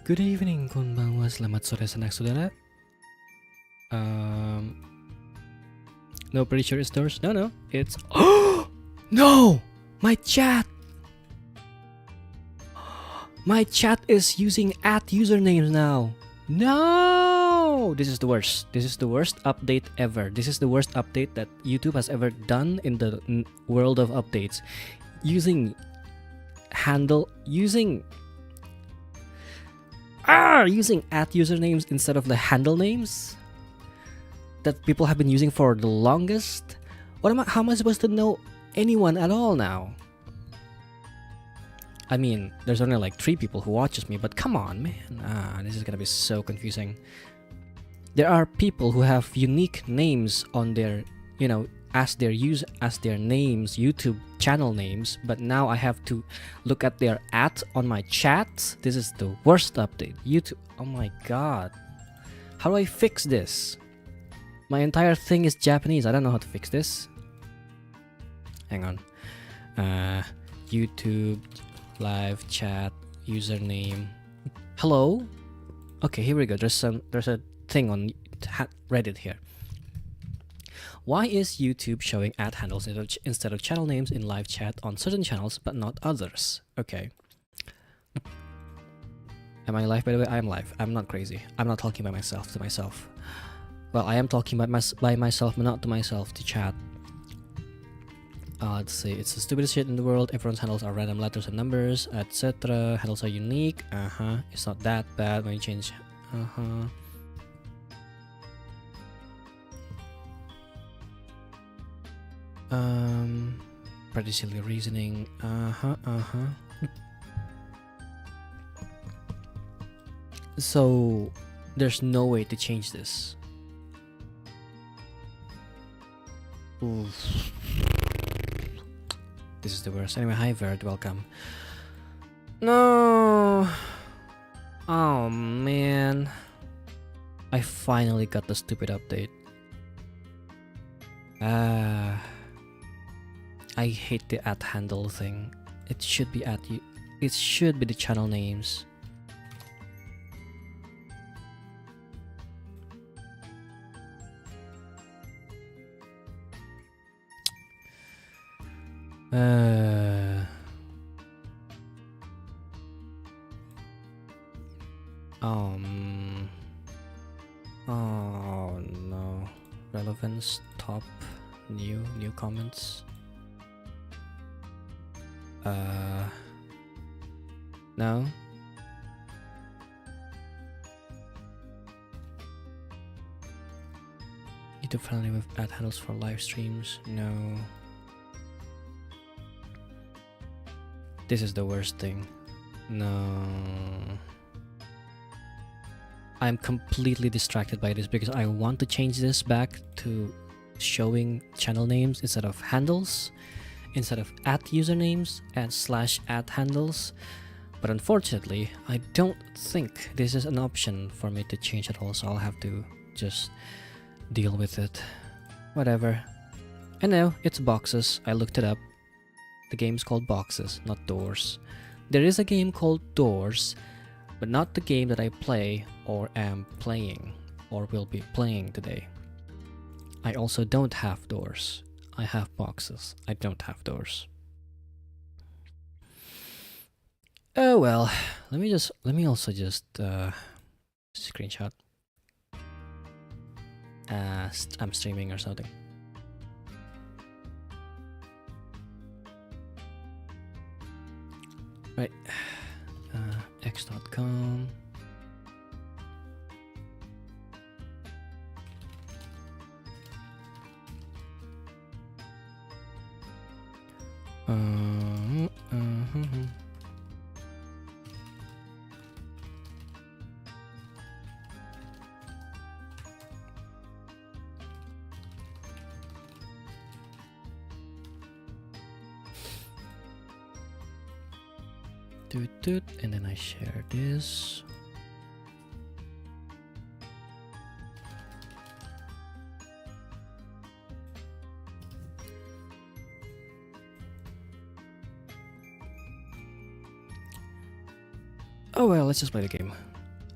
Good evening, konbanwa, selamat sore sanak saudara. No, pretty sure it's doors. No, it's no, my chat. My chat is using @usernames now. No, this is the worst. This is the worst update ever. This is the worst update that YouTube has ever done in the world of updates. Using @usernames instead of the handle names that people have been using for the longest. How am I supposed to know anyone at all now? I mean, there's only like 3 people who watches me, but come on, man. This is gonna be so confusing. There are people who have unique names on their, as their names, YouTube channel names, but now I have to look at their on my chat. This is the worst update. YouTube, oh my god. How do I fix this? My entire thing is Japanese. I don't know how to fix this. Hang on. YouTube live chat username. Hello? Okay, here we go. There's a thing on Reddit here. Why is YouTube showing @handles instead of channel names in live chat on certain channels but not others? Okay. Am I live, by the way? I am live. I'm not crazy. I'm not talking by myself to myself. Well, I am talking by myself, but not to myself, to chat. Let's see. It's the stupidest shit in the world. Everyone's handles are random letters and numbers, etc. Handles are unique. It's not that bad when you change. Pretty silly reasoning. So, there's no way to change this. Oof. This is the worst. Anyway, hi Verd, welcome. No. Oh man. I finally got the stupid update. I hate the @handle thing. It should be it should be the channel names. Oh no. Relevance top new comments. No. YouTube friendly with @handles for live streams. No. This is the worst thing. No. I'm completely distracted by this because I want to change this back to showing channel names instead of handles, instead of @usernames and /@handles. But unfortunately, I don't think this is an option for me to change at all, so I'll have to just deal with it. Whatever. And now it's boxes. I looked it up. The game's called Boxes, not Doors. There is a game called Doors, but not the game that I play or am playing or will be playing today. I also don't have Doors. I have Boxes. I don't have Doors. Oh well, let me also just screenshot. I'm streaming or something. Right, x.com. Toot toot, and then I share this. Oh well, let's just play the game.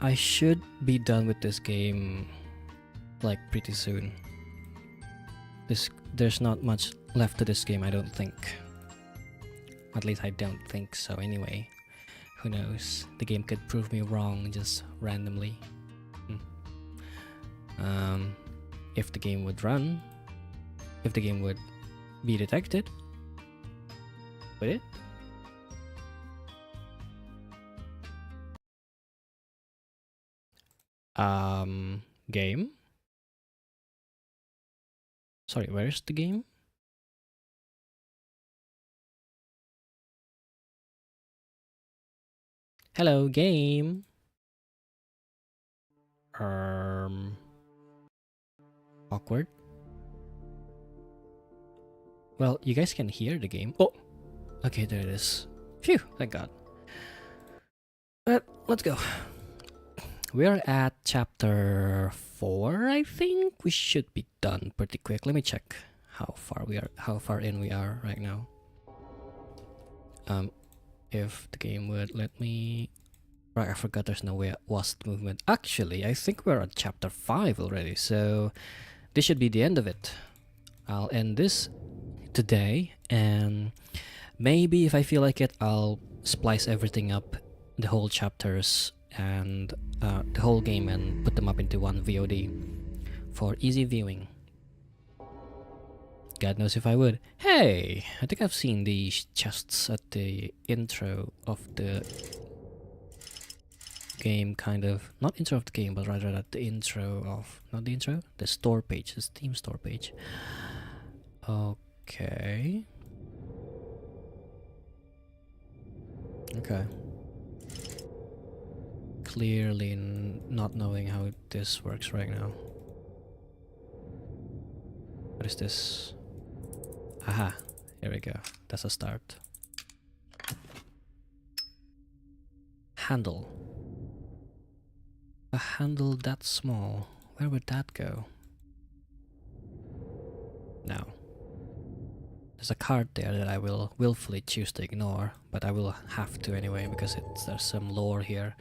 I should be done with this game like pretty soon. There's not much left to this game, I don't think. At least I don't think so anyway. Who knows? The game could prove me wrong just randomly. If the game would run, if the game would be detected, would it? Game? Sorry, where's the game? Hello, game. Awkward. Well, you guys can hear the game. Oh, okay, there it is. Phew, thank God. But let's go. We're at chapter 4, I think. We should be done pretty quick. Let me check how far in we are right now. If the game would let me. Right, I forgot there's no way wasp movement. Actually, I think we're at chapter 5 already, so this should be the end of it. I'll end this today, and maybe if I feel like it, I'll splice everything up, the whole chapters and the whole game, and put them up into one VOD for easy viewing. God knows if I would. Hey, I think I've seen these chests at the intro of the game, kind of. Not intro of the game, but rather at the intro of, not the intro, the store page, the Steam store page. Okay. Okay. Clearly not knowing how this works right now. What is this? Aha, here we go. That's a start. Handle. A handle that small. Where would that go? No. There's a card there that I will willfully choose to ignore, but I will have to anyway because there's some lore here.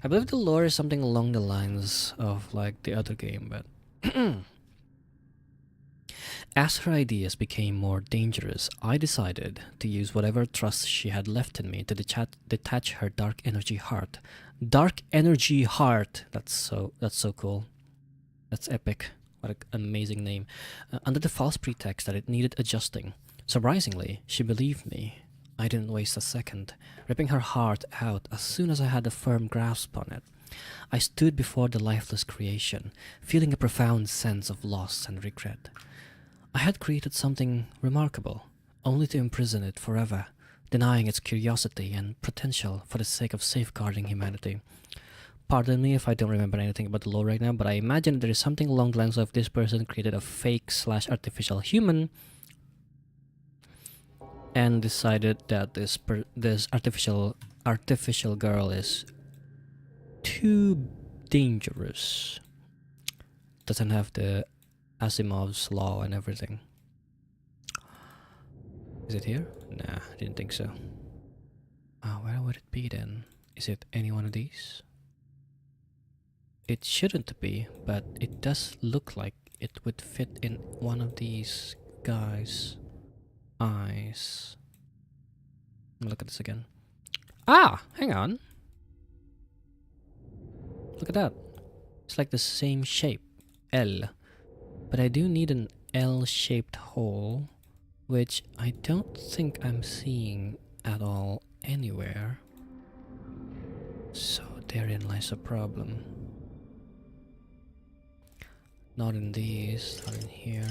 I believe the lore is something along the lines of like the other game, but as her ideas became more dangerous, I decided to use whatever trust she had left in me to detach her dark energy heart. Dark energy heart. That's so cool. That's epic. What an amazing name. Under the false pretext that it needed adjusting. Surprisingly, she believed me. I didn't waste a second, ripping her heart out as soon as I had a firm grasp on it. I stood before the lifeless creation, feeling a profound sense of loss and regret. I had created something remarkable, only to imprison it forever, denying its curiosity and potential for the sake of safeguarding humanity. Pardon me if I don't remember anything about the lore right now, but I imagine there is something along the lines of this person created a fake/artificial human and decided that this artificial girl is too dangerous. Doesn't have the Asimov's law and everything. Is it here? Nah, didn't think so. Where would it be then? Is it any one of these? It shouldn't be, but it does look like it would fit in one of these guys' eyes. Look at this again. Ah, hang on. Look at that. It's like the same shape. L. But I do need an L-shaped hole, which I don't think I'm seeing at all anywhere. So therein lies a problem. Not in these, not in here.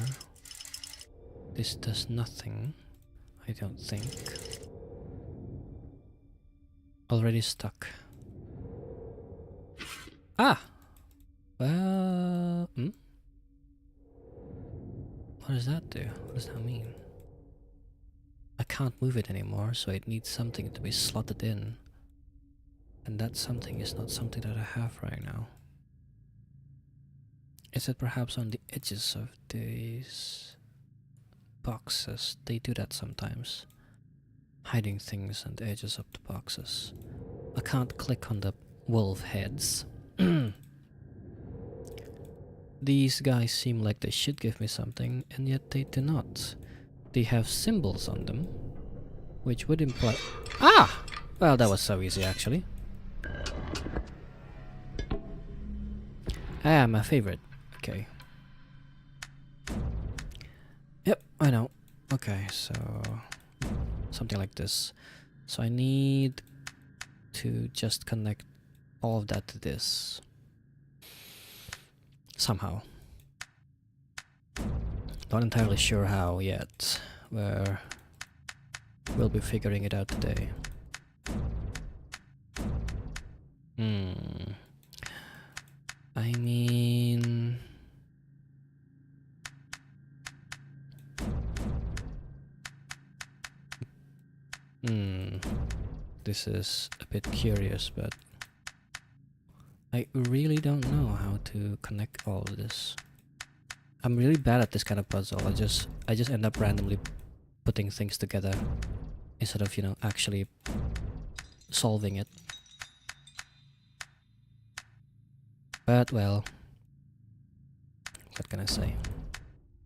This does nothing, I don't think. Already stuck. Ah! Well... What does that do? What does that mean? I can't move it anymore, so it needs something to be slotted in. And that something is not something that I have right now. Is it perhaps on the edges of these boxes? They do that sometimes. Hiding things on the edges of the boxes. I can't click on the wolf heads. These guys seem like they should give me something, and yet they do not. They have symbols on them, which would imply... Ah! Well, that was so easy, actually. Ah, my favorite. Okay. Yep, I know. Okay, so... something like this. So I need to just connect all of that to this. Somehow. Not entirely sure how yet. We'll be figuring it out today. I mean... This is a bit curious, but... I really don't know how to connect all of this. I'm really bad at this kind of puzzle. I just end up randomly putting things together instead of, you know, actually solving it. But well, what can I say?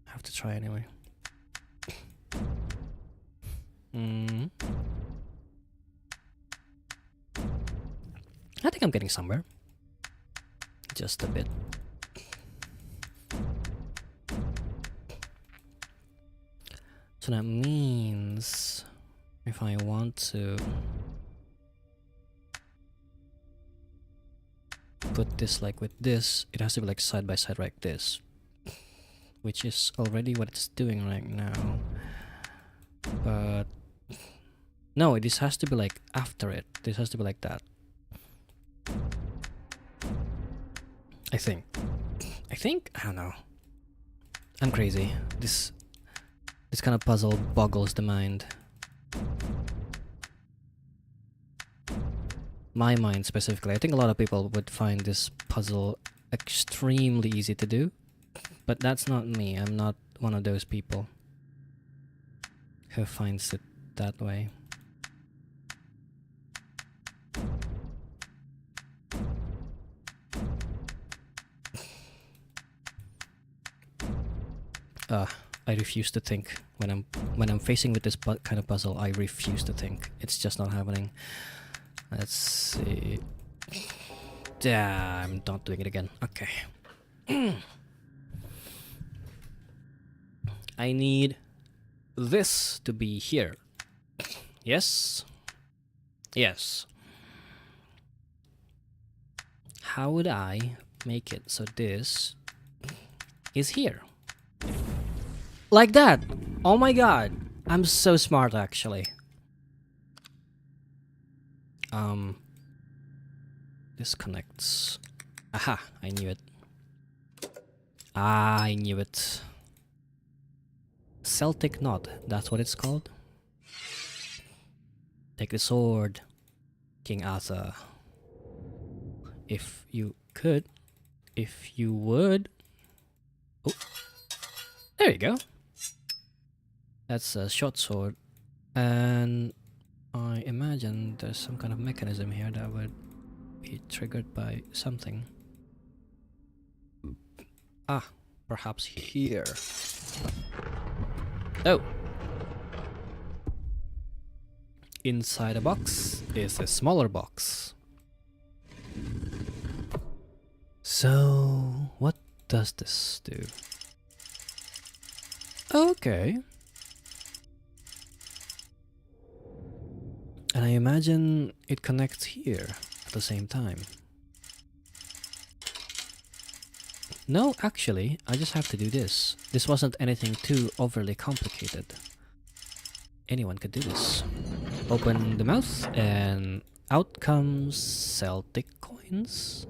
I have to try anyway. I think I'm getting somewhere. Just a bit. So that means if I want to put this like with this, it has to be like side by side like this, which is already what it's doing right now. But no, this has to be like after it. This has to be like that. I think. I don't know. I'm crazy. This kind of puzzle boggles the mind. My mind specifically. I think a lot of people would find this puzzle extremely easy to do, but that's not me. I'm not one of those people who finds it that way. I refuse to think. When I'm facing with this kind of puzzle, I refuse to think. It's just not happening. Let's see. Yeah, I'm not doing it again. Okay. I need this to be here. Yes? Yes. How would I make it so this is here? Like that! Oh my god! I'm so smart actually. This connects. Aha! I knew it. I knew it. Celtic knot, that's what it's called. Take the sword, King Arthur. If you could. If you would. Oh. There you go. That's a short sword. And I imagine there's some kind of mechanism here that would be triggered by something. Ah, perhaps here. Oh! Inside a box is a smaller box. So, what does this do? Okay. And I imagine it connects here at the same time. No, actually, I just have to do this. This wasn't anything too overly complicated. Anyone could do this. Open the mouth and out comes Celtic coins.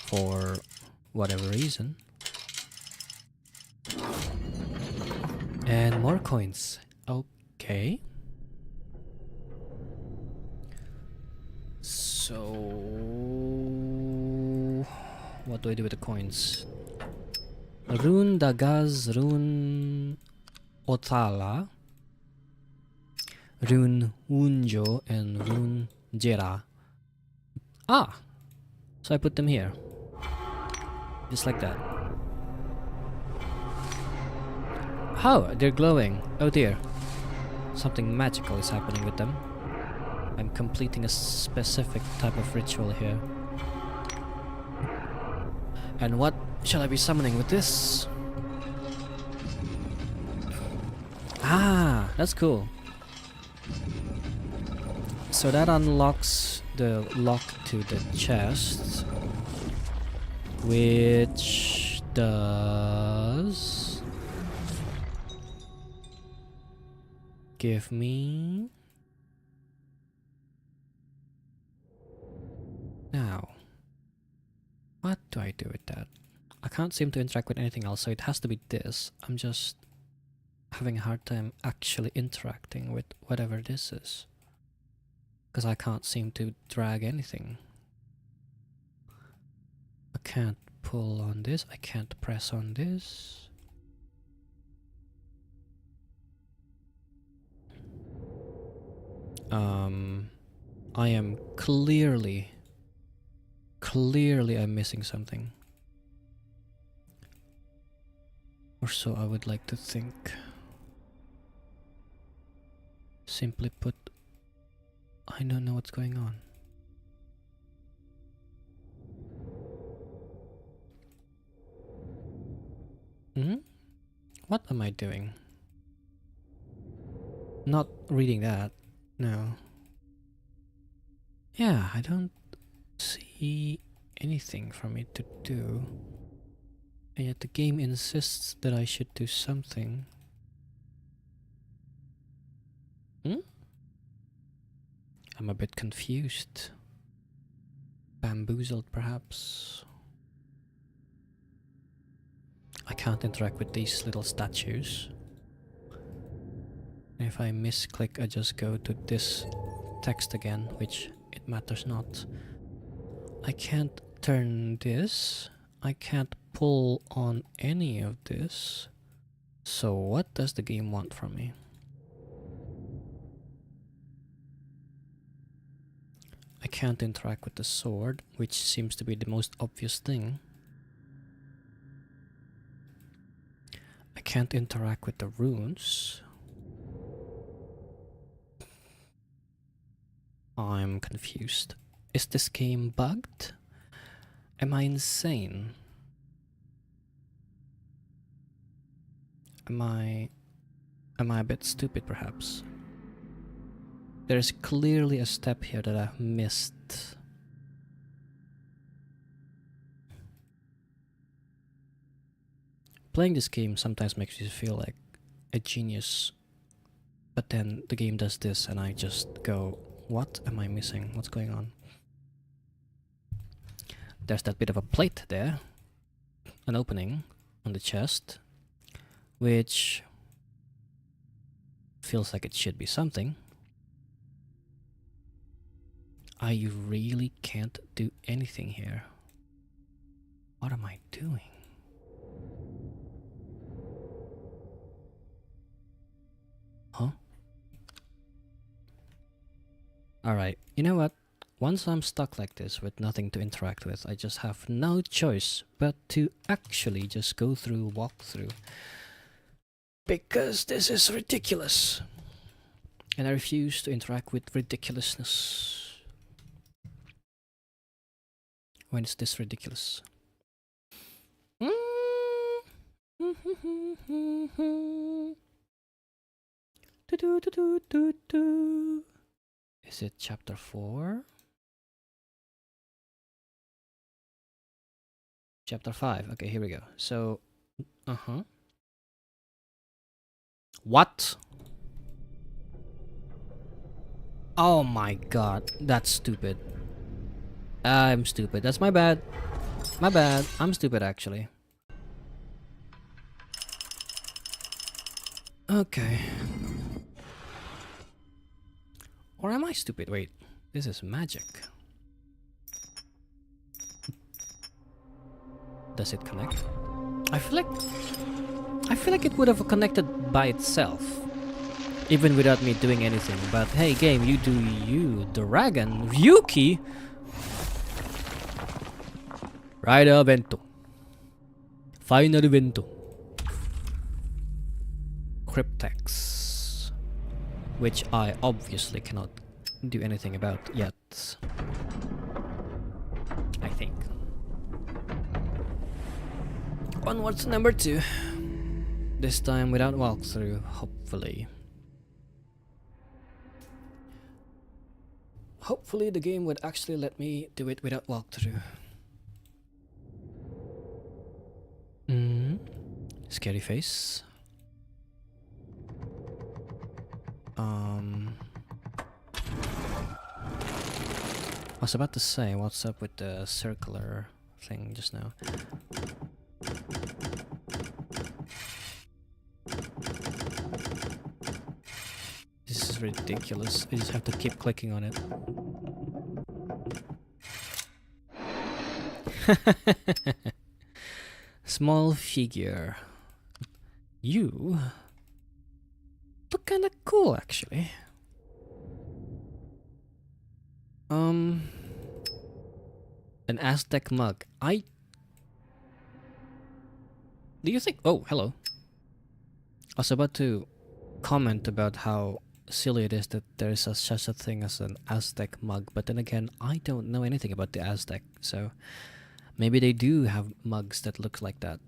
For whatever reason. And more coins. Okay. So what do I do with the coins? Rune Dagaz, Rune Othala, Rune Unjo, and Rune Jera. Ah! So I put them here. Just like that. Oh, they're glowing. Oh dear. Something magical is happening with them. I'm completing a specific type of ritual here. And what shall I be summoning with this? Ah, that's cool. So that unlocks the lock to the chest, which does give me... Now, what do I do with that? I can't seem to interact with anything else, so it has to be this. I'm just having a hard time actually interacting with whatever this is, because I can't seem to drag anything. I can't pull on this, I can't press on this. I am clearly I'm missing something. Or so I would like to think. Simply put, I don't know what's going on. What am I doing? Not reading that. No. Yeah, I don't see anything for me to do. And yet the game insists that I should do something. I'm a bit confused. Bamboozled, perhaps. I can't interact with these little statues. And if I misclick, I just go to this text again, which it matters not. I can't turn this. I can't pull on any of this. So what does the game want from me? I can't interact with the sword, which seems to be the most obvious thing. I can't interact with the runes. I'm confused. Is this game bugged? Am I insane? Am I a bit stupid, perhaps? There's clearly a step here that I've missed. Playing this game sometimes makes you feel like a genius, but then the game does this and I just go, what am I missing? What's going on? There's that bit of a plate there, an opening on the chest, which feels like it should be something. I really can't do anything here. What am I doing? Huh? Alright, you know what? Once I'm stuck like this with nothing to interact with, I just have no choice but to actually just go through walkthrough. Because this is ridiculous. And I refuse to interact with ridiculousness. When is this ridiculous? Is it chapter 4? Chapter 5. Okay, here we go. So, What? Oh my god, that's stupid. I'm stupid. That's my bad. My bad. I'm stupid, actually. Okay. Or am I stupid? Wait, this is magic. Does it connect? I feel like it would have connected by itself, even without me doing anything. But hey, game, you do you. Dragon Ryuki. Rider Vento. Final Vento. Cryptex, which I obviously cannot do anything about yet. I think. Onwards to number 2. This time without walkthrough, hopefully. Hopefully the game would actually let me do it without walkthrough. Scary face. I was about to say, what's up with the circular thing just now? This is ridiculous. I just have to keep clicking on it. Small figure. You look kinda cool, actually. An Aztec mug. Do you think... Oh, hello. I was about to comment about how silly it is that there is such a thing as an Aztec mug, but then again, I don't know anything about the Aztec, so maybe they do have mugs that look like that.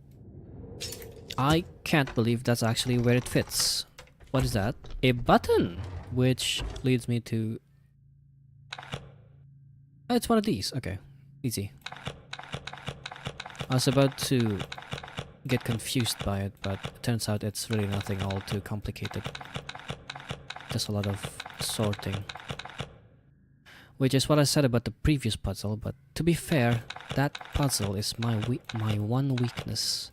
I can't believe that's actually where it fits. What is that? A button! Which leads me to... Oh, it's one of these. Okay. Easy. I was about to get confused by it, but it turns out it's really nothing all too complicated. Just a lot of sorting. Which is what I said about the previous puzzle, but to be fair, that puzzle is my one weakness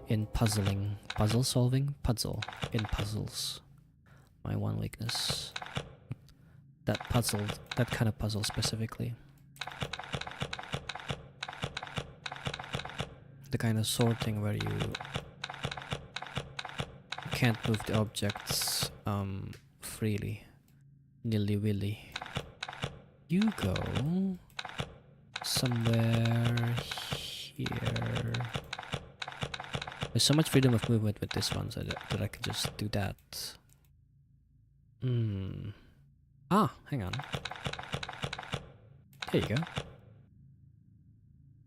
in puzzling. Puzzle solving? Puzzle. In puzzles. My one weakness. That kind of puzzle specifically. The kind of sorting where you can't move the objects freely. Nilly-willy. You go somewhere here. There's so much freedom of movement with this one, so that I can just do that. Ah, hang on. There you go.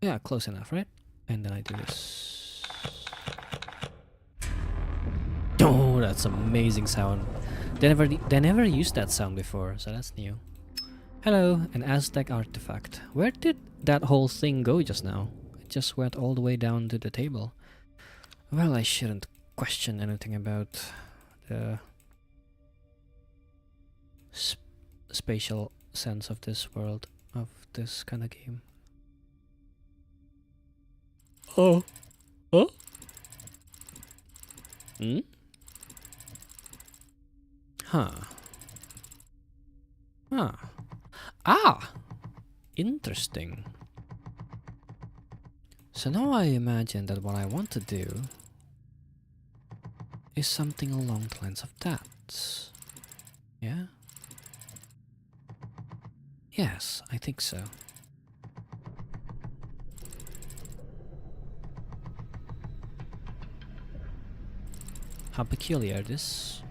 Yeah, close enough, right? And then I do this. Oh, that's amazing sound. They never used that sound before, so that's new. Hello, an Aztec artifact. Where did that whole thing go just now? It just went all the way down to the table. Well, I shouldn't question anything about the spatial sense of this world, of this kind of game. Oh. Oh? Huh. Huh. Ah! Interesting. So now I imagine that what I want to do is something along the lines of that. Yeah? Yes, I think so. How peculiar this.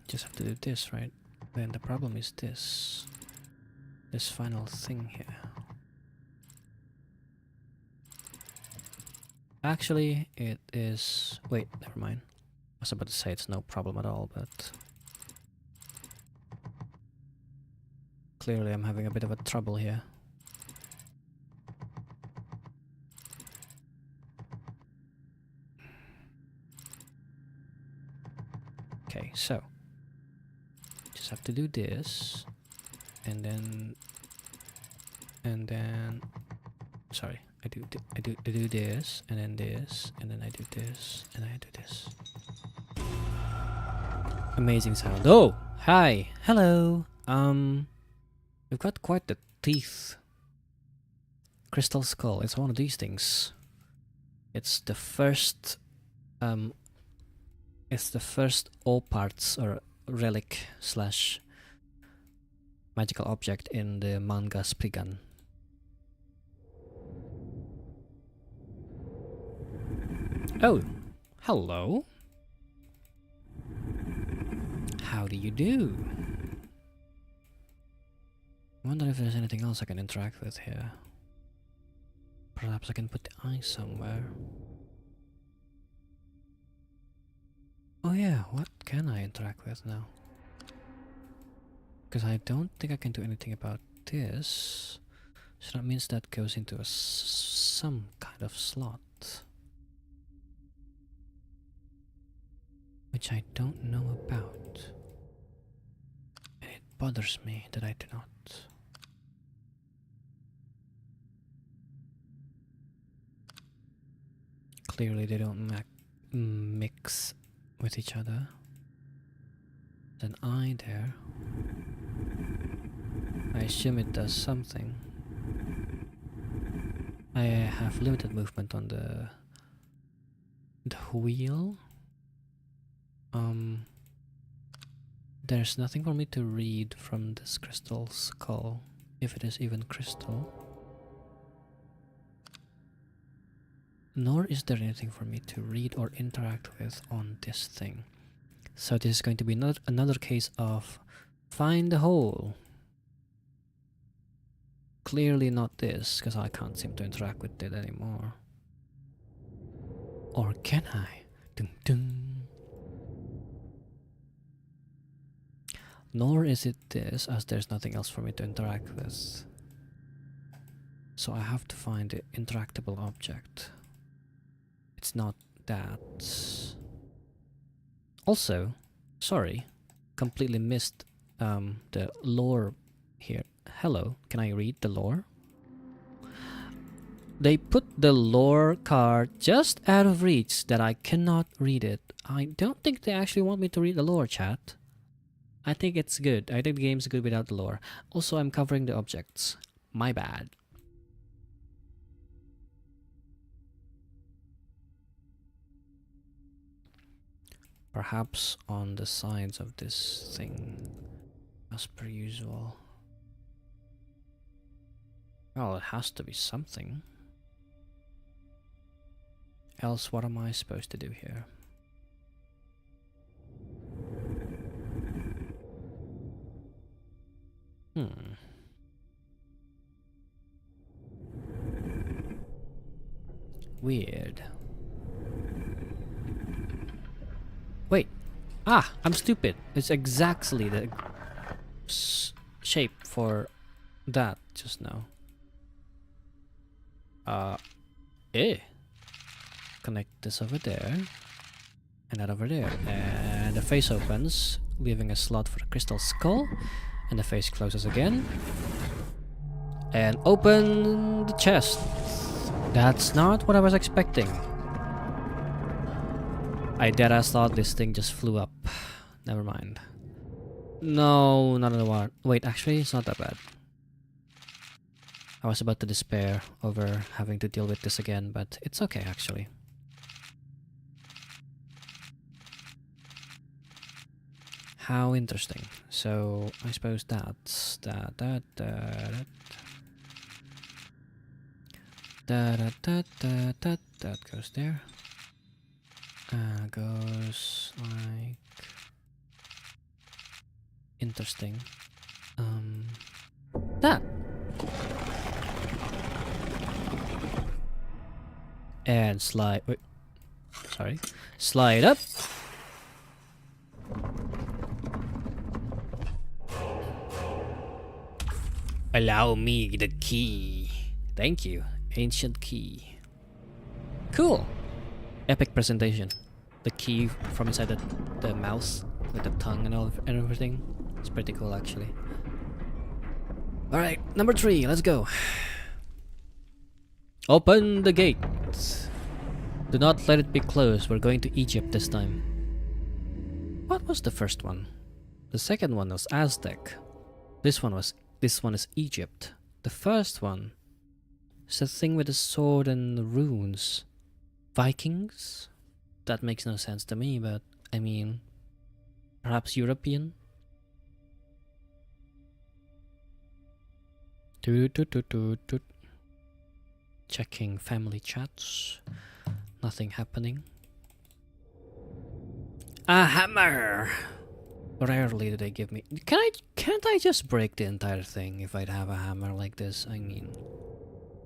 Just have to do this, right? Then the problem is this final thing here. Actually, it is... Wait, never mind. I was about to say it's no problem at all, but... Clearly I'm having a bit of a trouble here. Okay, so just have to do this, and then sorry, I do this, and then this, and then I do this, and I do this. Amazing sound. Oh, hi, hello. We've got quite the teeth. Crystal skull. It's one of these things. It's the first. It's the first all parts or relic slash magical object in the manga Spriggan. Oh, hello. How do you do? I wonder if there's anything else I can interact with here. Perhaps I can put the eye somewhere. Oh yeah, what can I interact with now? Because I don't think I can do anything about this. So that means that goes into a some kind of slot. Which I don't know about. And it bothers me that I do not. Clearly they don't mix with each other. There's an eye there. I assume it does something. I have limited movement on the wheel. There's nothing for me to read from this crystal skull, if it is even crystal. Nor is there anything for me to read or interact with on this thing. So this is going to be another case of find the hole. Clearly not this, because I can't seem to interact with it anymore. Or can I? Dun dun. Nor is it this, as there's nothing else for me to interact with. So I have to find the interactable object. It's not that. Also, sorry, completely missed the lore here. Hello, can I read the lore? They put the lore card just out of reach that I cannot read it. I don't think they actually want me to read the lore, chat. I think it's good. I think the game's good without the lore. Also, I'm covering the objects. My bad. Perhaps on the sides of this thing, as per usual. Well, it has to be something. Else, what am I supposed to do here? Weird. Wait. Ah, I'm stupid. It's exactly the shape for that just now. Connect this over there. And that over there. And the face opens, leaving a slot for the crystal skull. And the face closes again. And open the chest. That's not what I was expecting. I deadass thought this thing just flew up. Never mind. No, not another one. Wait, actually, it's not that bad. I was about to despair over having to deal with this again, but it's okay, actually. How interesting. So, I suppose that's that goes there. Goes like interesting. That. And slide. Wait. Sorry. Slide up. Allow me the key. Thank you. Ancient key. Cool. Epic presentation. The key from inside the mouse with the tongue and all and everything. It's pretty cool actually. Alright, number 3, let's go. Open the gate. Do not let it be closed. We're going to Egypt this time. What was the first one? The second one was Aztec. This one is Egypt. The first one is the thing with the sword and the runes. Vikings? That makes no sense to me, but I mean, perhaps European? Checking family chats. Nothing happening. A hammer! Rarely do they give me... Can't I just break the entire thing if I'd have a hammer like this? I mean...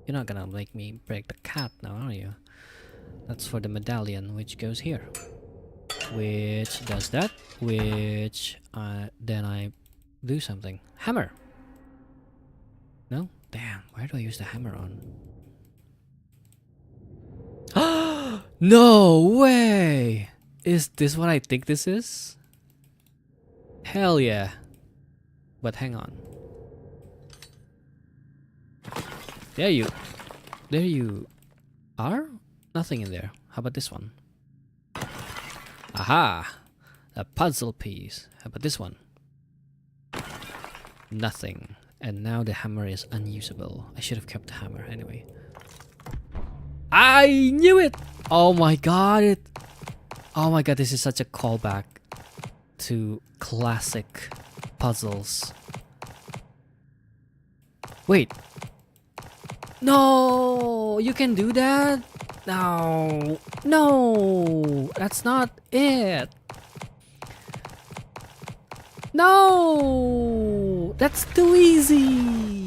You're not gonna make me break the cat now, are you? That's for the medallion, which goes here. Which does that. Which... then I do something. Hammer! No? Damn, where do I use the hammer on? No way! Is this what I think this is? Hell yeah. But hang on. There you are? Nothing in there. How about this one? Aha! A puzzle piece. How about this one? Nothing. And now the hammer is unusable. I should have kept the hammer anyway. I knew it! Oh my god, oh my god, this is such a callback to classic puzzles. Wait. No! You can do that? No! No! That's not it! No! That's too easy!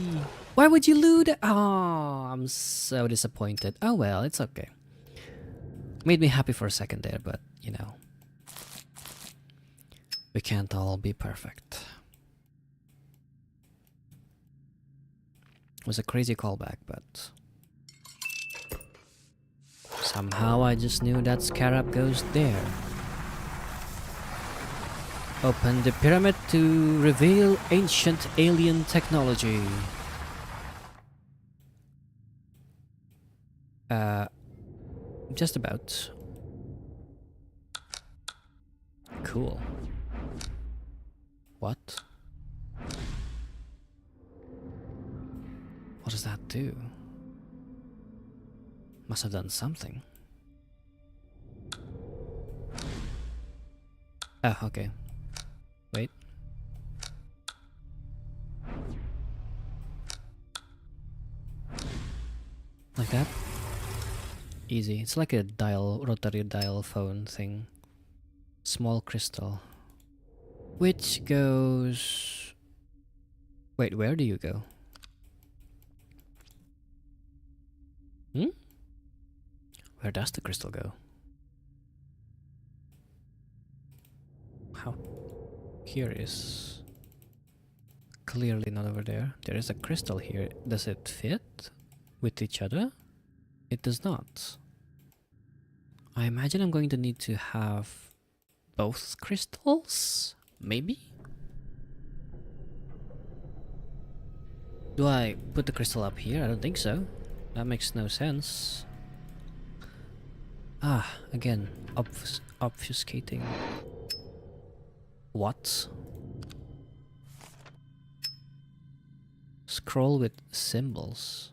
Why would you lose it? Oh, I'm so disappointed. Oh well, it's okay. Made me happy for a second there, but you know. We can't all be perfect. It was a crazy callback, but... somehow I just knew that scarab goes there. Open the pyramid to reveal ancient alien technology. Just about. Cool. What? What does that do? Must have done something. Oh, okay. Wait. Like that? Easy. It's like a rotary dial phone thing. Small crystal. Which goes... Wait, where do you go? Hmm? Where does the crystal go? How curious. Clearly not over there. There is a crystal here. Does it fit with each other? It does not. I imagine I'm going to need to have both crystals? Maybe? Do I put the crystal up here? I don't think so. That makes no sense. Ah, again, obfuscating. What? Scroll with symbols.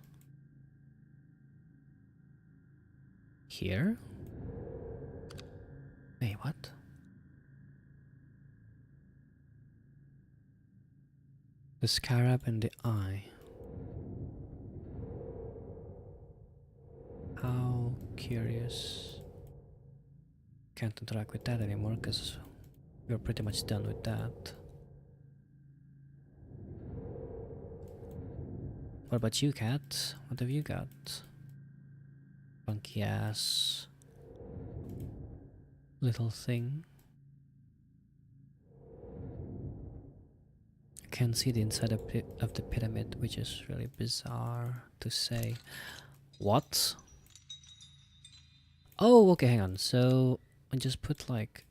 Here? Wait, what? The scarab and the eye. How curious. Can't interact with that anymore because we're pretty much done with that. What about you, cat? What have you got? Funky ass little thing. I can't see the inside of the pyramid, which is really bizarre to say. What? Oh, okay, hang on. So I just put like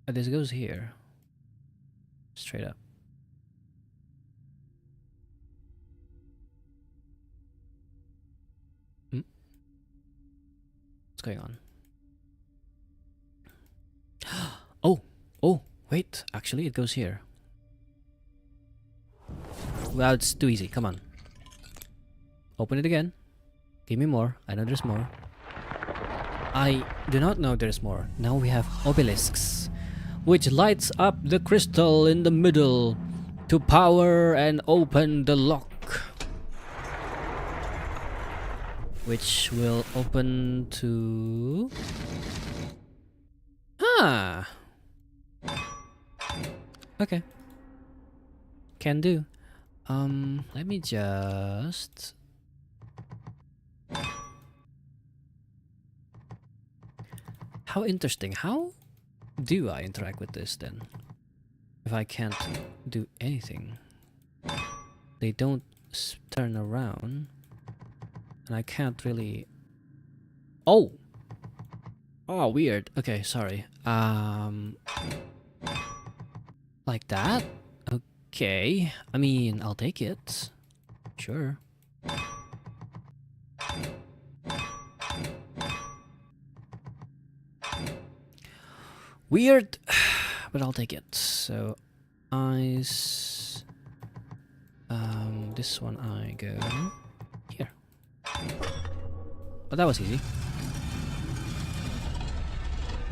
This goes here. Straight up. What's going on? Oh, wait. Actually, it goes here. Well, it's too easy. Come on. Open it again. Give me more. I know there's more. I do not know there's more. Now we have obelisks, which lights up the crystal in the middle to power and open the lock, which will open to... Ah! Okay. Can do. Let me just... How interesting. How do I interact with this then? If I can't do anything. They don't turn around. And I can't really... Oh! Oh, weird. Okay, sorry. Like that? Okay. I mean, I'll take it. Sure. Weird, but I'll take it. So, eyes. This one I go here. Oh, that was easy.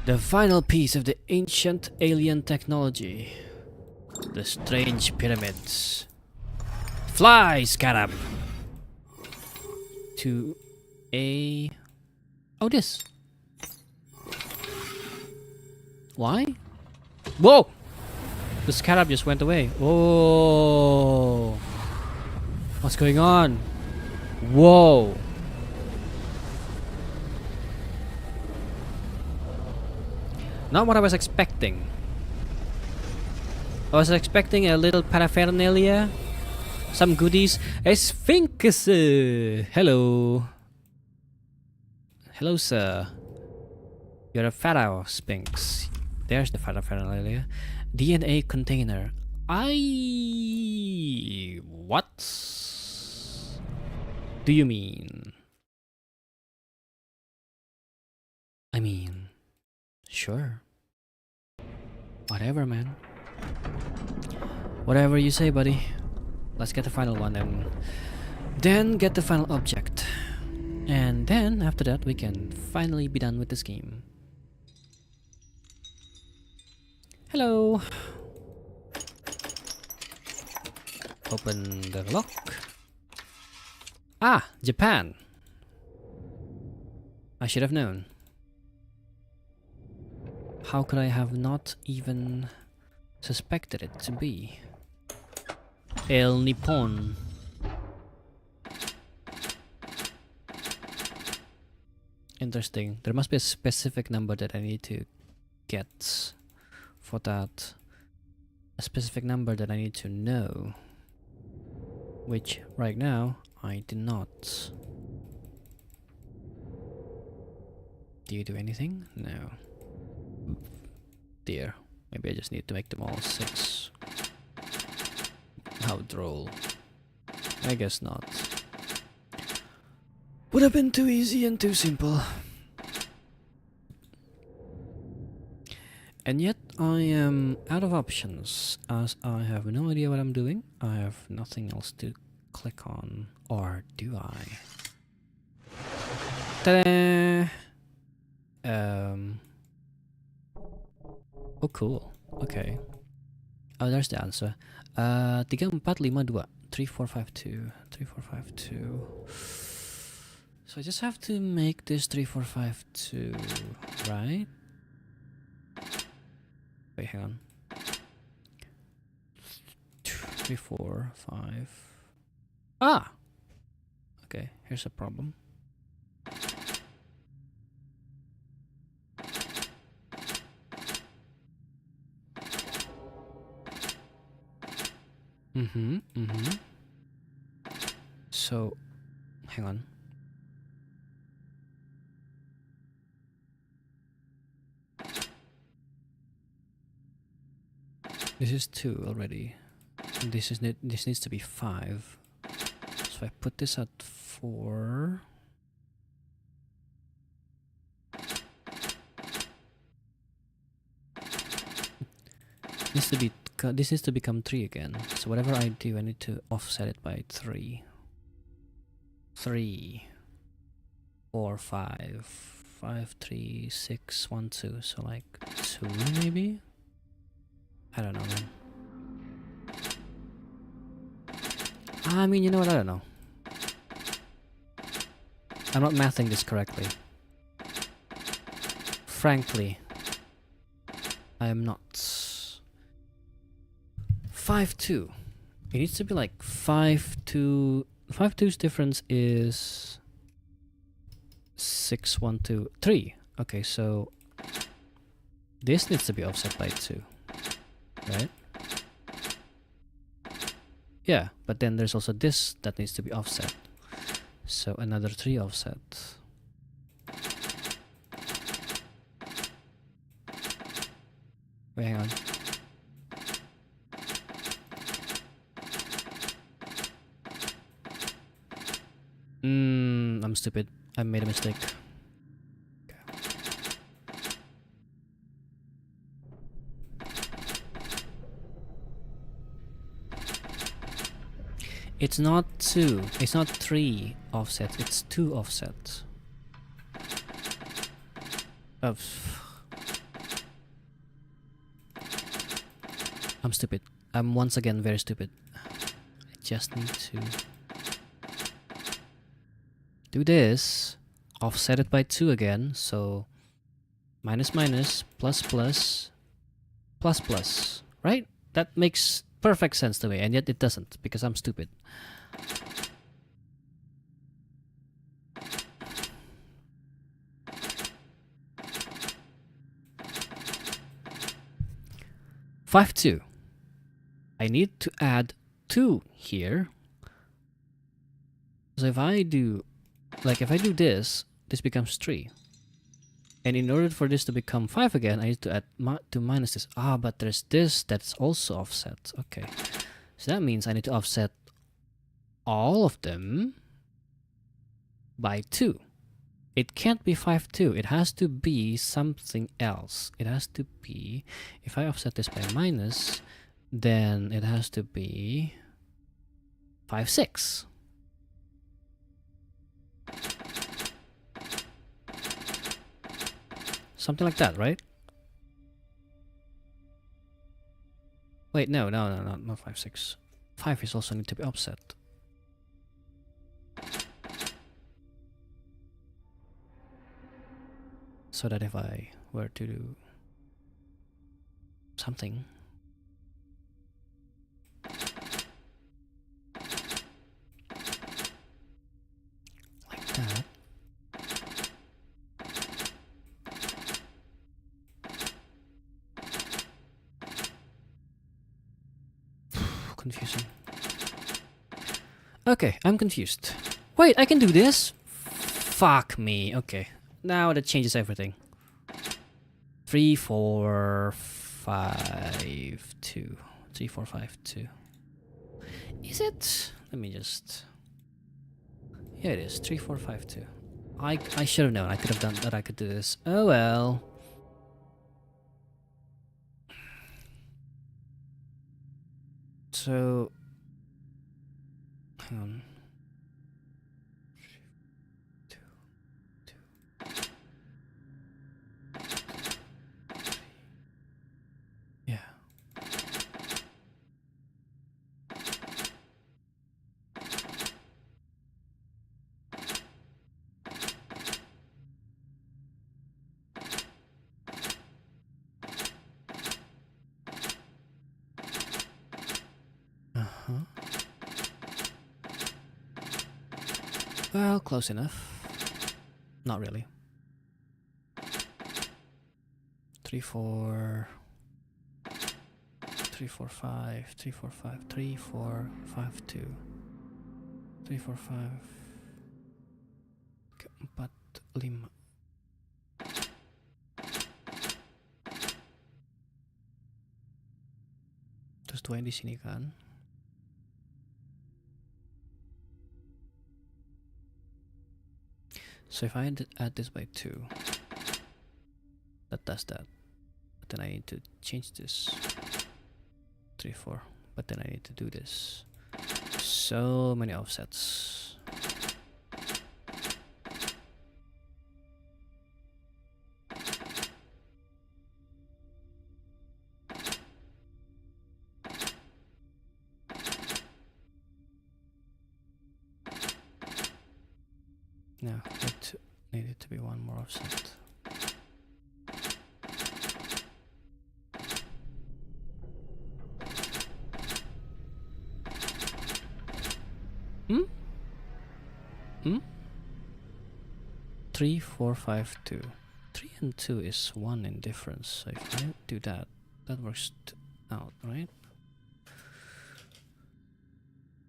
The final piece of the ancient alien technology. The strange pyramids. Fly, Scarab! To a... Oh, this. Why? Whoa! The scarab just went away. Whoa! What's going on? Whoa! Not what I was expecting. I was expecting a little paraphernalia. Some goodies. A sphinx! Hello. Hello, sir. You're a pharaoh sphinx. There's the paraphernalia. DNA container. What do you mean? I mean, sure. Whatever, man. Whatever you say, buddy. Let's get the final one and then get the final object. And then, after that, we can finally be done with this game. Hello! Open the lock. Ah! Japan! I should have known. How could I have not even suspected it to be? El Nippon. Interesting. There must be a specific number that I need to get for that. A specific number that I need to know. Which, right now, I do not. Do you do anything? No. Dear. Maybe I just need to make them all 6. How droll. I guess not. Would have been too easy and too simple. And yet I am out of options, as I have no idea what I'm doing. I have nothing else to click on. Or do I? Ta-da! Oh, cool. Okay. Oh, there's the answer. 3452. 3452. 3452. So I just have to make this 3452, right? Wait, hang on. 3, 4, 5. Ah! Okay, here's a problem. So, hang on. This is 2 already. And this needs to be 5. So I put this at 4. This needs to become 3 again. So whatever I do, I need to offset it by 3. 3, 4, 5, 5, 3, 6, 1, 2. So like 2 maybe? I don't know, man. I mean, you know what? I don't know. I'm not mathing this correctly. Frankly, I am not. 5, 2. It needs to be like 5, 2. 5, 2's difference is 6, 1, 2, 3. Okay, so this needs to be offset by 2, right? Yeah, but then there's also this that needs to be offset. So another 3 offset. Wait, hang on. I'm stupid. I made a mistake. It's not 2. It's not 3 offsets. It's 2 offsets. I'm stupid. I'm once again very stupid. I just need to do this. Offset it by 2 again. So minus minus plus plus plus plus. Right? That makes perfect sense to me, and yet it doesn't because I'm stupid. Five, 2. I need to add 2 here. So if I do this, this becomes 3. And in order for this to become 5 again, I need to add to minus this. Ah, but there's this that's also offset. Okay. So that means I need to offset all of them by 2. It can't be 5, 2. It has to be something else. It has to be, if I offset this by minus, then it has to be 5, 6. Something like that, right? Wait, no, not 5, 6. 5 is also need to be offset. So that if I were to do something like that, confusing. Okay, I'm confused. Wait, I can do this? Fuck me. Okay, now that changes everything. 3, 4, 5, 2. 3, 4, 5, 2. Is it? Let me just... Yeah, it is. 3, 4, 5, 2. I should have known. I could have done that. I could do this. Oh well. So... Hang on. 2, 2. Yeah. Uh-huh. Well, close enough. Not really. 3, 4... 3, 4, 5, 3, 4, 5, 3, 4, 5, 2. 3, 4, 5. 4, 5. minus 2 di sini kan. So if I add this by 2, that does that. But then I need to change this. 3, 4. But then I need to do this. So many offsets. No, need it to be one more offset. Hmm? Hmm? 3, 4, 5, 2. 3 and 2 is 1 in difference. So if I do that, that works out, right?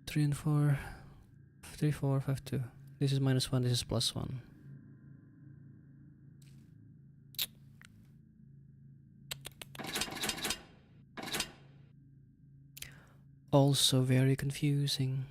3 and 4. 3, 4, 5, 2. This is minus 1, this is plus 1. Also very confusing.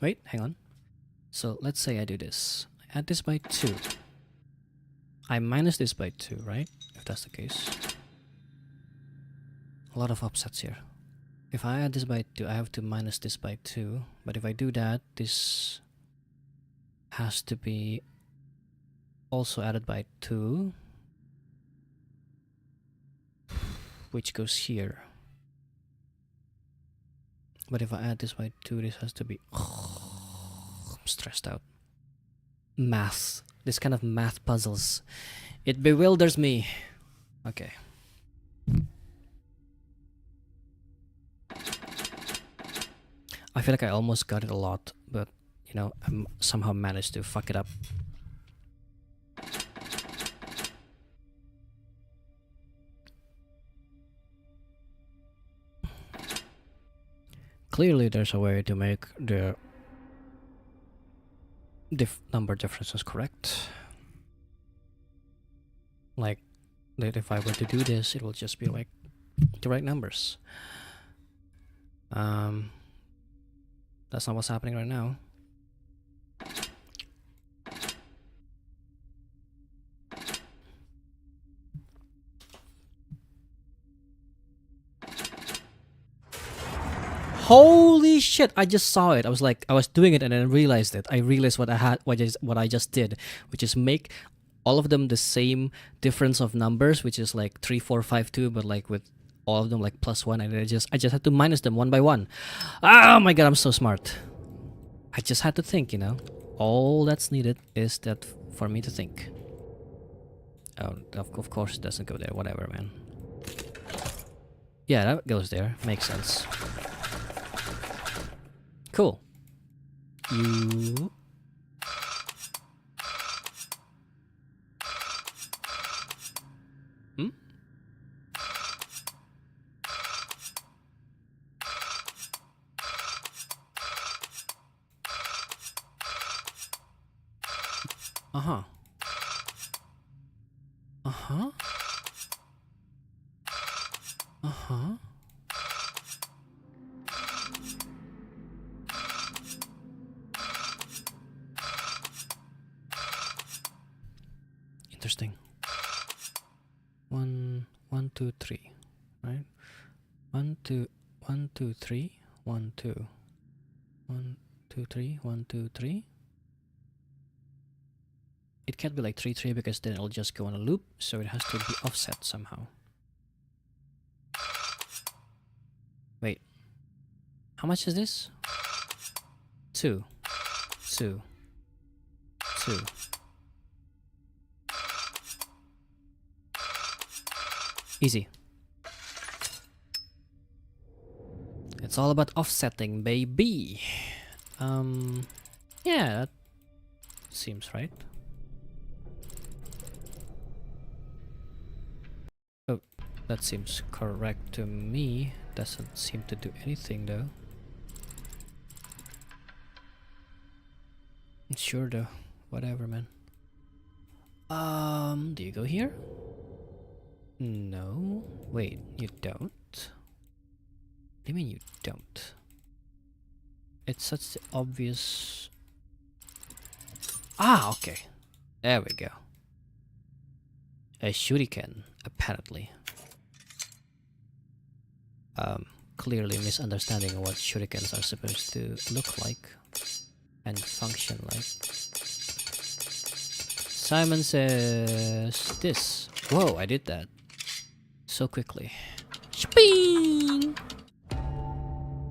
Wait, hang on. So let's say I do this. I add this by 2. I minus this by 2, right? If that's the case. A lot of offsets here. If I add this by 2, I have to minus this by 2. But if I do that, this has to be also added by 2. Which goes here. But if I add this by 2, this has to be... I'm stressed out. Math. This kind of math puzzles. It bewilders me. Okay. I feel like I almost got it a lot, but, you know, I somehow managed to fuck it up. Clearly there's a way to make the number differences correct. Like, that if I were to do this, it will just be like the right numbers. That's not what's happening right now. Holy shit, I just saw it. I was doing it and then realized it. I realized what I just did, which is make all of them the same difference of numbers, which is like 3, 4, 5, 2, but like with all of them like plus 1, and I just had to minus them one by one. Oh my god, I'm so smart. I just had to think, you know. All that's needed is that for me to think. Oh, of course it doesn't go there. Whatever, man. Yeah, that goes there. Makes sense. Cool. You... Hmm? Uh-huh. Uh-huh. Uh-huh. Interesting. 1, 1, 2, 3, right? 1, 2, 1, 2, 3, 1, 2, 1, 2, 3, 1, 2, 3. It can't be like 3, 3 because then it'll just go on a loop, so it has to be offset somehow. Wait, how much is this? 2, 2, 2. Easy. It's all about offsetting, baby. Yeah, that seems right. Oh, that seems correct to me. Doesn't seem to do anything though. Sure though. Whatever, man. Do you go here? No. Wait, you don't? What do you mean you don't? It's such obvious... Ah, okay. There we go. A shuriken, apparently. Clearly misunderstanding what shurikens are supposed to look like and function like. Simon says this. Whoa, I did that so quickly. Sping!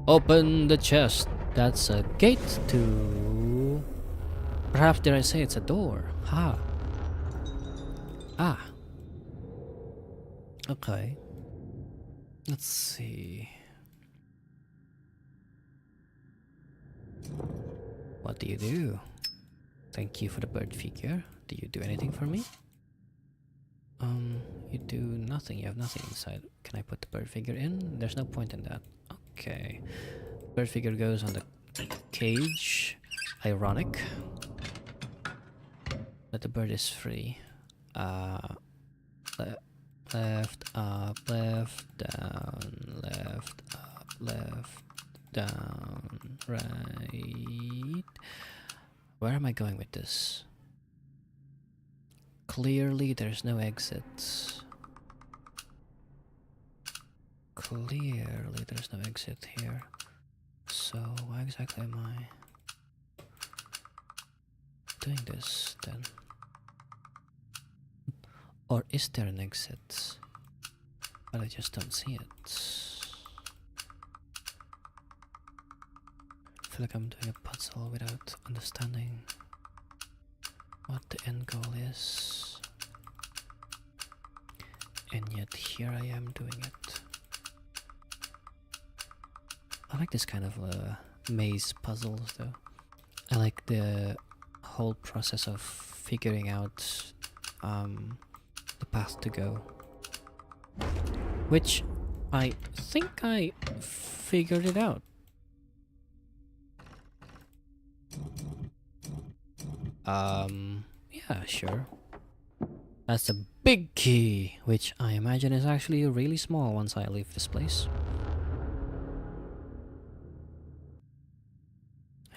Open the chest. That's a gate to... Perhaps dare I say it's a door. Ha. Ah. Okay. Let's see. What do you do? Thank you for the bird figure. Do you do anything for me? You do nothing. You have nothing inside. Can I put the bird figure in? There's no point in that. Okay. Bird figure goes on the cage. Ironic. But the bird is free. Left, up, left, down, left, up, left, down, right. Where am I going with this? Clearly there's no exit. Clearly there's no exit here. So why exactly am I doing this then? Or is there an exit? But I just don't see it. I feel like I'm doing a puzzle without understanding what the end goal is. And yet here I am doing it. I like this kind of maze puzzles though. I like the whole process of figuring out the path to go. Which I think I figured it out. Yeah, sure. That's a big key, which I imagine is actually really small once I leave this place.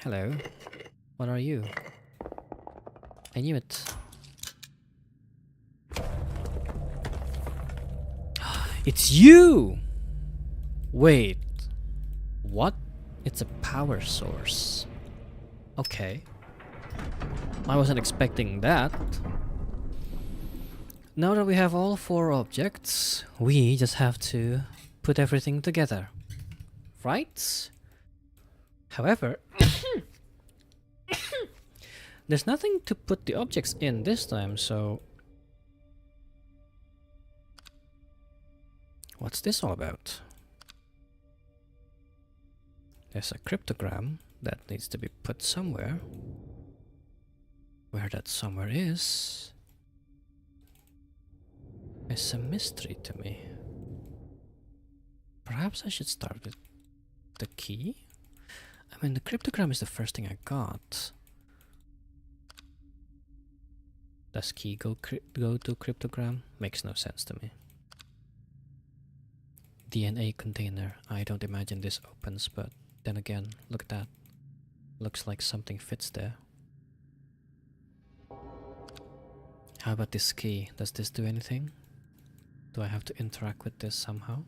Hello. What are you? I knew it. It's you! Wait. What? It's a power source. Okay. I wasn't expecting that. Now that we have all 4 objects, we just have to put everything together. Right? However, there's nothing to put the objects in this time, so... What's this all about? There's a cryptogram that needs to be put somewhere. Where that somewhere is a mystery to me. Perhaps I should start with the key? I mean, the cryptogram is the first thing I got. Does key go to cryptogram? Makes no sense to me. DNA container. I don't imagine this opens, but then again, look at that. Looks like something fits there. How about this key? Does this do anything? Do I have to interact with this somehow?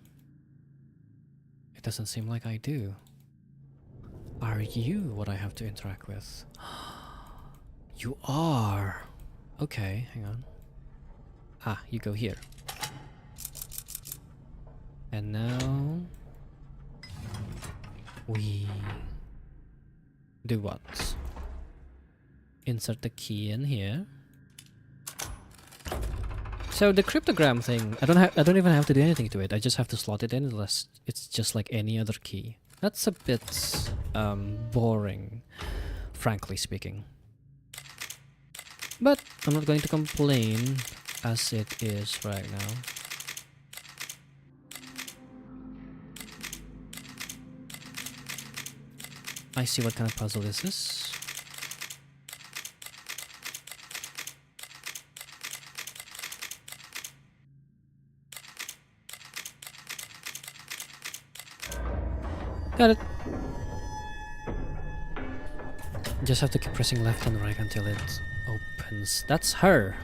It doesn't seem like I do. Are you what I have to interact with? You are! Okay, hang on. Ah, you go here. And now... we... do what? Insert the key in here. So the cryptogram thing, I don't even have to do anything to it. I just have to slot it in unless it's just like any other key. That's a bit boring, frankly speaking. But I'm not going to complain as it is right now. I see what kind of puzzle this is. Got it. Just have to keep pressing left and right until it opens. That's her.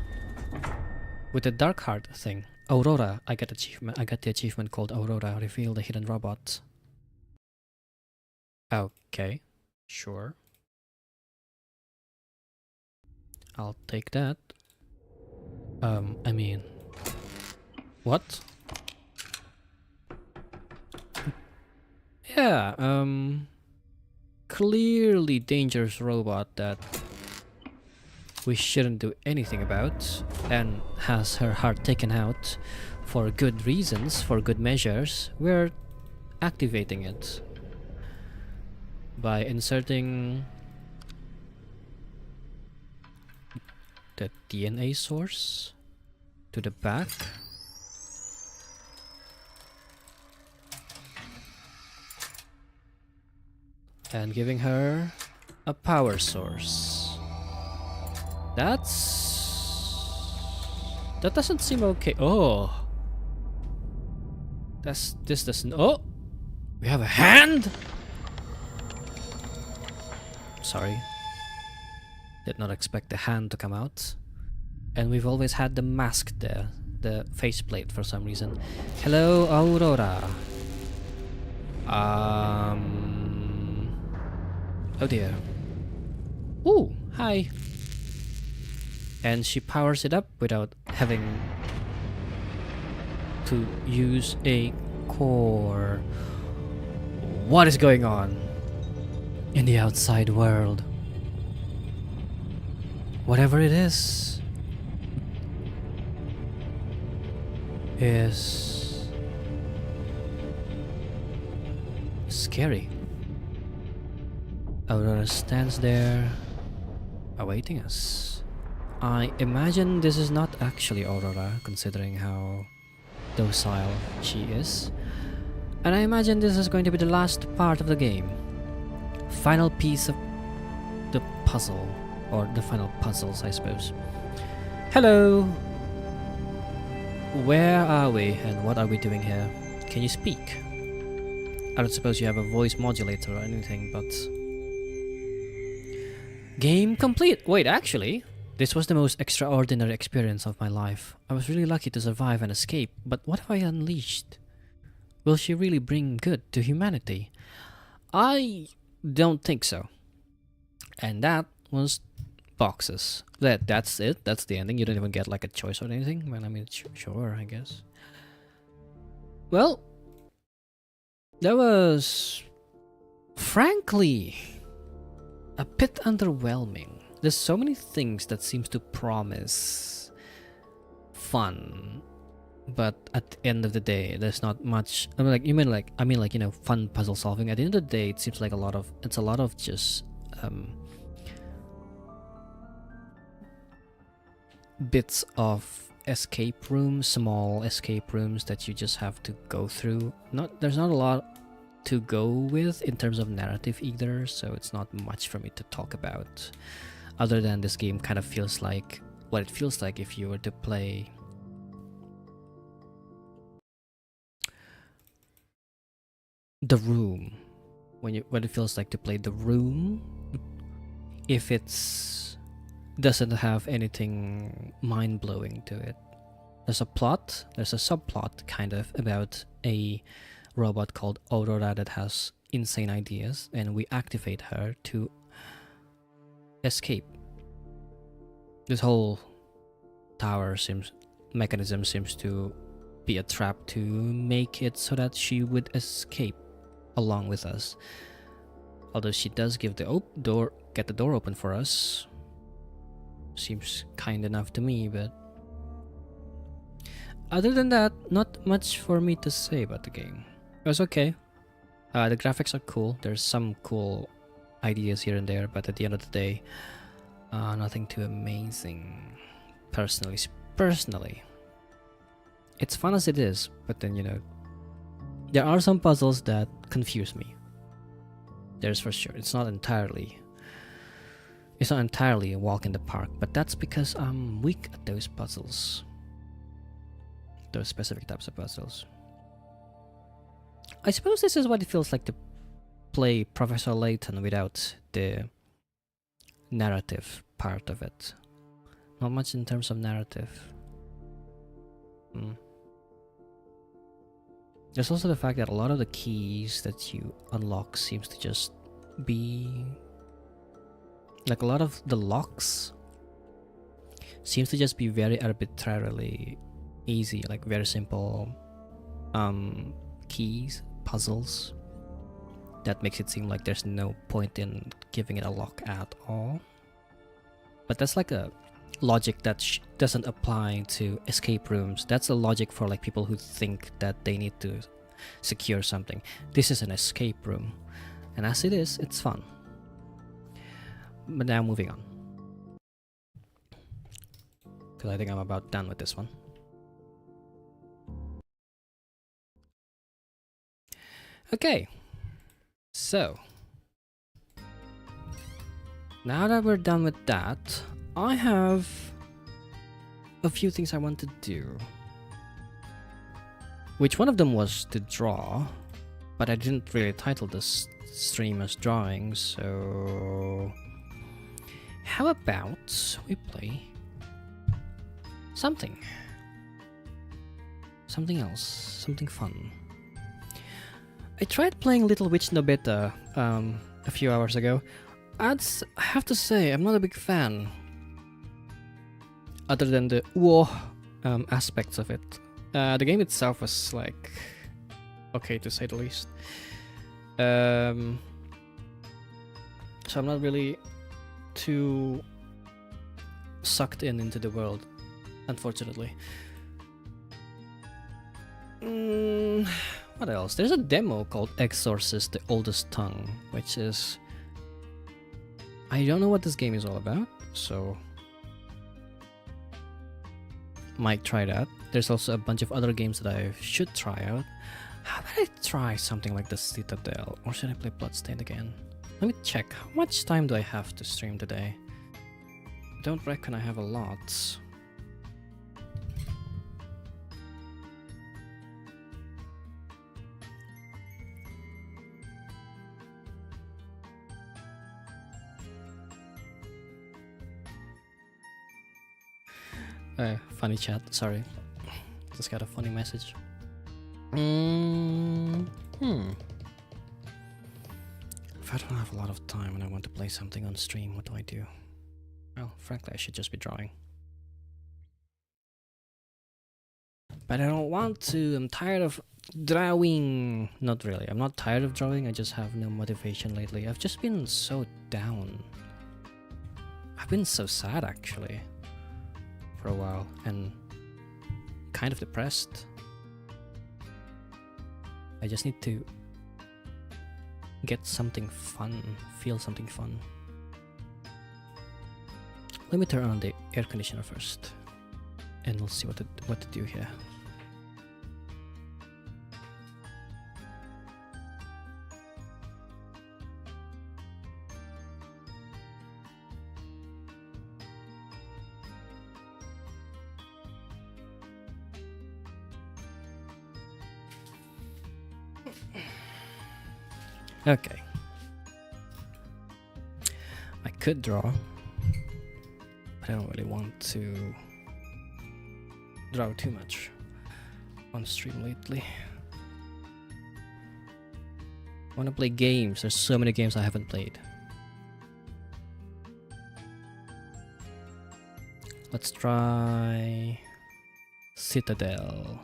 With the dark heart thing. Aurora. I got the achievement called Aurora. Reveal the hidden robot. Okay. Sure. I'll take that. I mean... What? Yeah, clearly dangerous robot that we shouldn't do anything about, and has her heart taken out for good reasons, for good measures. We're activating it by inserting the DNA source to the back. And giving her a power source. That doesn't seem okay. Oh, this doesn't. Oh, we have a hand. Sorry, did not expect the hand to come out. And we've always had the mask there, the faceplate for some reason. Hello, Aurora. Oh dear. Ooh, hi. And she powers it up without having to use a core. What is going on in the outside world? Whatever it is scary. Aurora stands there, awaiting us. I imagine this is not actually Aurora, considering how docile she is. And I imagine this is going to be the last part of the game. Final piece of the puzzle, or the final puzzles, I suppose. Hello! Where are we, and what are we doing here? Can you speak? I don't suppose you have a voice modulator or anything, but... Game complete! Wait, actually, this was the most extraordinary experience of my life. I was really lucky to survive and escape, but what have I unleashed? Will she really bring good to humanity? I don't think so. And that was boxes. That's it. That's the ending. You don't even get like a choice or anything. Well, I mean, sure, I guess. Well, that was frankly a bit underwhelming. There's so many things that seems to promise fun, but at the end of the day, there's not much. I mean, you know, fun puzzle solving. At the end of the day, it seems like it's a lot of just bits of escape rooms, small escape rooms that you just have to go through. There's not a lot to go with in terms of narrative either, so it's not much for me to talk about, other than this game kind of feels like what it feels like if you were to play The Room. What it feels like to play The Room, if it's doesn't have anything mind-blowing to it. There's a subplot kind of about a robot called Aurora that has insane ideas, and we activate her to escape. This whole mechanism seems to be a trap to make it so that she would escape along with us. Although she does give get the door open for us. Seems kind enough to me, but other than that, not much for me to say about the game. It was okay. The graphics are cool. There's some cool ideas here and there, but at the end of the day, nothing too amazing. Personally, it's fun as it is, but then, you know, there are some puzzles that confuse me. There's for sure. It's not entirely a walk in the park, but that's because I'm weak at those puzzles. Those specific types of puzzles. I suppose this is what it feels like to play Professor Layton without the narrative part of it. Not much in terms of narrative. There's also the fact that a lot of the keys that you unlock seems to just be... like a lot of the locks seems to just be very arbitrarily easy, like very simple keys, puzzles. That makes it seem like there's no point in giving it a lock at all. But that's like a logic that doesn't apply to escape rooms. That's a logic for like people who think that they need to secure something. This is an escape room, and as it is, it's fun. But now moving on, because I think I'm about done with this one. Okay, so now that we're done with that, I have a few things I want to do. Which one of them was to draw, but I didn't really title this stream as drawing, so how about we play something else, something fun. I tried playing Little Witch No Beta a few hours ago. I have to say, I'm not a big fan. Other than the whoa aspects of it. The game itself was like okay to say the least. So I'm not really too sucked into the world, unfortunately. What else? There's a demo called Exorcist: The Oldest Tongue, which is... I don't know what this game is all about, so might try that. There's also a bunch of other games that I should try out. How about I try something like the Citadel, or should I play Bloodstained again? Let me check. How much time do I have to stream today? I don't reckon I have a lot. Funny chat, sorry. Just got a funny message. If I don't have a lot of time and I want to play something on stream, what do I do? Well, frankly, I should just be drawing. But I don't want to. I'm tired of drawing. Not really. I'm not tired of drawing. I just have no motivation lately. I've just been so down. I've been so sad, actually, for a while, and kind of depressed. I just need to get something fun, feel something fun. Let me turn on the air conditioner first, and we'll see what to do here. Okay. I could draw, but I don't really want to draw too much on stream lately. I want to play games. There's so many games I haven't played. Let's try Citadel.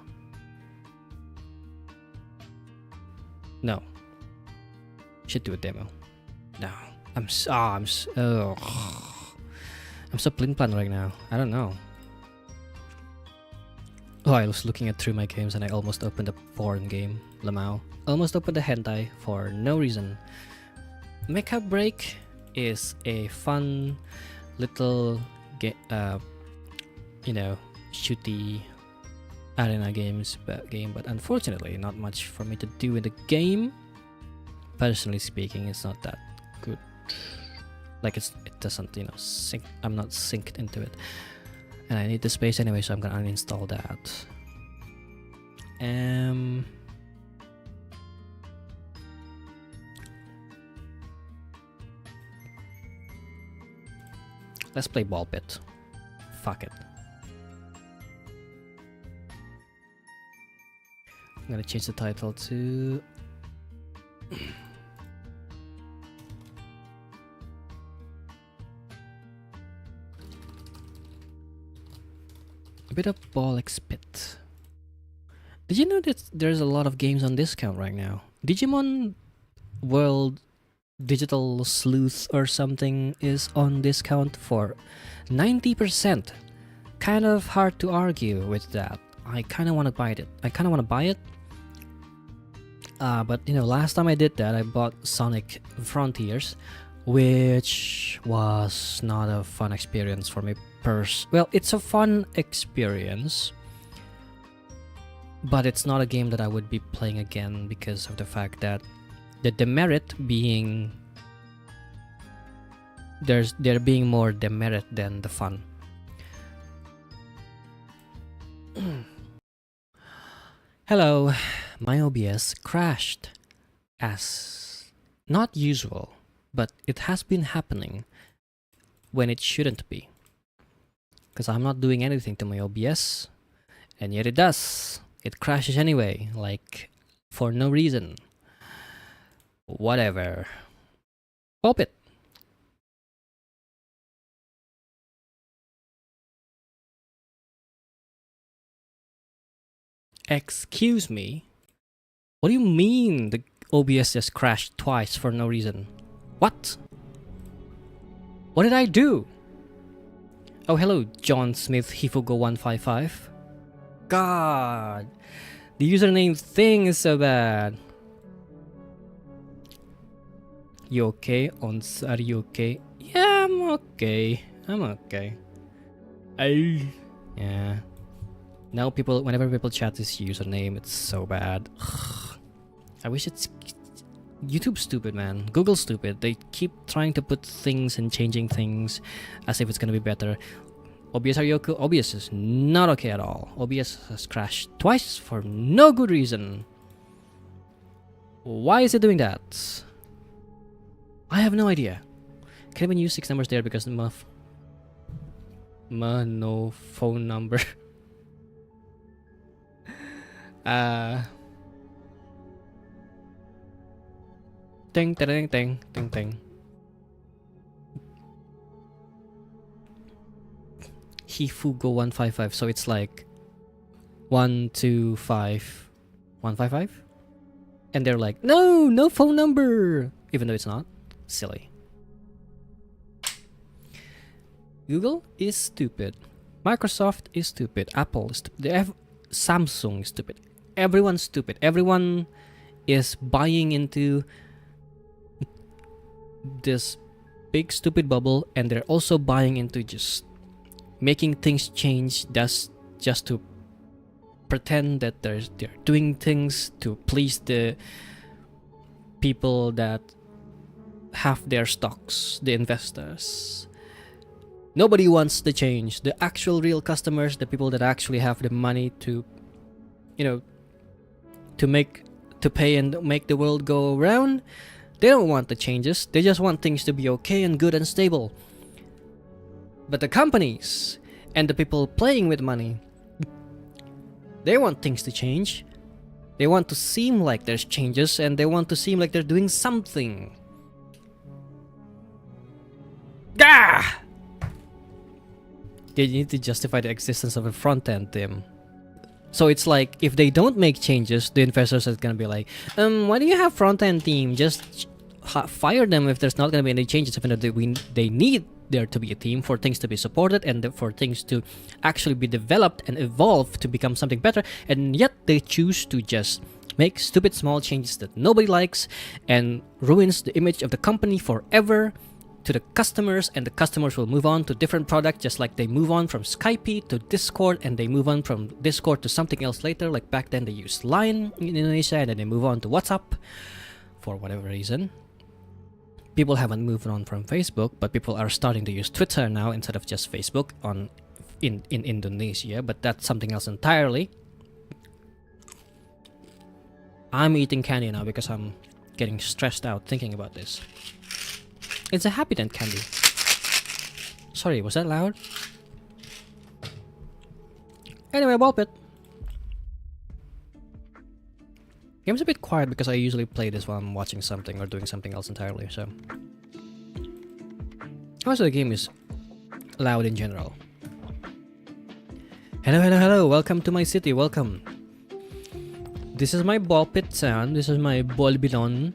No. Should do a demo. No. I'm so pling plan right now. I don't know. Oh, I was looking at through my games and I almost opened a porn game. Lamau. Almost opened a hentai for no reason. Mecha Break is a fun little shooty arena game, but unfortunately not much for me to do in the game. Personally speaking, it's not that good. Like it doesn't, sync. I'm not synced into it. And I need the space anyway, so I'm gonna uninstall that. Let's play Ball Pit. Fuck it. I'm gonna change the title to... a bit of Ball Pit. Did you know that there's a lot of games on discount right now? Digimon World Digital Sleuth or something is on discount for 90%. Kind of hard to argue with that. I kind of want to buy it. But last time I did that, I bought Sonic Frontiers, which was not a fun experience for me. Well, it's a fun experience, but it's not a game that I would be playing again because of the fact that the demerit being there being more demerit than the fun. Hello, my OBS crashed as not usual, but it has been happening when it shouldn't be. Because I'm not doing anything to my OBS, and yet it does. It crashes anyway, like for no reason. Whatever. Pop it. Excuse me? What do you mean the OBS just crashed twice for no reason? What? What did I do? Oh, hello, John Smith Hifugo155. God, the username thing is so bad. You okay? Are you okay? Yeah, I'm okay. Yeah. Now whenever people chat this username, it's so bad. I wish it's... YouTube's stupid, man. Google's stupid. They keep trying to put things and changing things as if it's gonna be better. OBS, are you okay? OBS is not okay at all. OBS has crashed twice for no good reason. Why is it doing that? I have no idea. Can't even use 6 numbers there because the no phone number. Ding ding ding ding ding. Hifugo155, so it's like 125 155, and they're like, no phone number, even though it's not. Silly. Google is stupid. Microsoft is stupid. Apple is stupid. Samsung is stupid. Everyone's stupid. Everyone is buying into this big stupid bubble, and they're also buying into just making things change just to pretend that they're doing things to please the people that have their stocks, the investors. Nobody wants the change. The actual real customers, the people that actually have the money to to pay and make the world go around, they don't want the changes. They just want things to be okay and good and stable. But the companies and the people playing with money, they want things to change. They want to seem like there's changes, and they want to seem like they're doing something. Gah! They need to justify the existence of a front-end team. So it's like, if they don't make changes, the investors are gonna be like, why do you have front-end team? Just fire them if there's not gonna be any changes, even though they need there to be a team, for things to be supported, and for things to actually be developed and evolve to become something better, and yet they choose to just make stupid small changes that nobody likes and ruins the image of the company forever to the customers, and the customers will move on to different products, just like they move on from Skype to Discord, and they move on from Discord to something else later. Like back then they used Line in Indonesia, and then they move on to WhatsApp for whatever reason. People haven't moved on from Facebook, but people are starting to use Twitter now instead of just Facebook in Indonesia, but that's something else entirely. I'm eating candy now because I'm getting stressed out thinking about this. It's a Happy Dent candy. Sorry, was that loud? Anyway, ball pit. Game's a bit quiet because I usually play this while I'm watching something or doing something else entirely, so... Also, the game is loud in general. Hello, hello, hello, welcome to my city, welcome. This is my ball pit sound, this is my ball bilon.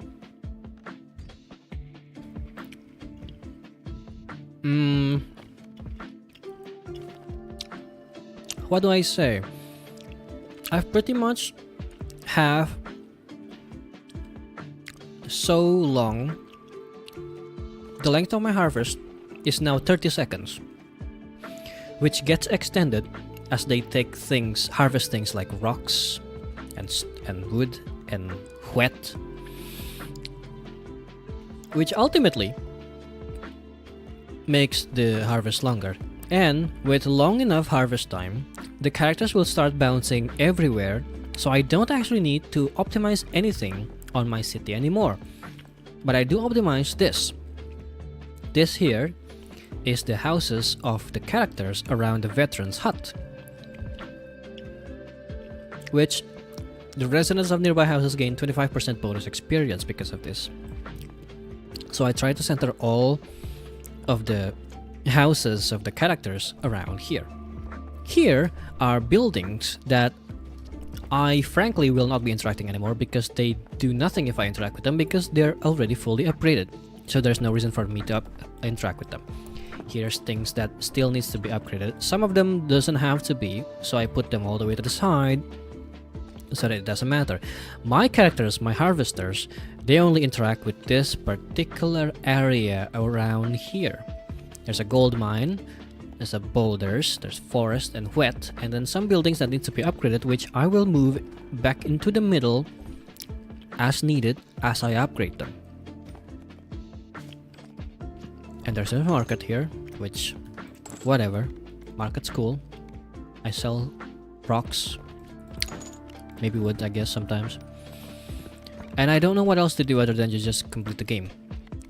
What do I say? I've pretty much have so long. The length of my harvest is now 30 seconds, which gets extended as they take things, harvest things like rocks and wood and wheat, which ultimately makes the harvest longer. And with long enough harvest time, the characters will start bouncing everywhere, so I don't actually need to optimize anything on my city anymore. But I do optimize this. This here is the houses of the characters around the veteran's hut, which the residents of nearby houses gain 25% bonus experience because of this. So I try to center all of the houses of the characters around here. Here are buildings that I frankly will not be interacting anymore because they do nothing if I interact with them because they're already fully upgraded. So there's no reason for me to interact with them. Here's things that still needs to be upgraded. Some of them doesn't have to be, so I put them all the way to the side so that it doesn't matter. My characters, my harvesters, they only interact with this particular area around here. There's a gold mine, there's a boulders, there's forest and wet, and then some buildings that need to be upgraded, which I will move back into the middle as needed as I upgrade them. And there's a market here, which, whatever, market's cool. I sell rocks, maybe wood, I guess, sometimes. And I don't know what else to do other than just complete the game,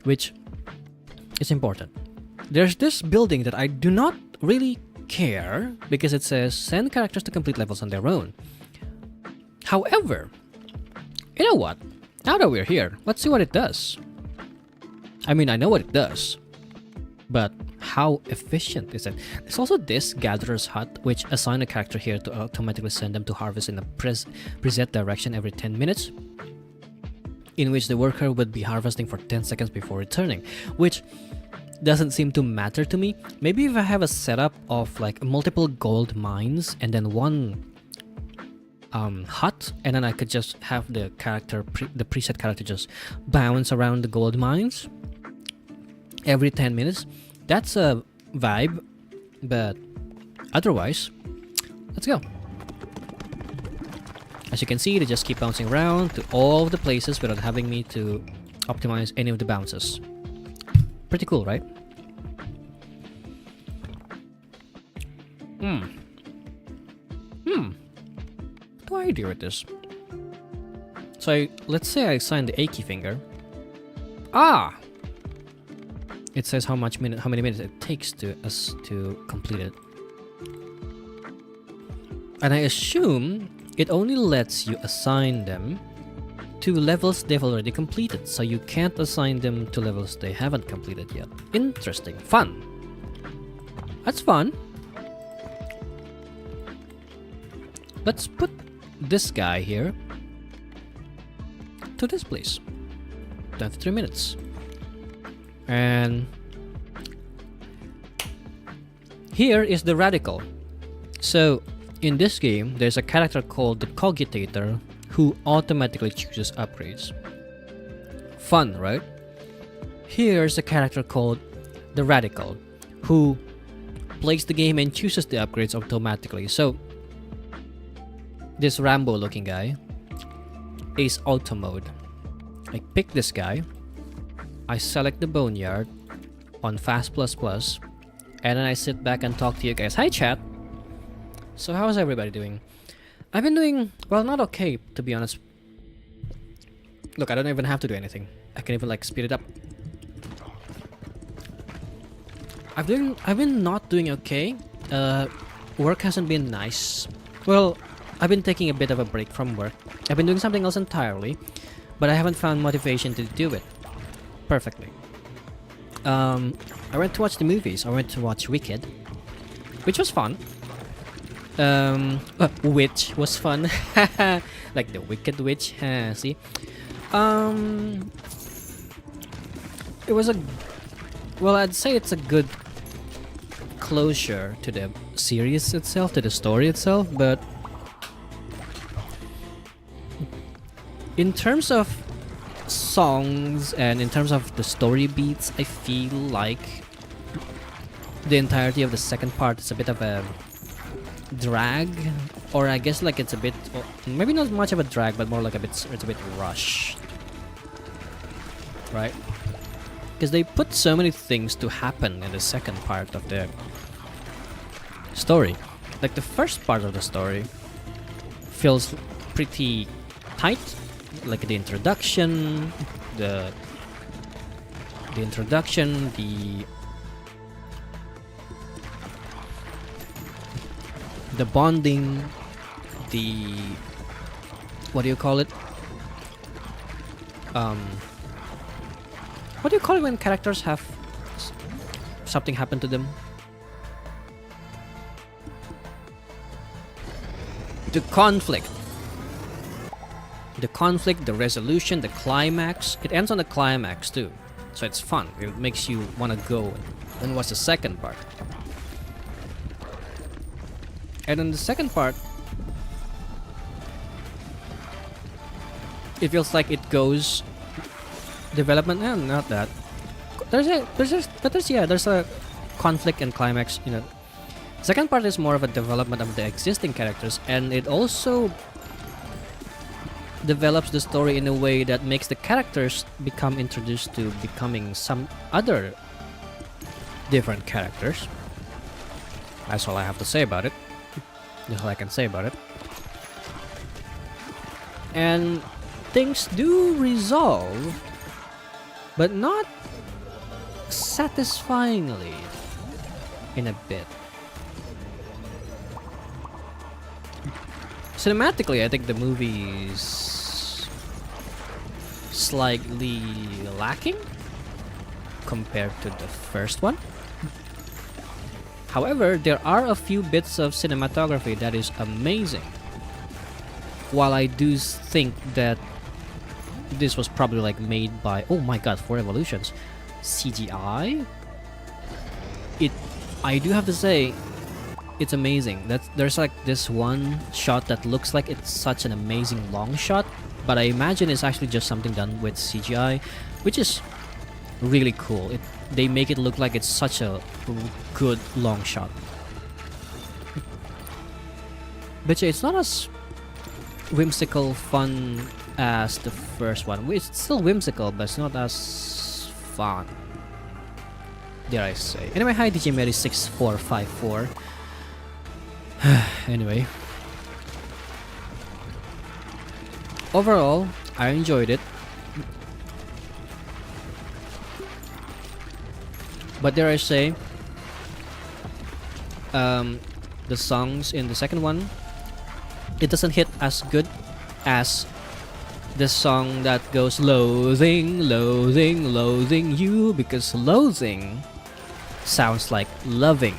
which is important. There's this building that I do not really care because it says send characters to complete levels on their own. However, you know what? Now that we're here, let's see what it does. I mean, I know what it does, but how efficient is it? There's also this gatherer's hut, which assign a character here to automatically send them to harvest in a preset direction every 10 minutes, in which the worker would be harvesting for 10 seconds before returning, which doesn't seem to matter to me. Maybe if I have a setup of like multiple gold mines and then one hut, and then I could just have the character, the preset character just bounce around the gold mines every 10 minutes. That's a vibe, but otherwise, let's go. As you can see, they just keep bouncing around to all of the places without having me to optimize any of the bounces. Pretty cool, right? What do I do with this? So let's say I assign the achy finger. Ah! It says how many minutes it takes to complete it. And I assume it only lets you assign them to levels they've already completed, so you can't assign them to levels they haven't completed yet. Interesting. Fun. That's fun. Let's put this guy here to this place. 23 minutes. And Here is the radical. So in this game, there's a character called the Cogitator who automatically chooses upgrades. Fun, right? Here's a character called the Radical who plays the game and chooses the upgrades automatically. So this Rambo looking guy is auto mode. I pick this guy, I select the Boneyard on Fast++, and then I sit back and talk to you guys. Hi chat! So how's everybody doing? I've been doing, well, not okay, to be honest. Look, I don't even have to do anything. I can even like speed it up. I've been not doing okay. Work hasn't been nice. Well, I've been taking a bit of a break from work. I've been doing something else entirely, but I haven't found motivation to do it perfectly. I went to watch the movies. I went to watch Wicked, which was fun. Which was fun. Like the Wicked Witch. See? It was a... Well, I'd say it's a good closure to the series itself, to the story itself, but... in terms of songs and in terms of the story beats, I feel like the entirety of the second part is a bit of a drag, or I guess like it's a bit, maybe not much of a drag, but more like it's a bit rushed, right? Because they put so many things to happen in the second part of the story. Like the first part of the story feels pretty tight. Like the introduction, the bonding, the what do you call it? What do you call it when characters have something happen to them? The conflict. The conflict, the resolution, the climax. It ends on the climax too, so it's fun. It makes you want to go and watch the second part. And in the second part, it feels like it goes development. No, not that. There's a conflict and climax. You know, second part is more of a development of the existing characters, and it also develops the story in a way that makes the characters become introduced to becoming some other different characters. That's all I have to say about it. That's all I can say about it. And things do resolve, but not satisfyingly in a bit. Cinematically, I think the movie's slightly lacking compared to the first one. However, there are a few bits of cinematography that is amazing. While I do think that this was probably like made by, oh my god, 4 Evolutions CGI, I do have to say, it's amazing. There's like this one shot that looks like it's such an amazing long shot, but I imagine it's actually just something done with CGI, which is really cool. They make it look like it's such a good long shot. But yeah, it's not as whimsical fun as the first one. It's still whimsical, but it's not as fun, dare I say. Anyway, hi DJ Mary 6454. Anyway, overall, I enjoyed it. But dare I say, the songs in the second one, it doesn't hit as good as the song that goes loathing, loathing, loathing you, because loathing sounds like loving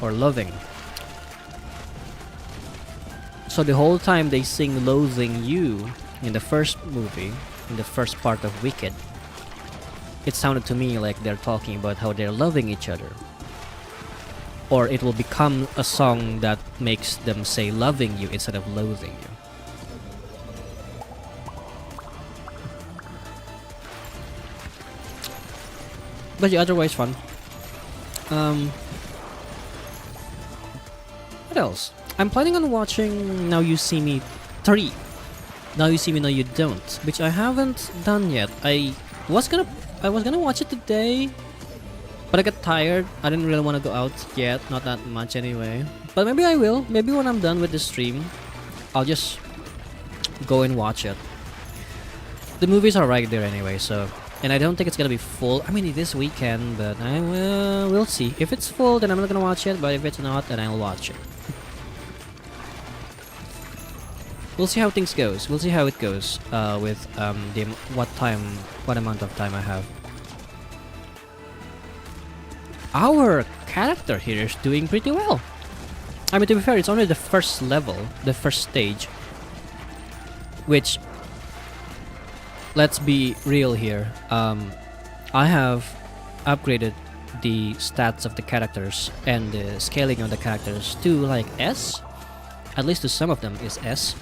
or loving. So the whole time they sing loathing you in the first movie, in the first part of Wicked, it sounded to me like they're talking about how they're loving each other. or it will become a song that makes them say loving you instead of loathing you. But yeah, otherwise fun. What else? I'm planning on watching Now You See Me 3. Now You See Me, Now You Don't, which I haven't done yet. I was gonna watch it today, but I got tired. I didn't really want to go out yet, not that much anyway. But maybe I will. Maybe when I'm done with the stream, I'll just go and watch it. The movies are right there anyway, so... And I don't think it's gonna be full. I mean, it is weekend, but we'll see. If it's full, then I'm not gonna watch it, but if it's not, then I'll watch it. We'll see how things goes. We'll see how it goes with what amount of time I have. Our character here is doing pretty well. I mean, to be fair, it's only the first level, the first stage. Which, let's be real here. I have upgraded the stats of the characters and the scaling of the characters to like S. At least to some of them is S.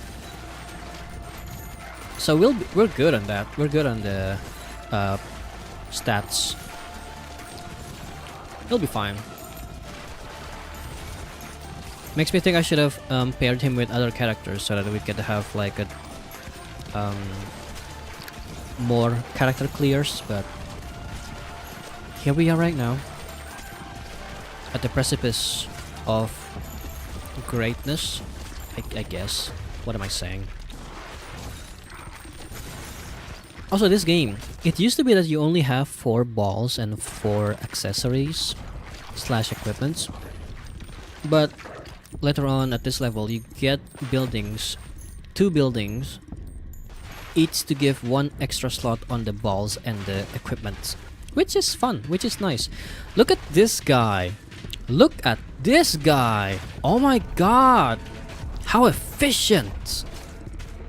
So we're good on that. We're good on the stats. He'll be fine. Makes me think I should have paired him with other characters so that we could have like a more character clears, but here we are right now at the precipice of greatness, I guess. What am I saying? Also, this game, it used to be that you only have 4 balls and 4 accessories / equipments, but later on at this level you get buildings, 2 buildings, each to give 1 extra slot on the balls and the equipment, which is fun, which is nice. Look at this guy. Look at this guy. Oh my god. How efficient.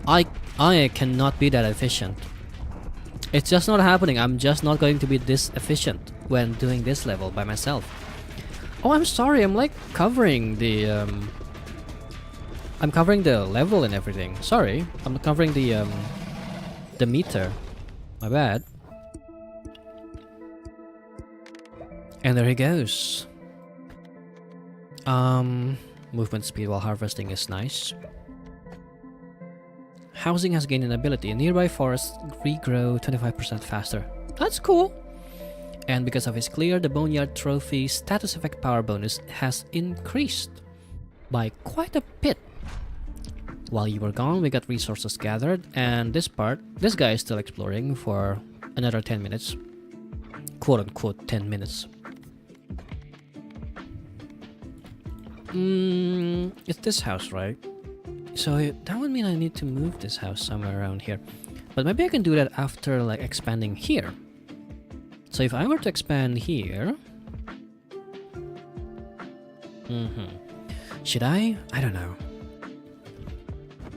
I cannot be that efficient. It's just not happening. I'm just not going to be this efficient when doing this level by myself. Oh, I'm sorry. I'm like covering the I'm covering the level and everything. Sorry. I'm covering the meter. My bad. And there he goes. Movement speed while harvesting is nice. Housing has gained an ability. Nearby forests regrow 25% faster. That's cool. And because of his clear, the Boneyard Trophy status effect power bonus has increased by quite a bit. While you were gone, we got resources gathered, and this guy is still exploring for another 10 minutes. Quote unquote 10 minutes. It's this house, right? So that would mean I need to move this house somewhere around here. But maybe I can do that after like expanding here. So if I were to expand here... Should I? I don't know.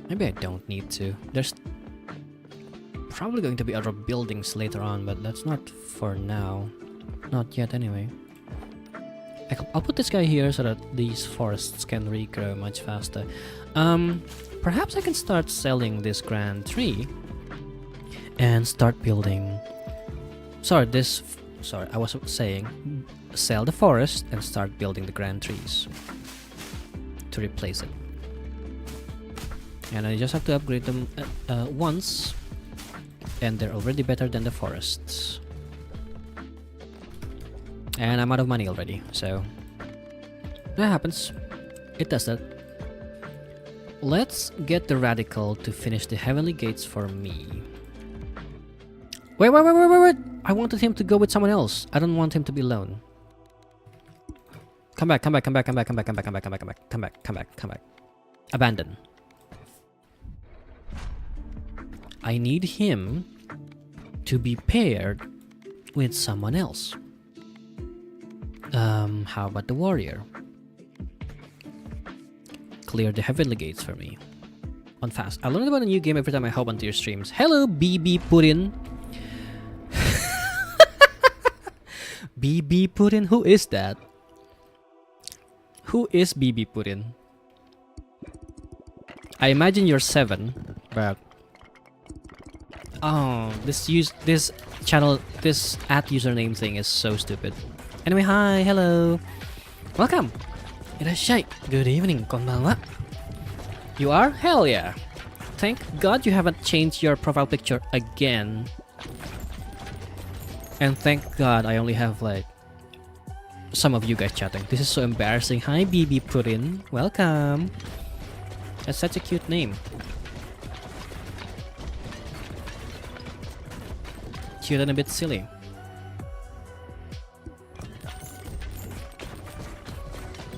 Maybe I don't need to. There's probably going to be other buildings later on, but that's not for now. Not yet anyway. I'll put this guy here so that these forests can regrow much faster. Perhaps I can start selling this grand tree and start building... Sorry, I was saying sell the forest and start building the grand trees to replace it. And I just have to upgrade them once, and they're already better than the forests. And I'm out of money already, so that happens. It does that. Let's get the Radical to finish the Heavenly Gates for me. Wait. I wanted him to go with someone else. I don't want him to be alone. Come back. Abandon. I need him to be paired with someone else. How about the warrior? Clear the Heavenly Gates for me. On fast. I learn about a new game every time I hop onto your streams. Hello, BB Putin. BB Putin? Who is that? Who is BB Putin? I imagine you're 7, but oh, this channel, this at username thing is so stupid. Anyway, hi, hello, welcome. Irashai. Good evening, konbanwa. You are? Hell yeah. Thank God you haven't changed your profile picture again. And thank God I only have like some of you guys chatting. This is so embarrassing. Hi BB Putin. Welcome. That's such a cute name. Cute and a bit silly.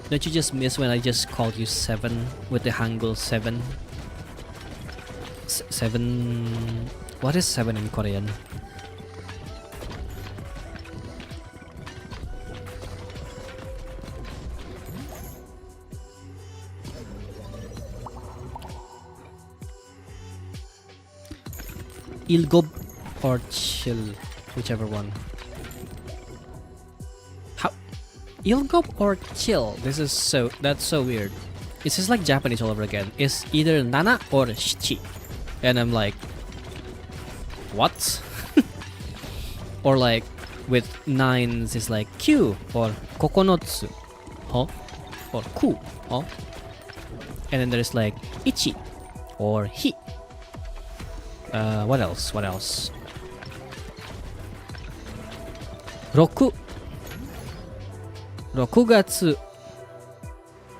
Don't you just miss when I just called you 7 with the Hangul 7? 7... What is 7 in Korean? Ilgob or chill, whichever one. How? Ilgob or chill? That's so weird. It's just like Japanese all over again. It's either nana or shichi. And I'm like, what? Or like with 9s it's like Q or kokonotsu, huh? Or ku, huh? And then there's like ichi or hi. What else? What else? Roku. Rokugatsu.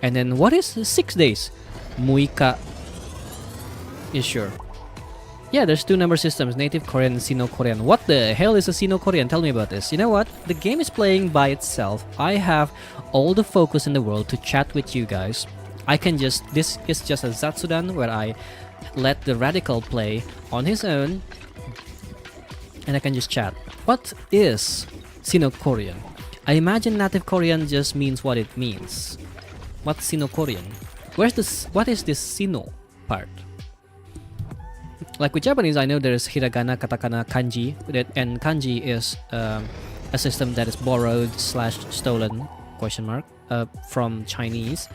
And then what is 6 days? Muika. Is sure. Yeah, there's 2 number systems, Native Korean and Sino-Korean. What the hell is a Sino-Korean? Tell me about this. You know what? The game is playing by itself. I have all the focus in the world to chat with you guys. I can just... This is just a Zatsudan where I let the radical play on his own. And I can just chat. What is Sino-Korean? I imagine Native Korean just means what it means. What's Sino-Korean? What is this Sino part? Like with Japanese, I know there's hiragana, katakana, kanji, and kanji is a system that is borrowed / stolen from Chinese,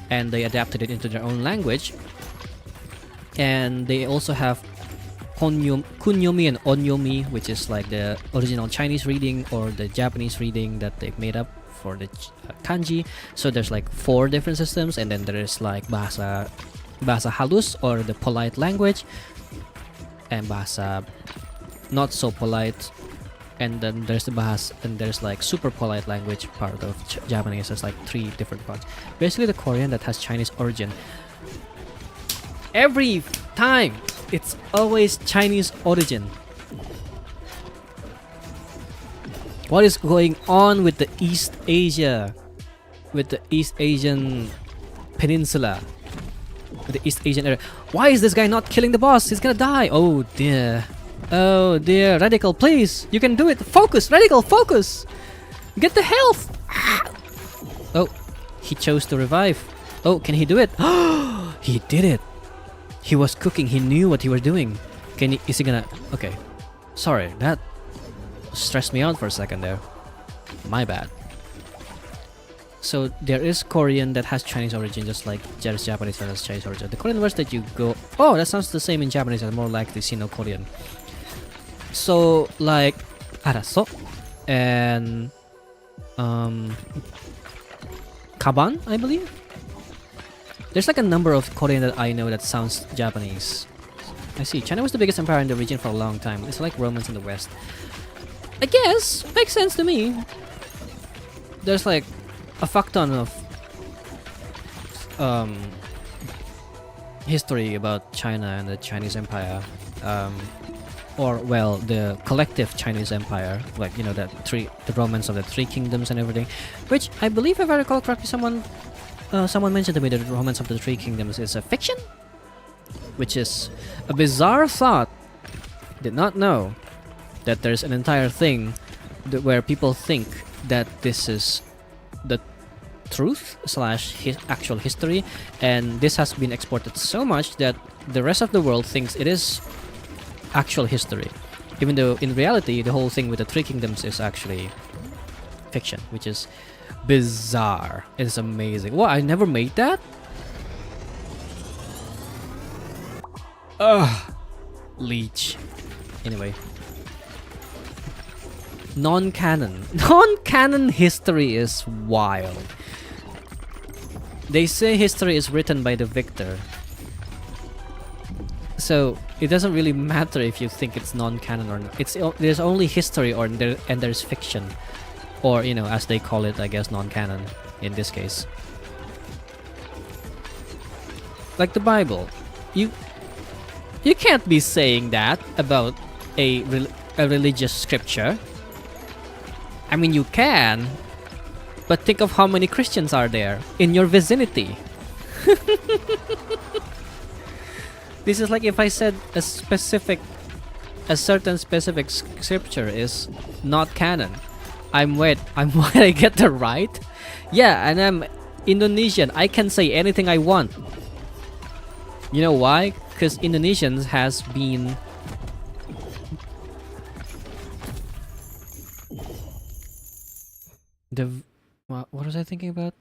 and they adapted it into their own language. And they also have kunyomi and onyomi, which is like the original Chinese reading or the Japanese reading that they've made up for the kanji. So there's like 4 different systems, and then there's like bahasa halus or the polite language, and bahasa not so polite, and then there's the bahasa, and there's like super polite language part of Japanese. There's like 3 different parts. Basically the Korean that has Chinese origin. Every time it's always Chinese origin. What is going on with the East Asia, with the East Asian peninsula, the East Asian area? Why is this guy not killing the boss? He's gonna die. Oh dear. Oh dear. Radical, please. You can do it. Focus. Radical, focus. Get the health. Oh, he chose to revive. Oh, can he do it? He did it. He was cooking. He knew what he was doing. Is he gonna... Okay. Sorry, that stressed me out for a second there. My bad. So there is Korean that has Chinese origin, just like there's Japanese that has Chinese origin. The Korean words that you go... Oh, that sounds the same in Japanese and more like the Sino-Korean. So like Araso and Kaban, I believe. There's like a number of Korean that I know that sounds Japanese. I see. China was the biggest empire in the region for a long time. It's like Romans in the West. I guess makes sense to me. There's like a fuck ton of history about China and the Chinese Empire, or well, the collective Chinese Empire, like, you know, the romance of the 3 kingdoms and everything, which I believe, if I recall correctly, someone mentioned to me that the romance of the 3 kingdoms is a fiction, which is a bizarre thought. Did not know that there's an entire thing where people think that this is the truth / actual history, and this has been exported so much that the rest of the world thinks it is actual history, even though in reality the whole thing with the 3 kingdoms is actually fiction, which is bizarre. It's amazing. What? I never made that? Ugh. Leech. Anyway. Non-canon. Non-canon history is wild. They say history is written by the victor. So it doesn't really matter if you think it's non-canon or not. There's only history and there's fiction. Or, you know, as they call it, I guess, non-canon in this case. Like the Bible. You can't be saying that about a religious scripture. I mean, you can, but think of how many Christians are there in your vicinity. This is like if I said a certain specific scripture is not canon. I'm what I get the right? Yeah, and I'm Indonesian. I can say anything I want. You know why? Because Indonesians has been what was I thinking about?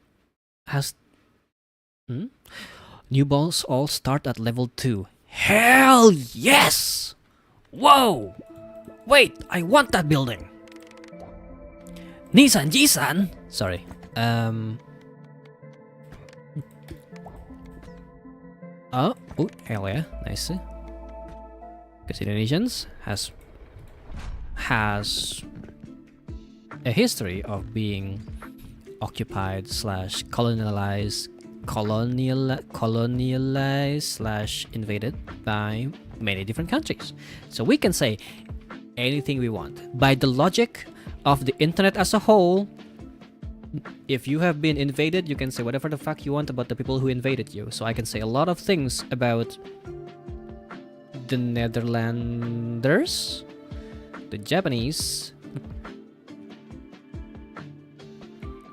New balls all start at level 2. Hell yes! Whoa! Wait, I want that building. Nissan Jisan. Sorry. Oh, hell yeah, nice. Because Indonesians has a history of being occupied slash colonialized slash invaded by many different countries. So we can say anything we want. By the logic of the internet as a whole, if you have been invaded, you can say whatever the fuck you want about the people who invaded you. So I can say a lot of things about the Netherlanders, the Japanese.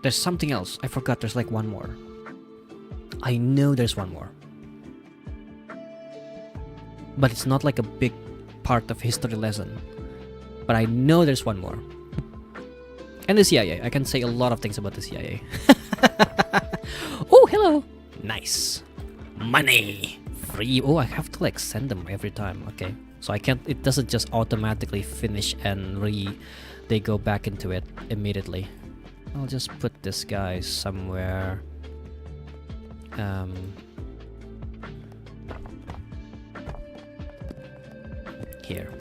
There's something else. I forgot. There's like one more. I know there's one more. But it's not like a big part of history lesson. But I know there's one more. And the CIA. I can say a lot of things about the CIA. Oh, hello. Nice. Money. Free. Oh, I have to like send them every time. Okay. So I can't. It doesn't just automatically finish and they go back into it immediately. I'll just put this guy somewhere. Here.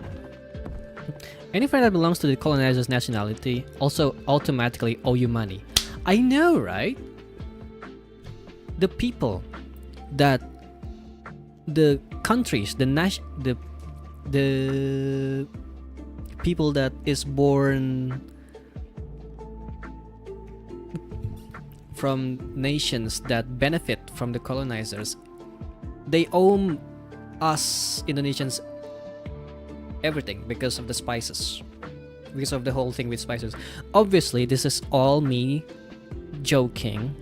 Any friend that belongs to the colonizer's nationality also automatically owe you money. I know, right? The people that the countries, the people that is born from nations that benefit from the colonizers, they owe us Indonesians everything because of the spices, because of the whole thing with spices. Obviously, this is all me joking.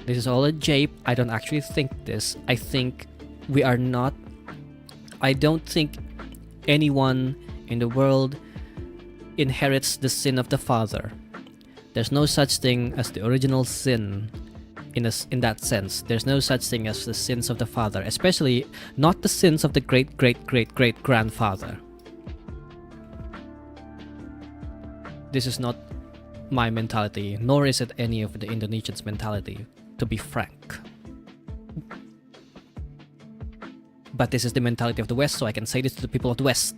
This is all a jape. I don't actually think this. I think we are not. I don't think anyone in the world inherits the sin of the father. There's no such thing as the original sin in that sense. There's no such thing as the sins of the father, especially not the sins of the great-great-great-great-grandfather. This is not my mentality, nor is it any of the Indonesians' mentality, to be frank. But this is the mentality of the West, so I can say this to the people of the West.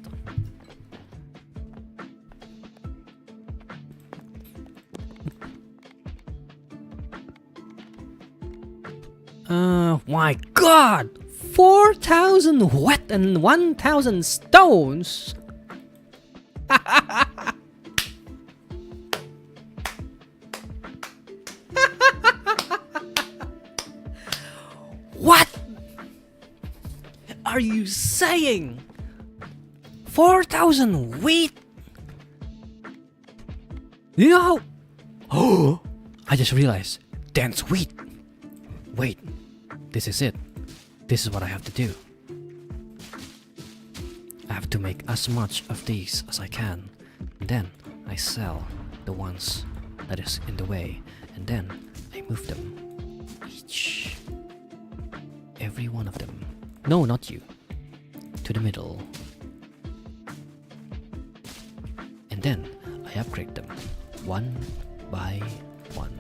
My god! 4,000 wet and 1,000 stones? What are you saying? 4,000 wheat? You know? Oh, I just realized. Dense wheat. Wait, this is it. This is what I have to do. I have to make as much of these as I can. And then I sell the ones that is in the way, and then I move them. Each. Every one of them. No, not you. To the middle. And then I upgrade them. One by one.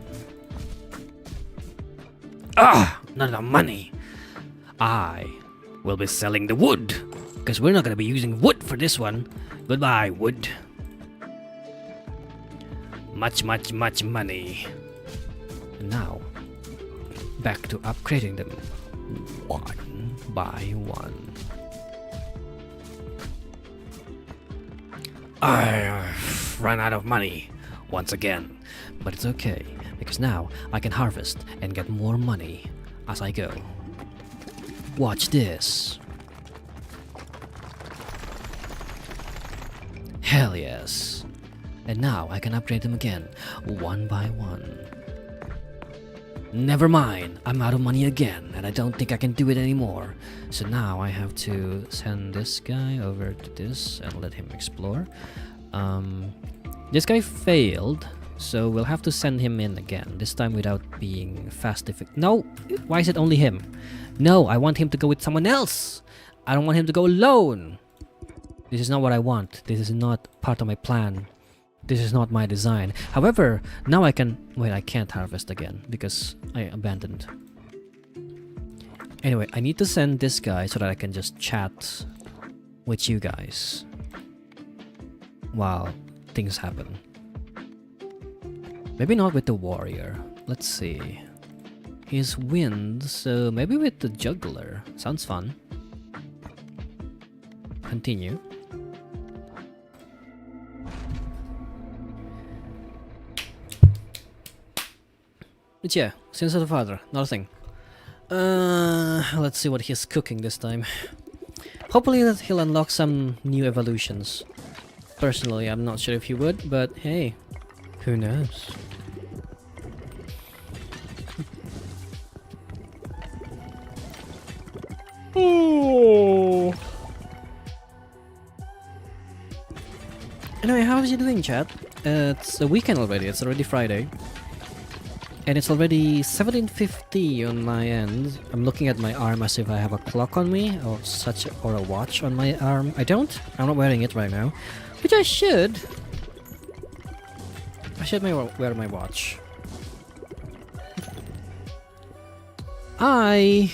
Not enough money. I will be selling the wood. Because we're not going to be using wood for this one. Goodbye, wood. Much money. And now, back to upgrading them. One by one. I've run out of money once again. But it's okay, because now I can harvest and get more money as I go. Watch this. Hell yes. And now I can upgrade them again, one by one. Never mind, I'm out of money again, and I don't think I can do it anymore. So now I have to send this guy over to this and let him explore. This guy failed, so we'll have to send him in again, this time without being No! Why is it only him? No, I want him to go with someone else! I don't want him to go alone! This is not what I want. This is not part of my plan. This is not my design. However, now I can... Wait, I can't harvest again because I abandoned. Anyway, I need to send this guy so that I can just chat with you guys while things happen. Maybe not with the warrior. Let's see. He's wind, so maybe with the juggler. Sounds fun. Continue. But yeah, sins of the father, nothing. Let's see what he's cooking this time. Hopefully that he'll unlock some new evolutions. Personally, I'm not sure if he would, but hey, who knows? Oh. Anyway, how is he doing, chat? It's a weekend already, it's already Friday. And it's already 17:50 on my end. I'm looking at my arm as if I have a clock on me or a watch on my arm. I don't. I'm not wearing it right now, which I should. I should wear my watch. I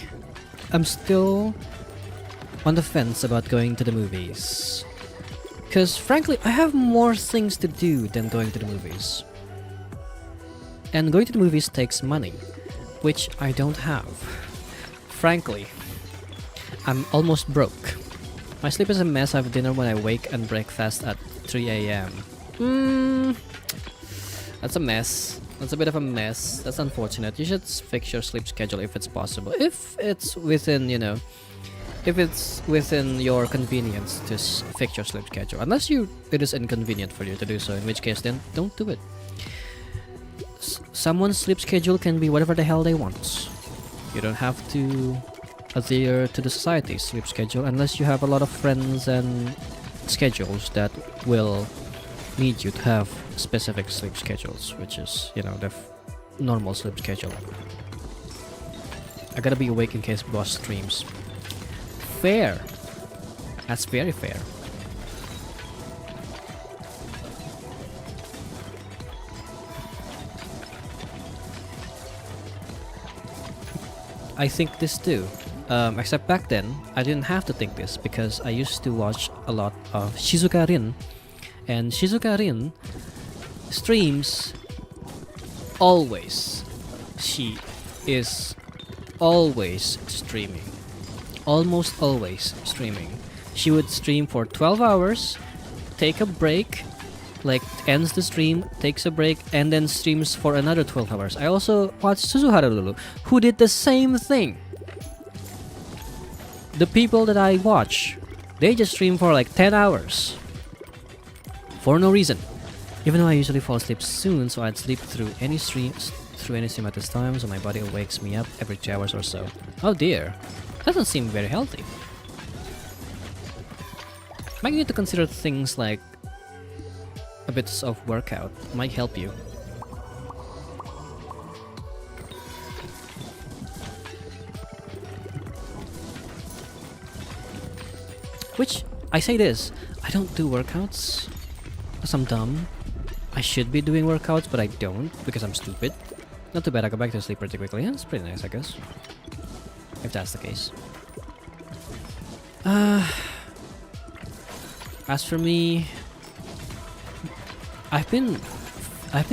am still on the fence about going to the movies. Because frankly, I have more things to do than going to the movies. And going to the movies takes money, which I don't have. Frankly, I'm almost broke. My sleep is a mess. I have dinner when I wake and breakfast at 3 AM. That's a mess. That's a bit of a mess. That's unfortunate. You should fix your sleep schedule if it's possible. If it's within, you know, if it's within your convenience to fix your sleep schedule. Unless it is inconvenient for you to do so, in which case then don't do it. Someone's sleep schedule can be whatever the hell they want. You don't have to adhere to the society's sleep schedule unless you have a lot of friends and schedules that will need you to have specific sleep schedules, which is, you know, the normal sleep schedule. I gotta be awake in case boss streams. Fair. That's very fair. I think this too. Except back then, I didn't have to think this because I used to watch a lot of Shizuka Rin. And Shizuka Rin streams always. She is always streaming. Almost always streaming. She would stream for 12 hours, take a break, like ends the stream, takes a break, and then streams for another 12 hours. I also watched Suzuhara Lulu, who did the same thing. The people that I watch, they just stream for like 10 hours. For no reason. Even though I usually fall asleep soon, so I'd sleep through any stream at this time, so my body wakes me up every 2 hours or so. Oh dear. Doesn't seem very healthy. Might need to consider things like a bit of workout might help you. Which, I say this, I don't do workouts because I'm dumb. I should be doing workouts, but I don't because I'm stupid. Not too bad, I go back to sleep pretty quickly. Yeah, it's pretty nice, I guess. If that's the case. As for me, I've been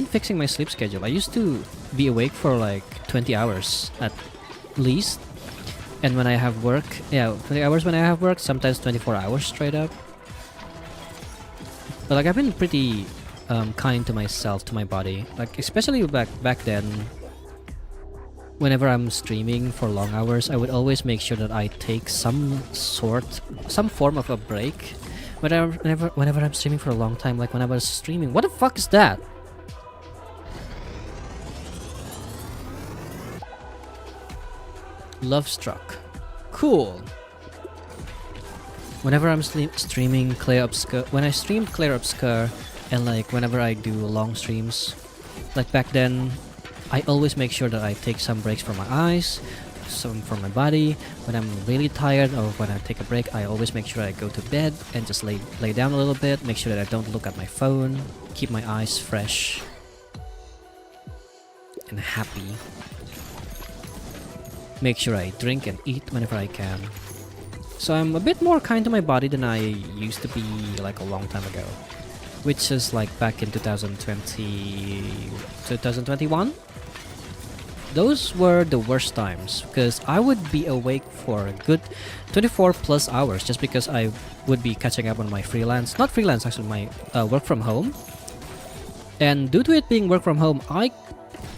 fixing my sleep schedule. I used to be awake for like 20 hours at least. And when I have work, yeah, 20 hours when I have work, sometimes 24 hours straight up. But like I've been pretty kind to myself, to my body. Like especially back then, whenever I'm streaming for long hours, I would always make sure that I take some form of a break. Whenever I'm streaming for a long time, like when I was streaming, what the fuck is that? Love Struck. Cool. Whenever I'm streaming Clear Obscure, when I streamed Clear Obscure, and like whenever I do long streams, like back then, I always make sure that I take some breaks for my eyes, some for my body. When I'm really tired or when I take a break, I always make sure I go to bed and just lay down a little bit, make sure that I don't look at my phone, keep my eyes fresh and happy. Make sure I drink and eat whenever I can. So I'm a bit more kind to my body than I used to be like a long time ago. Which is like back in 2021. Those were the worst times because I would be awake for a good 24 plus hours just because I would be catching up on my not freelance actually, my work from home. And due to it being work from home,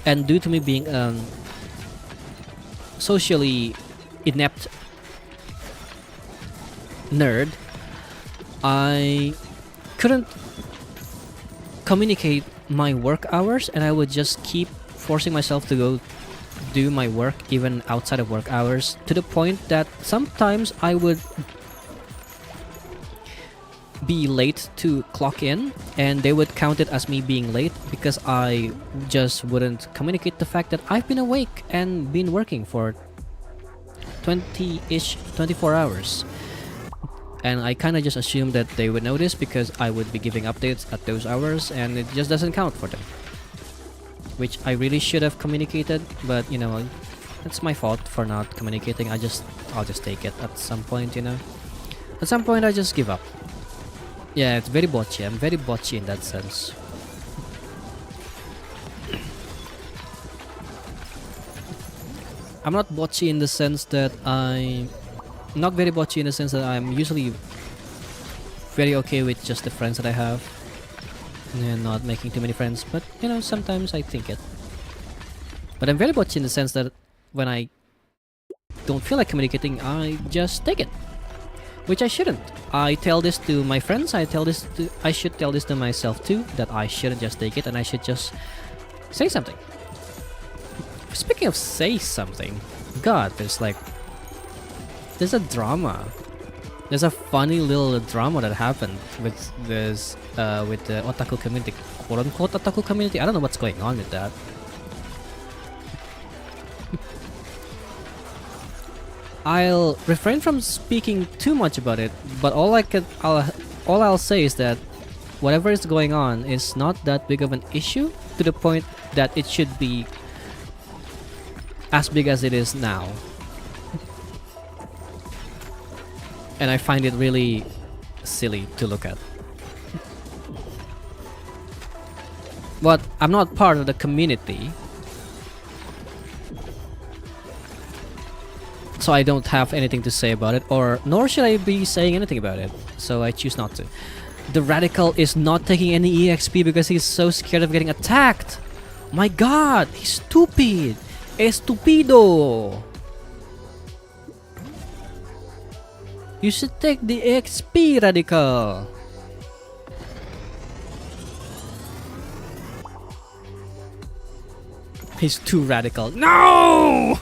and due to me being socially inept nerd, I couldn't communicate my work hours, and I would just keep forcing myself to go do my work even outside of work hours, to the point that sometimes I would be late to clock in and they would count it as me being late because I just wouldn't communicate the fact that I've been awake and been working for 24 hours. And I kind of just assumed that they would notice because I would be giving updates at those hours and it just doesn't count for them. Which I really should have communicated, but you know, it's my fault for not communicating. I'll just take it at some point, you know. At some point I just give up. Yeah, it's very botchy. I'm very botchy in that sense. I'm not botchy in the sense that not very botchy in the sense that I'm usually very okay with just the friends that I have and not making too many friends, but you know, sometimes I think it. But I'm very botchy in the sense that when I don't feel like communicating, I just take it. Which I shouldn't. I tell this to my friends, I should tell this to myself too, that I shouldn't just take it and I should just say something. Speaking of say something, God, there's a drama. There's a funny little drama that happened with this, with the otaku community, quote-unquote otaku community. I don't know what's going on with that. I'll refrain from speaking too much about it, but all I'll say is that whatever is going on is not that big of an issue to the point that it should be as big as it is now. And I find it really silly to look at. But I'm not part of the community, so I don't have anything to say about it, nor should I be saying anything about it, so I choose not to. The radical is not taking any EXP because he's so scared of getting attacked. My god, he's stupid. Estupido. You should take the EXP, radical. He's too radical. No!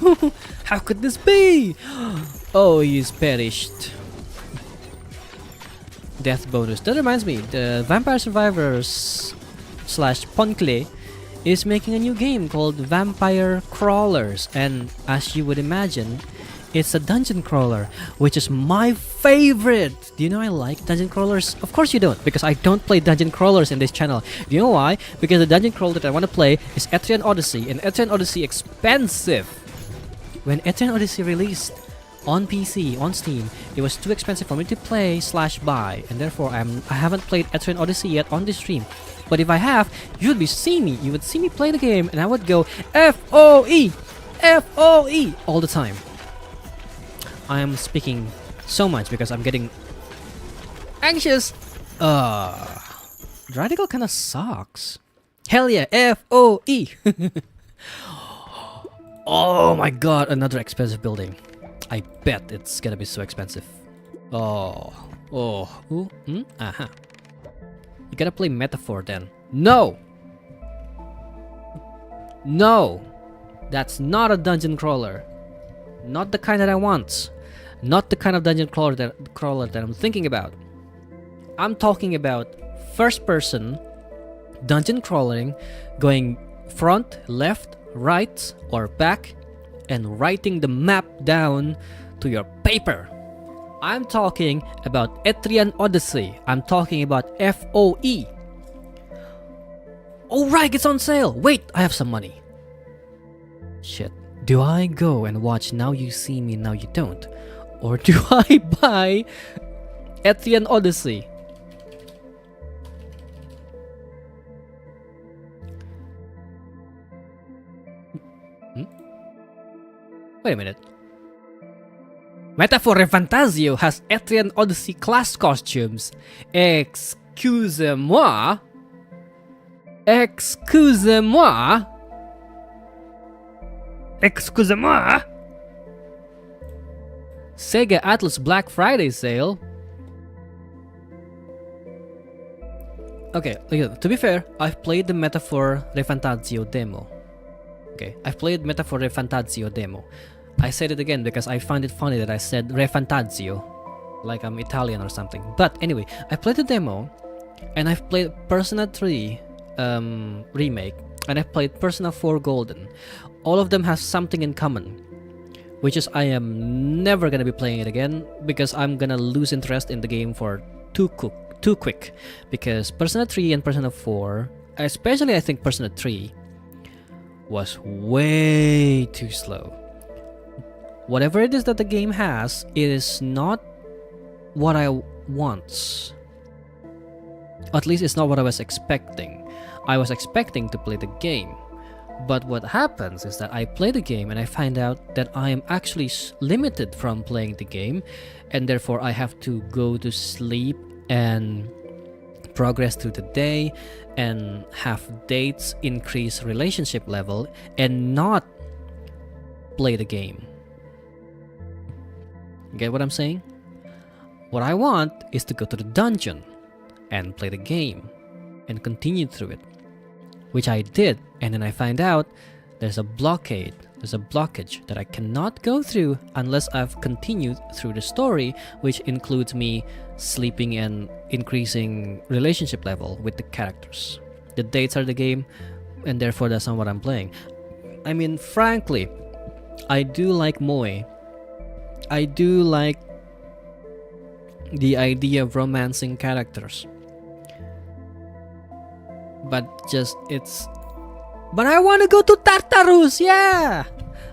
How could this be? Oh, he's perished. Death bonus. That reminds me, the Vampire Survivors / Poncle is making a new game called Vampire Crawlers, and as you would imagine, It's a dungeon crawler, which is my favorite. Do you know I like dungeon crawlers? Of course you don't, because I don't play dungeon crawlers in this channel. Do you know why? Because the dungeon crawler that I want to play is Etrian Odyssey, and Etrian Odyssey expensive. When Etrian Odyssey released on PC, on Steam, it was too expensive for me to play / buy, and therefore I haven't played Etrian Odyssey yet on this stream. But if I have, you would see me play the game, and I would go FOE, FOE all the time. I am speaking so much because I'm getting anxious. Radical kinda sucks. Hell yeah, FOE. Oh my god, another expensive building. I bet it's gonna be so expensive. You gotta play Metaphor then. No! No! That's not a dungeon crawler. Not the kind that I want. Not the kind of dungeon crawler that I'm thinking about. I'm talking about first person dungeon crawling, going front, left, right, or back, and writing the map down to your paper. I'm talking about Etrian Odyssey. I'm talking about FOE. Oh right, it's on sale. Wait, I have some money. Shit. Do I go and watch Now You See Me, Now You Don't? Or do I buy Etrian Odyssey? Wait a minute. Metaphor Refantasio has Etrian Odyssey class costumes. Excusez-moi? Excusez-moi? Excusez-moi? Sega Atlas Black Friday sale. Okay, to be fair, I've played the Metaphor Refantasio demo. Okay, I've played Metaphor Refantasio demo. I said it again because I find it funny that I said Refantasio, like I'm Italian or something. But anyway, I played the demo, and I've played Persona 3 remake, and I've played Persona 4 Golden. All of them have something in common, which is I am never gonna be playing it again because I'm gonna lose interest in the game for too quick. Because Persona 3 and Persona 4, especially I think Persona 3, was way too slow. Whatever it is that the game has, it is not what I want. At least it's not what I was expecting. I was expecting to play the game. But what happens is that I play the game and I find out that I am actually limited from playing the game, and therefore I have to go to sleep and progress through the day and have dates increase relationship level and not play the game. Get what I'm saying? What I want is to go to the dungeon and play the game and continue through it, which I did, and then I find out there's a blockage that I cannot go through unless I've continued through the story, which includes me sleeping and increasing relationship level with the characters. The dates are the game, and therefore that's not what I'm playing. I mean, frankly, I do like moe. I do like the idea of romancing characters. But I want to go to Tartarus, yeah!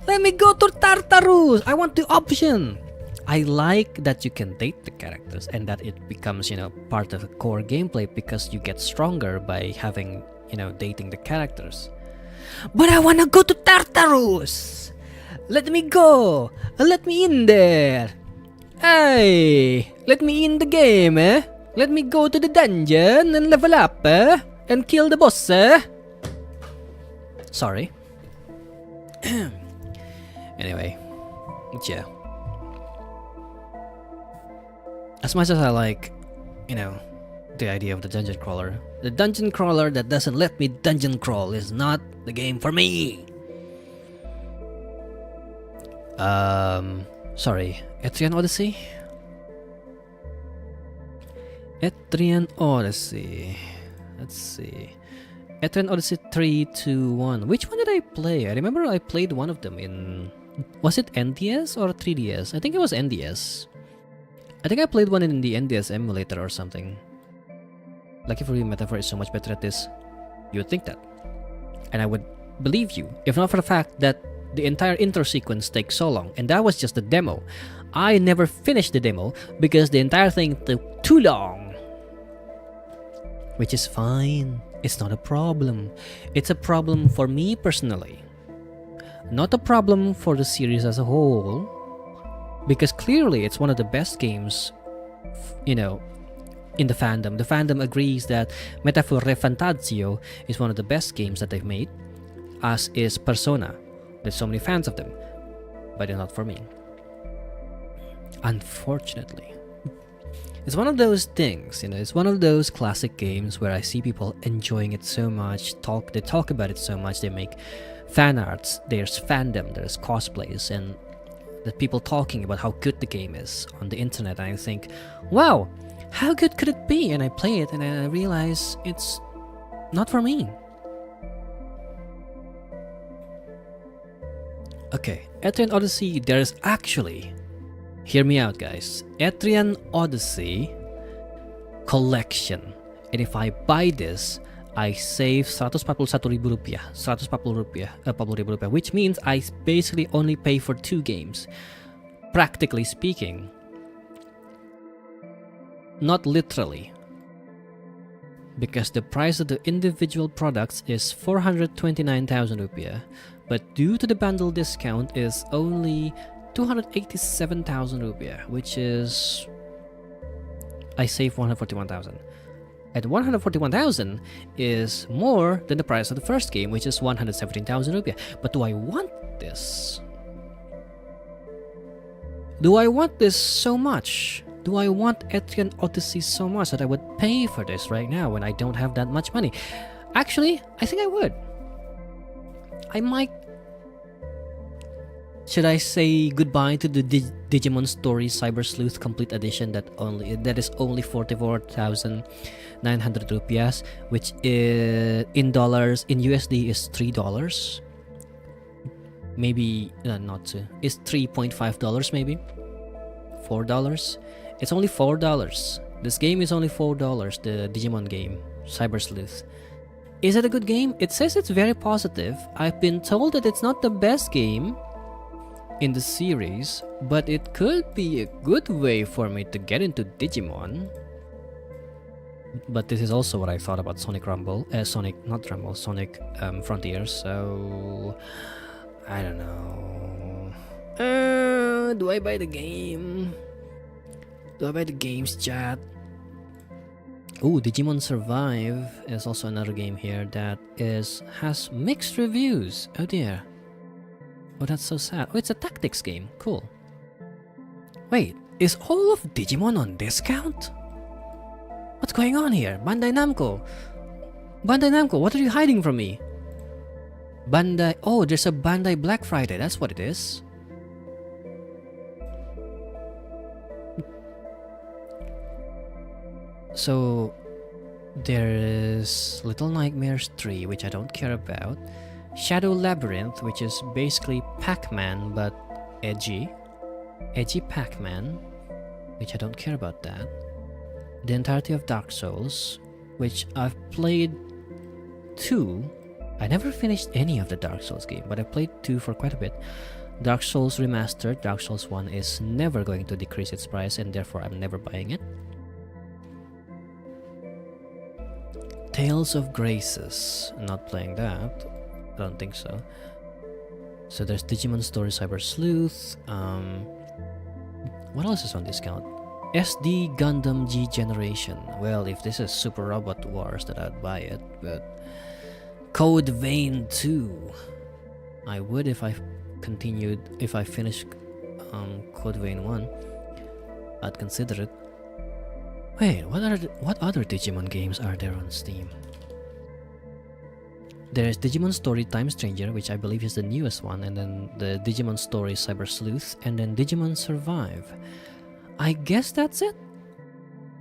Let me go to Tartarus! I want the option! I like that you can date the characters and that it becomes, part of the core gameplay because you get stronger by having, dating the characters. But I want to go to Tartarus! Let me go! Let me in there! Hey! Let me in the game, eh? Let me go to the dungeon and level up, eh? And kill the boss, eh? Sorry. Anyway, yeah. As much as I like, the idea of the dungeon crawler, the dungeon crawler that doesn't let me dungeon crawl is not the game for me. Sorry, Etrian Odyssey? Etrian Odyssey. Let's see. Etrian Odyssey 3, 2, 1. Which one did I play? I remember I played one of them in Was it NDS or 3DS? I think it was NDS. I think I played one in the NDS emulator or something. Lucky for you, Metaphor is so much better at this. You would think that. And I would believe you, if not for the fact that the entire intro sequence takes so long, and that was just the demo. I never finished the demo because the entire thing took too long. Which is fine. It's not a problem. It's a problem for me personally. Not a problem for the series as a whole. Because clearly it's one of the best games, you know, in the fandom. The fandom agrees that Metaphor Re Fantazio is one of the best games that they've made, as is Persona. There's so many fans of them, but they're not for me. Unfortunately. It's one of those things, you know, it's one of those classic games where I see people enjoying it so much, they talk about it so much, they make fan arts, there's fandom, there's cosplays, and the people talking about how good the game is on the internet, and I think, wow, how good could it be? And I play it and I realize it's not for me. Okay, Etrian Odyssey, there's actually, hear me out guys, Etrian Odyssey collection. And if I buy this, I save 141,000 rupiah, 140 rupiah, which means I basically only pay for 2 games. Practically speaking. Not literally. Because the price of the individual products is 429,000 rupiah. But due to the bundle discount is only 287,000 rupiah, which is I save 141,000. And 141,000 is more than the price of the first game, which is 117,000 rupiah. But do I want this? Do I want this so much? Do I want Etrian Odyssey so much that I would pay for this right now when I don't have that much money? Actually, I think I would. I might. Should I say goodbye to the Digimon Story Cyber Sleuth Complete Edition that is only 44,900 rupiahs, which is in dollars, in USD is $3. Maybe not two. It's $3.5 maybe. $4. It's only $4. This game is only $4. The Digimon game, Cyber Sleuth. Is it a good game? It says it's very positive. I've been told that it's not the best game in the series, but it could be a good way for me to get into Digimon. But this is also what I thought about Sonic Frontiers, so I don't know. Do I buy the game? Do I buy the games, chat? Oh, Digimon Survive is also another game here that has mixed reviews. Oh dear. Oh, that's so sad. Oh, it's a tactics game. Cool. Wait, is all of Digimon on discount? What's going on here? Bandai Namco, what are you hiding from me? Bandai... Oh, there's a Bandai Black Friday. That's what it is. So, there is Little Nightmares 3, which I don't care about. Shadow Labyrinth, which is basically Pac-Man, but edgy. Edgy Pac-Man, which I don't care about that. The entirety of Dark Souls, which I've played 2. I never finished any of the Dark Souls game, but I played 2 for quite a bit. Dark Souls Remastered, Dark Souls 1 is never going to decrease its price, and therefore I'm never buying it. Tales of Graces, not playing that. I don't think so. So there's Digimon Story Cyber Sleuth. What else is on discount? SD Gundam G Generation. Well, if this is Super Robot Wars, then I'd buy it. But Code Vein 2, I would if I finished Code Vein 1. I'd consider it. Wait, what other Digimon games are there on Steam? There's Digimon Story Time Stranger, which I believe is the newest one, and then the Digimon Story Cyber Sleuth, and then Digimon Survive. I guess that's it?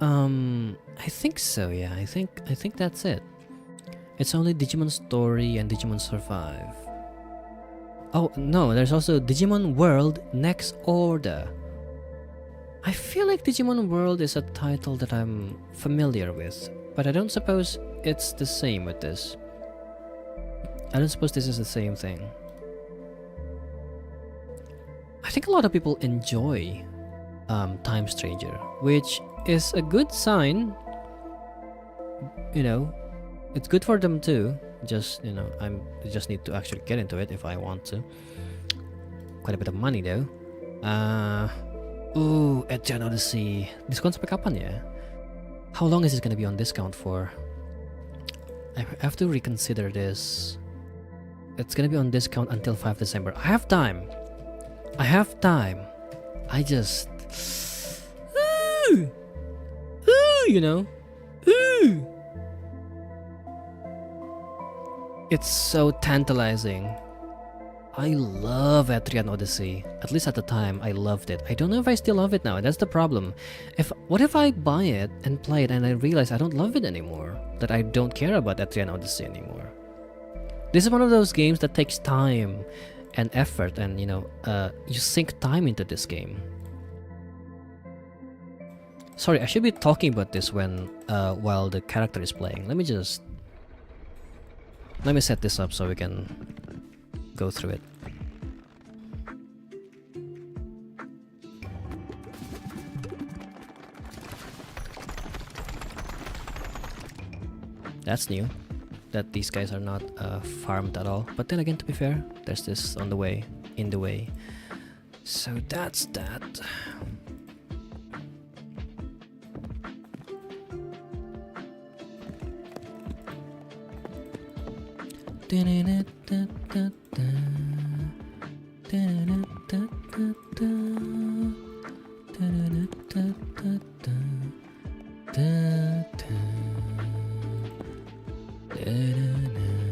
I think so, yeah. I think that's it. It's only Digimon Story and Digimon Survive. Oh no, there's also Digimon World Next Order. I feel like Digimon World is a title that I'm familiar with, but I don't suppose it's the same with this. I don't suppose this is the same thing. I think a lot of people enjoy Time Stranger, which is a good sign. You know, it's good for them too. Just, you know, I just need to actually get into it if I want to. Quite a bit of money though. Ooh, Etrian Odyssey. Discount sampai kapan ya? How long is it gonna be on discount for? I have to reconsider this. It's gonna be on discount until 5 December. I have time. I have time. I just... Ooh! Ooh, you know? Ooh! It's so tantalizing. I love Etrian Odyssey. At least at the time, I loved it. I don't know if I still love it now. That's the problem. What if I buy it and play it and I realize I don't love it anymore? That I don't care about Etrian Odyssey anymore? This is one of those games that takes time and effort, and you know, you sink time into this game. Sorry, I should be talking about this while the character is playing. Let me set this up so we can go through it. That's new, that these guys are not farmed at all. But then again, to be fair, there's this in the way. So that's that.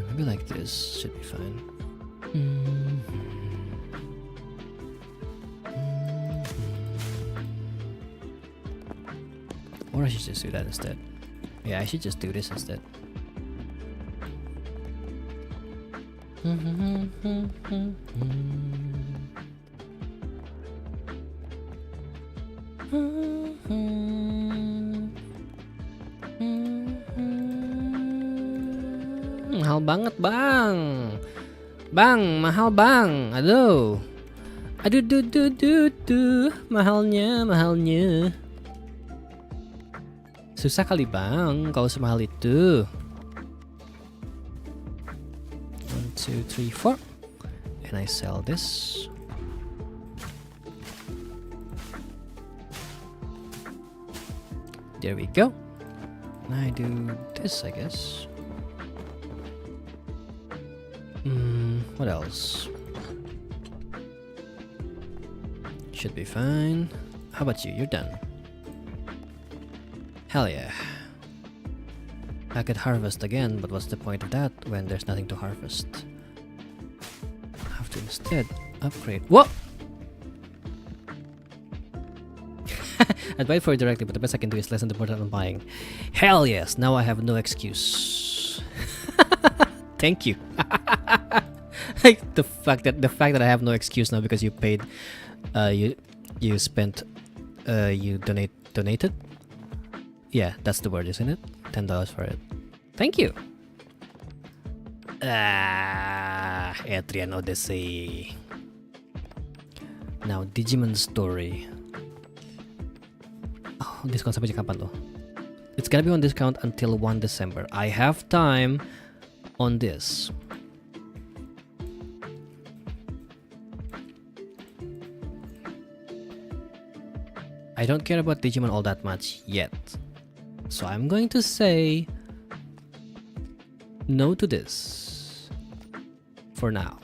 Maybe like this should be fine. Or I should just do that instead. Yeah, I should just do this instead. Mahal banget bang. Bang, mahal bang. Aduh. Aduh mahalnya. Susah kali bang kalau semahal itu. 1, 2, 3, 4. And I sell this. There we go. And I do this, I guess. What else? Should be fine. How about you? You're done. Hell yeah. I could harvest again, but what's the point of that when there's nothing to harvest? I have to instead upgrade. Whoa! I'd buy it for it directly, but the best I can do is lessen the burden on buying. Hell yes! Now I have no excuse. Thank you. Like the fact that I have no excuse now because you paid, you spent, you donated. Yeah, that's the word, isn't it? $10 for it. Thank you. Etrian Odyssey. Now Digimon Story. Oh, discount sampai kapan loh? It's gonna be on discount until 1 December. I have time on this. I don't care about Digimon all that much yet. So I'm going to say no to this for now.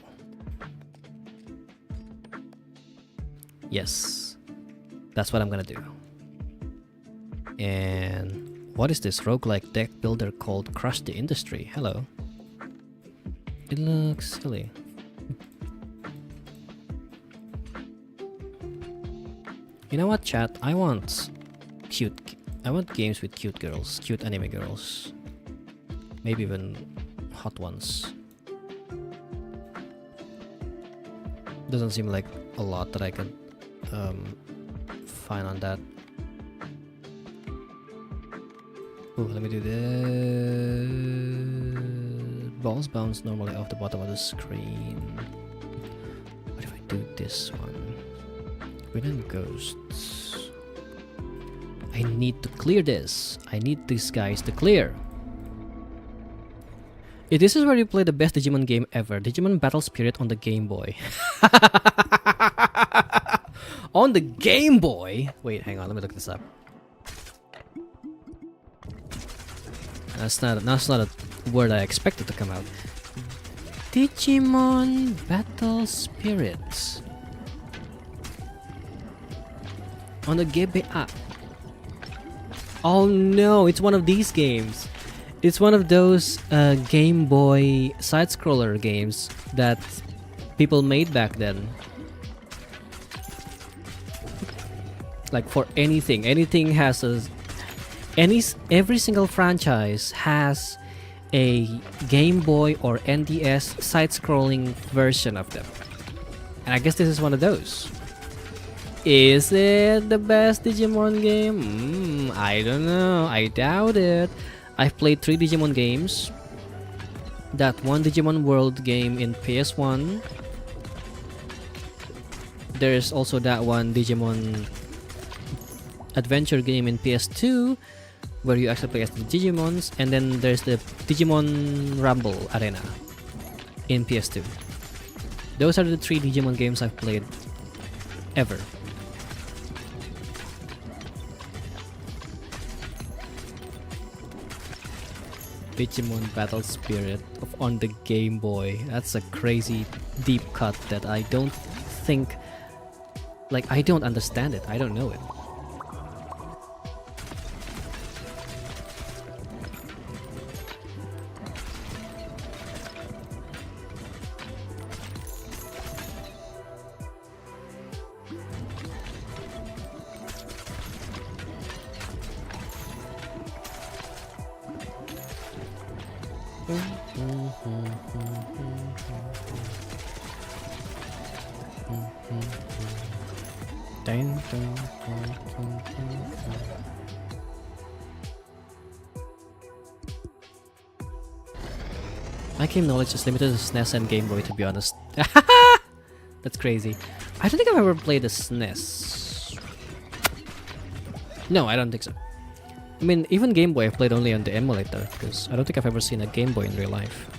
Yes, that's what I'm gonna do. And what is this roguelike deck builder called Crush the Industry? Hello. It looks silly. You know what, chat? I want games with cute girls, cute anime girls. Maybe even hot ones. Doesn't seem like a lot that I can find on that. Ooh, let me do this. Balls bounce normally off the bottom of the screen. What if I do this one? Wind and ghosts. I need to clear this. I need these guys to clear. Yeah, this is where you play the best Digimon game ever. Digimon Battle Spirit on the Game Boy. On the Game Boy? Wait, hang on, let me look this up. That's not a word I expected to come out. Digimon Battle Spirits on the Game Boy app. Oh no, it's one of these games. It's one of those Game Boy side-scroller games that people made back then. Like for anything has a every single franchise has a Game Boy or NDS side-scrolling version of them. And I guess this is one of those. Is it the best Digimon game? I don't know. I doubt it. I've played 3 Digimon games. That one Digimon World game in PS1. There's also that one Digimon Adventure game in PS2, where you actually play as the Digimons, and then there's the Digimon Rumble Arena in PS2. Those are the 3 Digimon games I've played ever. Digimon Battle Spirit on the Game Boy. That's a crazy deep cut that I don't think... Like, I don't understand it. I don't know it. My game knowledge is limited to SNES and Game Boy, to be honest. That's crazy. I don't think I've ever played a SNES. No, I don't think so. I mean, even Game Boy I've played only on the emulator, because I don't think I've ever seen a Game Boy in real life.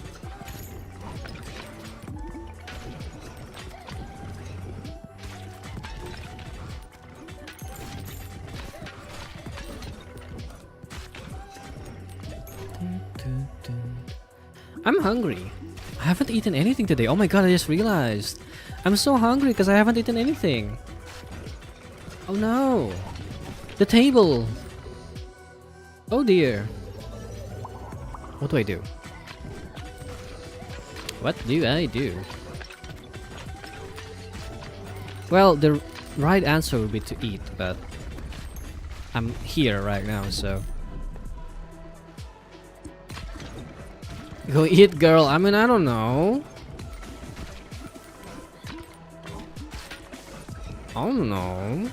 I'm hungry. I haven't eaten anything today. Oh my god, I just realized. I'm so hungry because I haven't eaten anything. Oh no. The table. Oh dear. What do I do? What do I do? Well, the right answer would be to eat, but I'm here right now, so... Go eat, girl. I mean, I don't know. I don't know.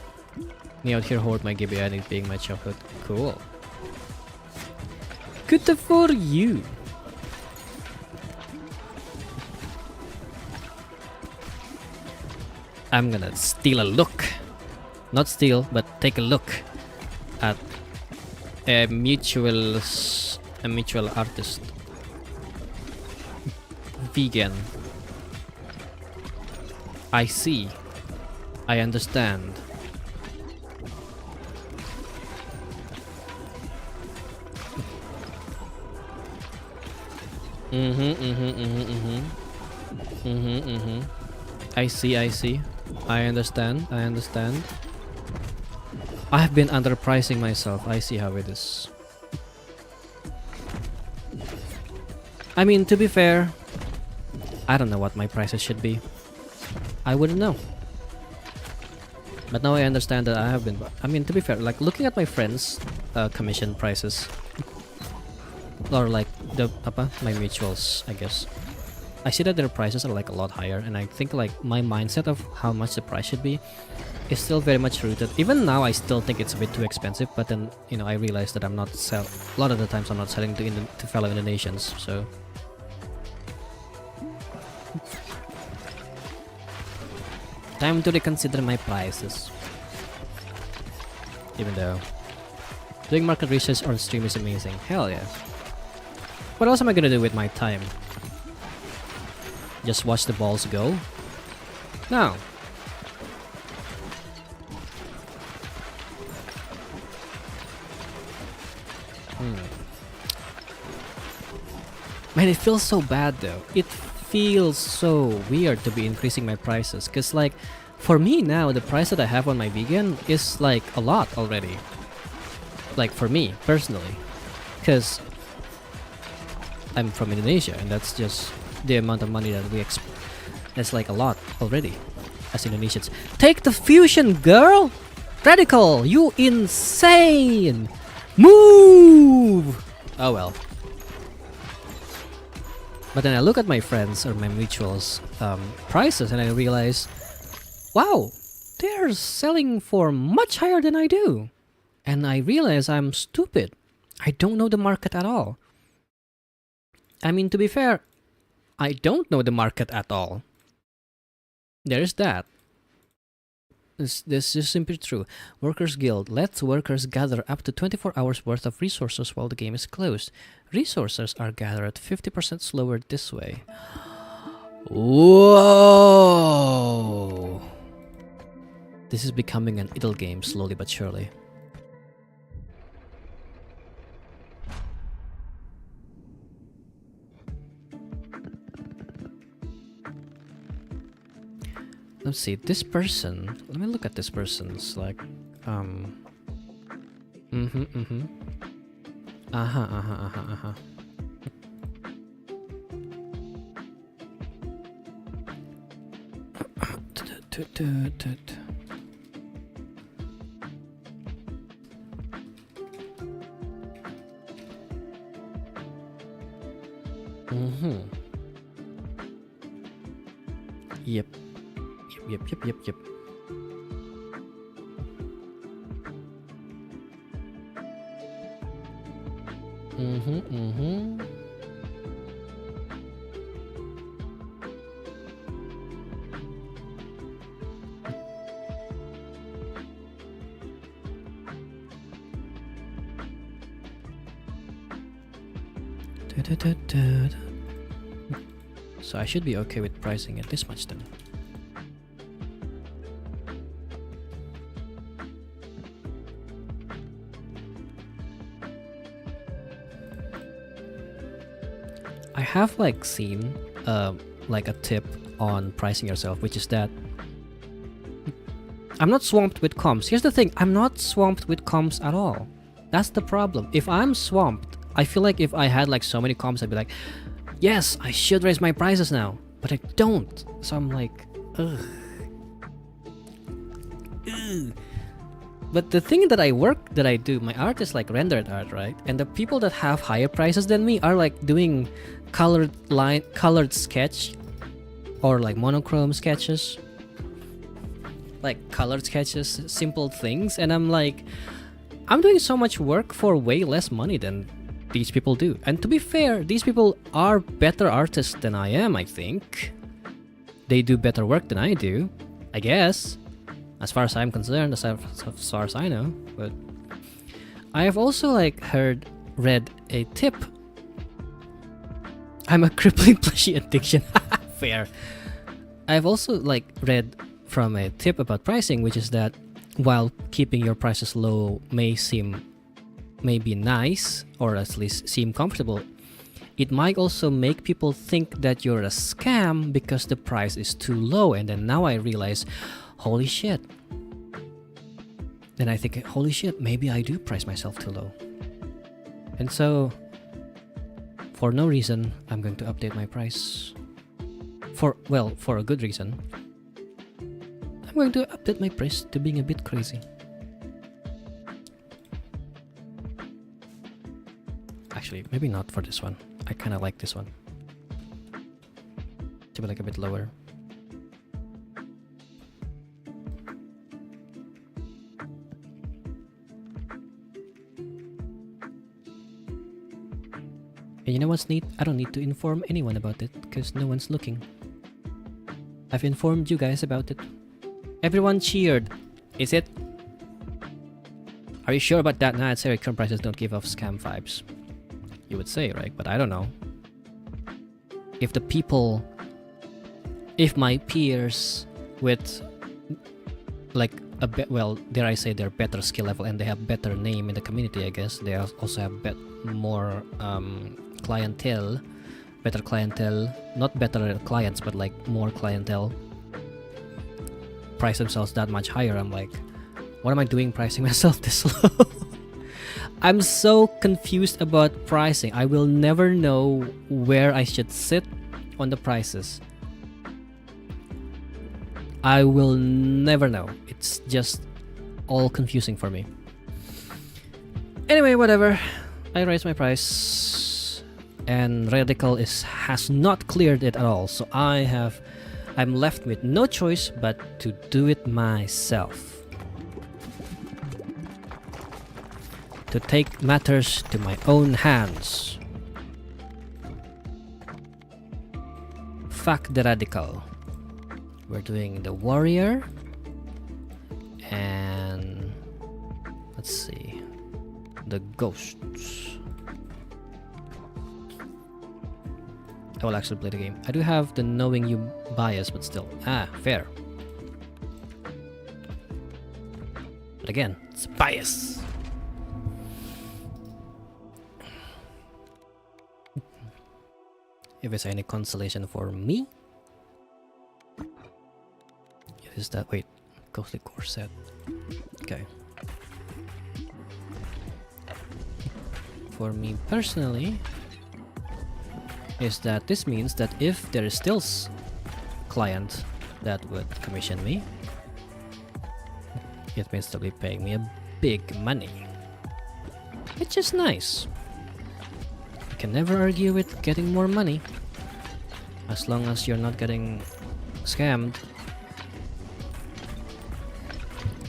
Me out here hoard my GB and being my chocolate. Cool. Good for you. I'm gonna steal a look. Not steal, but take a look at a mutual artist. Vegan. I see. I understand. I see. I understand. I've been underpricing myself. I see how it is. I mean, to be fair, I don't know what my prices should be. I wouldn't know. But now I understand that I have been... I mean, to be fair, like looking at my friends' commission prices. Or like my mutuals, I guess. I see that their prices are like a lot higher, and I think like my mindset of how much the price should be is still very much rooted. Even now, I still think it's a bit too expensive, but then, you know, I realize that I'm not a lot of the times I'm not selling to fellow Indonesians, so. Time to reconsider my prices. Even though doing market research on stream is amazing. Hell yeah. What else am I gonna do with my time? Just watch the balls go? No. Man, it feels so bad though. It feels so weird to be increasing my prices, cause like for me now the price that I have on my vegan is like a lot already. Like for me personally, cause I'm from Indonesia and that's just the amount of money that we that's like a lot already as Indonesians. Take the fusion, girl! Radical, you insane! Move! Oh well. But then I look at my friends or my mutuals prices and I realize, wow, they're selling for much higher than I do. And I realize I'm stupid. I don't know the market at all. I mean, to be fair, I don't know the market at all. There's that. This is simply true. Workers Guild lets workers gather up to 24 hours worth of resources while the game is closed. Resources are gathered 50% slower this way. Whoa! This is becoming an idle game slowly but surely. Let's see, this person, let me look at this person's like, Yep. Yep. So I should be okay with pricing it this much then. I have like seen like a tip on pricing yourself, which is that I'm not swamped with comms. Here's the thing, I'm not swamped with comms at all. That's the problem. If I'm swamped, I feel like if I had like so many comms, I'd be like, yes, I should raise my prices now, but I don't. So I'm like, ugh. But the thing that I do, my art is like rendered art, right? And the people that have higher prices than me are like doing colored sketch or like monochrome sketches, like colored sketches, simple things, and I'm like, I'm doing so much work for way less money than these people do. And to be fair, these people are better artists than I am, I think. They do better work than I do, I guess. As far as I'm concerned, as far as I know. But I have also like read a tip. I'm a crippling plushie addiction. Fair. I've also like read from a tip about pricing, which is that while keeping your prices low may be nice, or at least seem comfortable, it might also make people think that you're a scam because the price is too low. And then now I realize, holy shit. Then I think, holy shit, maybe I do price myself too low. And so, for no reason, I'm going to update my price. For a good reason. I'm going to update my price to being a bit crazy. Actually, maybe not for this one. I kind of like this one. be like a bit lower. And you know what's neat? I don't need to inform anyone about it because no one's looking. I've informed you guys about it. Everyone cheered. Is it? Are you sure about that? Nah, it's Eric. Current prices don't give off scam vibes. You would say, right? But I don't know. If the people... If my peers with... Like, a bit... Well, dare I say they're better skill level and they have better name in the community, I guess. They also have more clientele. Better clientele. Not better clients, but like more clientele. Price themselves that much higher. I'm like... What am I doing pricing myself this low? I'm so confused about pricing. I will never know where I should sit on the prices. I will never know. It's just all confusing for me. Anyway, whatever. I raised my price and Radical has not cleared it at all. So I'm left with no choice but to do it myself. To take matters to my own hands. Fuck the Radical. We're doing the Warrior. And... let's see. The Ghosts. I will actually play the game. I do have the knowing you bias, but still. Ah, fair. But again, it's bias. If it's any consolation for me, is that wait, ghostly corset. Okay. For me personally, is that this means that if there is still client that would commission me, it means they'll be paying me a big money, which is nice. Can never argue with getting more money as long as you're not getting scammed.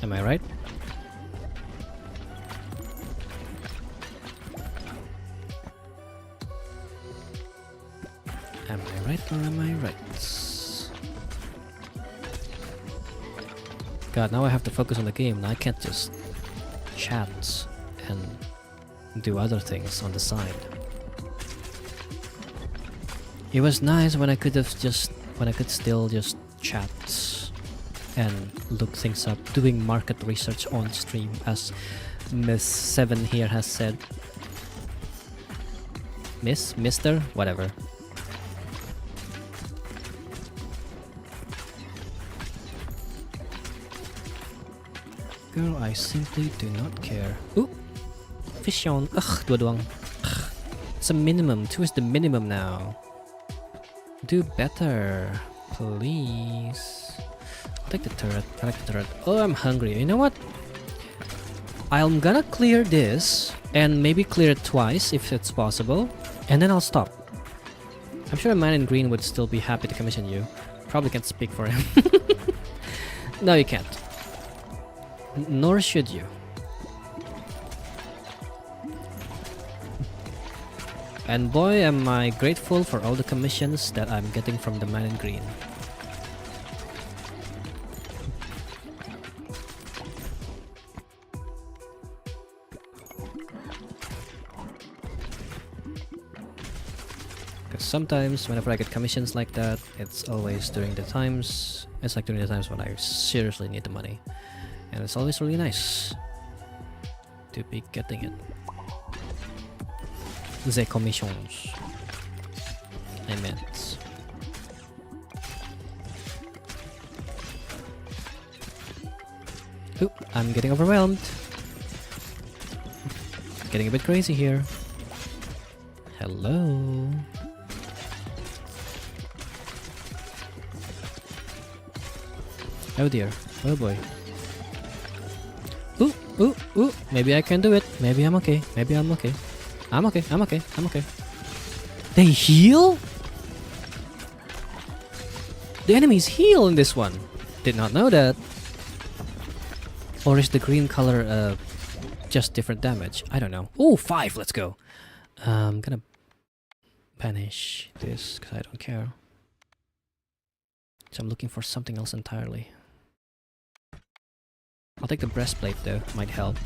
Am I right? Am I right or am I right? God, now I have to focus on the game. Now I can't just chat and do other things on the side. It was nice when I could still just chat and look things up, doing market research on stream, as Miss 7 here has said. Mister, whatever. Girl, I simply do not care. Ooh, fish on. Ugh, dua doang. Ugh. It's a minimum. 2 is the minimum now. Do better, please. I like the turret. I like the turret. Oh, I'm hungry. You know what? I'm gonna clear this and maybe clear it twice if it's possible, and then I'll stop. I'm sure a man in green would still be happy to commission you. Probably can't speak for him. No, you can't. Nor should you. And boy, am I grateful for all the commissions that I'm getting from the man in green. Because sometimes, whenever I get commissions like that, it's always during the times... It's like during the times when I seriously need the money. And it's always really nice to be getting it. The commissions, I meant. Oop, I'm getting overwhelmed. Getting a bit crazy here. Hello. Oh dear. Oh boy. Ooh, ooh, ooh. Maybe I can do it. Maybe I'm okay. Maybe I'm okay. I'm okay. I'm okay. I'm okay. They heal? The enemies heal in this one. Did not know that. Or is the green color just different damage? I don't know. Oh, 5. Let's go. I'm gonna banish this because I don't care. So I'm looking for something else entirely. I'll take the breastplate though. Might help.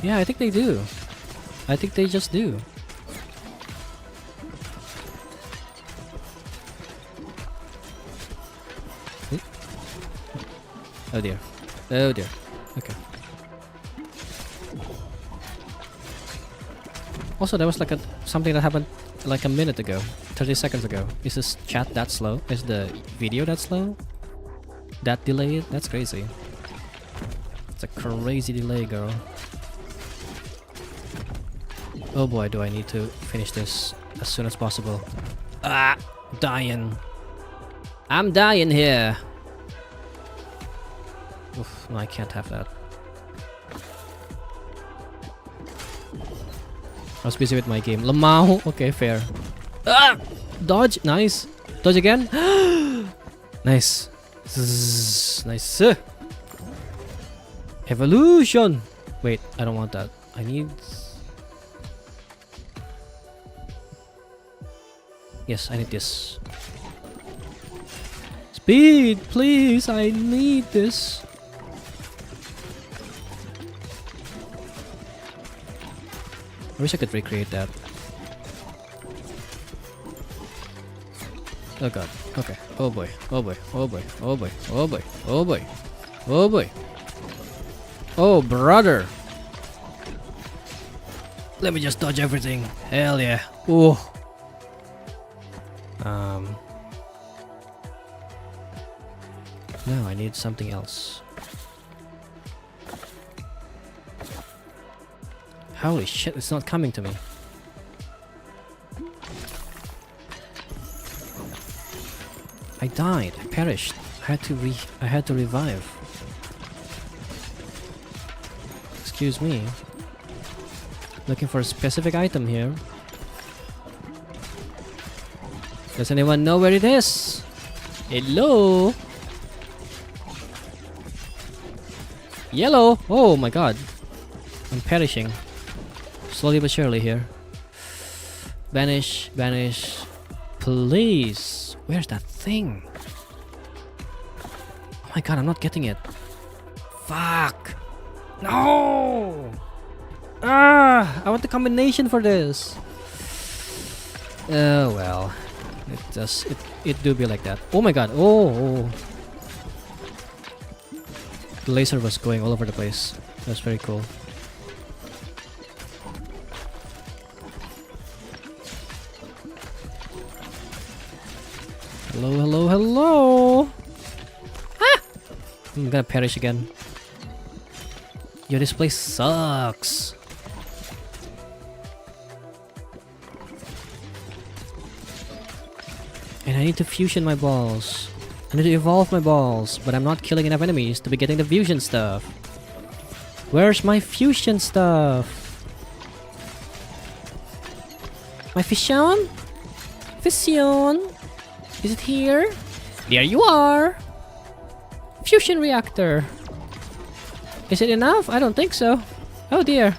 Yeah, I think they do. I think they just do. Oh dear. Oh dear. Okay. Also, there was like something that happened like a minute ago. 30 seconds ago. Is this chat that slow? Is the video that slow? That delayed? That's crazy. It's a crazy delay, girl. Oh boy, do I need to finish this as soon as possible. Ah! Dying. I'm dying here. Oof, no, I can't have that. I was busy with my game. Lamau! Okay, fair. Ah! Dodge! Nice! Dodge again! Nice! Zzz, nice! Evolution! Wait, I don't want that. I need... Yes, I need this. Speed! Please! I need this! I wish I could recreate that. Oh god. Okay. Oh boy. Oh boy. Oh boy. Oh boy. Oh boy. Oh boy. Oh boy. Oh brother. Let me just dodge everything. Hell yeah. Ooh. No, I need something else. Holy shit, it's not coming to me. I died. I perished. I had to revive. Excuse me. Looking for a specific item here. Does anyone know where it is? Hello? Yellow! Oh my god. I'm perishing. Slowly but surely here. Vanish, vanish. Please. Where's that thing? Oh my god, I'm not getting it. Fuck. No! Ah! I want the combination for this. Oh well. It do be like that. Oh my god. Oh. The laser was going all over the place. That's very cool. Hello, hello, hello! Ah! I'm gonna perish again. Yo, this place sucks. And I need to fusion my balls. I need to evolve my balls, but I'm not killing enough enemies to be getting the fusion stuff. Where's my fusion stuff? My fusion? Fusion? Is it here? There you are! Fusion reactor. Is it enough? I don't think so. Oh dear.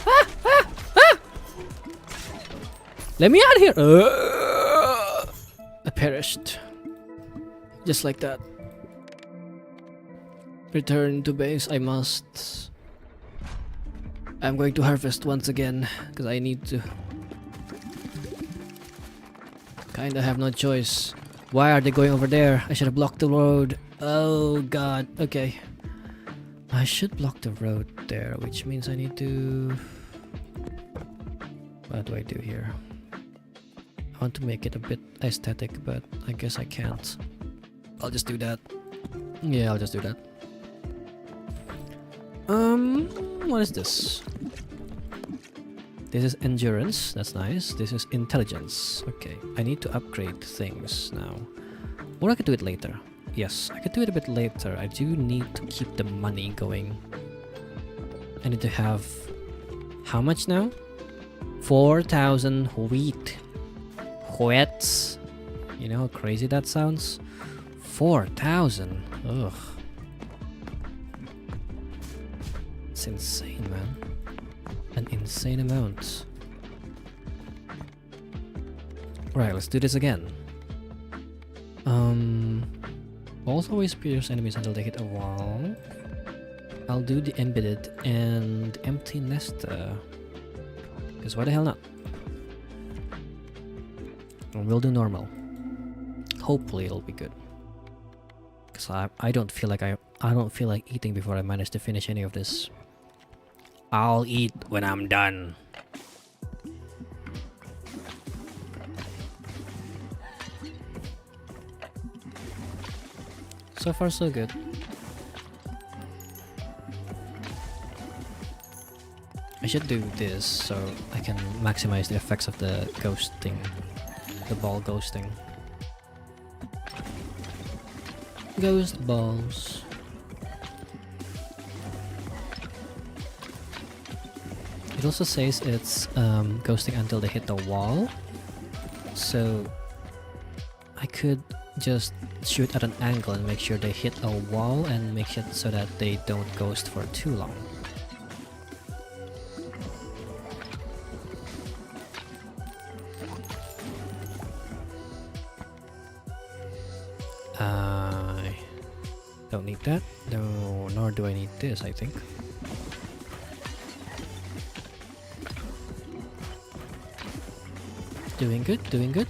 Ah! Ah! Ah! Let me out of here! I perished. Just like that. Return to base, I must. I'm going to harvest once again, because I need to. Kinda have no choice. Why are they going over there? I should have blocked the road. Oh god, okay. I should block the road there, which means I need to... What do I do here? I want to make it a bit aesthetic, but I guess I can't. I'll just do that. Yeah, I'll just do that. What is this? This is endurance, that's nice. This is intelligence. Okay, I need to upgrade things now. Or I could do it later. Yes, I could do it a bit later. I do need to keep the money going. I need to have how much now? 4,000 wheat. Wheats. You know how crazy that sounds? 4,000. Ugh. It's insane, man. An insane amount. Right, let's do this again. Balls always pierce enemies until they hit a wall. I'll do the embedded and empty nester. Because why the hell not? And we'll do normal. Hopefully it'll be good. Because I don't feel like I don't feel like eating before I manage to finish any of this. I'll eat when I'm done. So far so good. I should do this so I can maximize the effects of the ghosting. The ball ghosting. Ghost balls. It also says it's ghosting until they hit the wall. So I could just shoot at an angle and make sure they hit a wall and make it so that they don't ghost for too long. I don't need that. No, nor do I need this, I think. Doing good, doing good.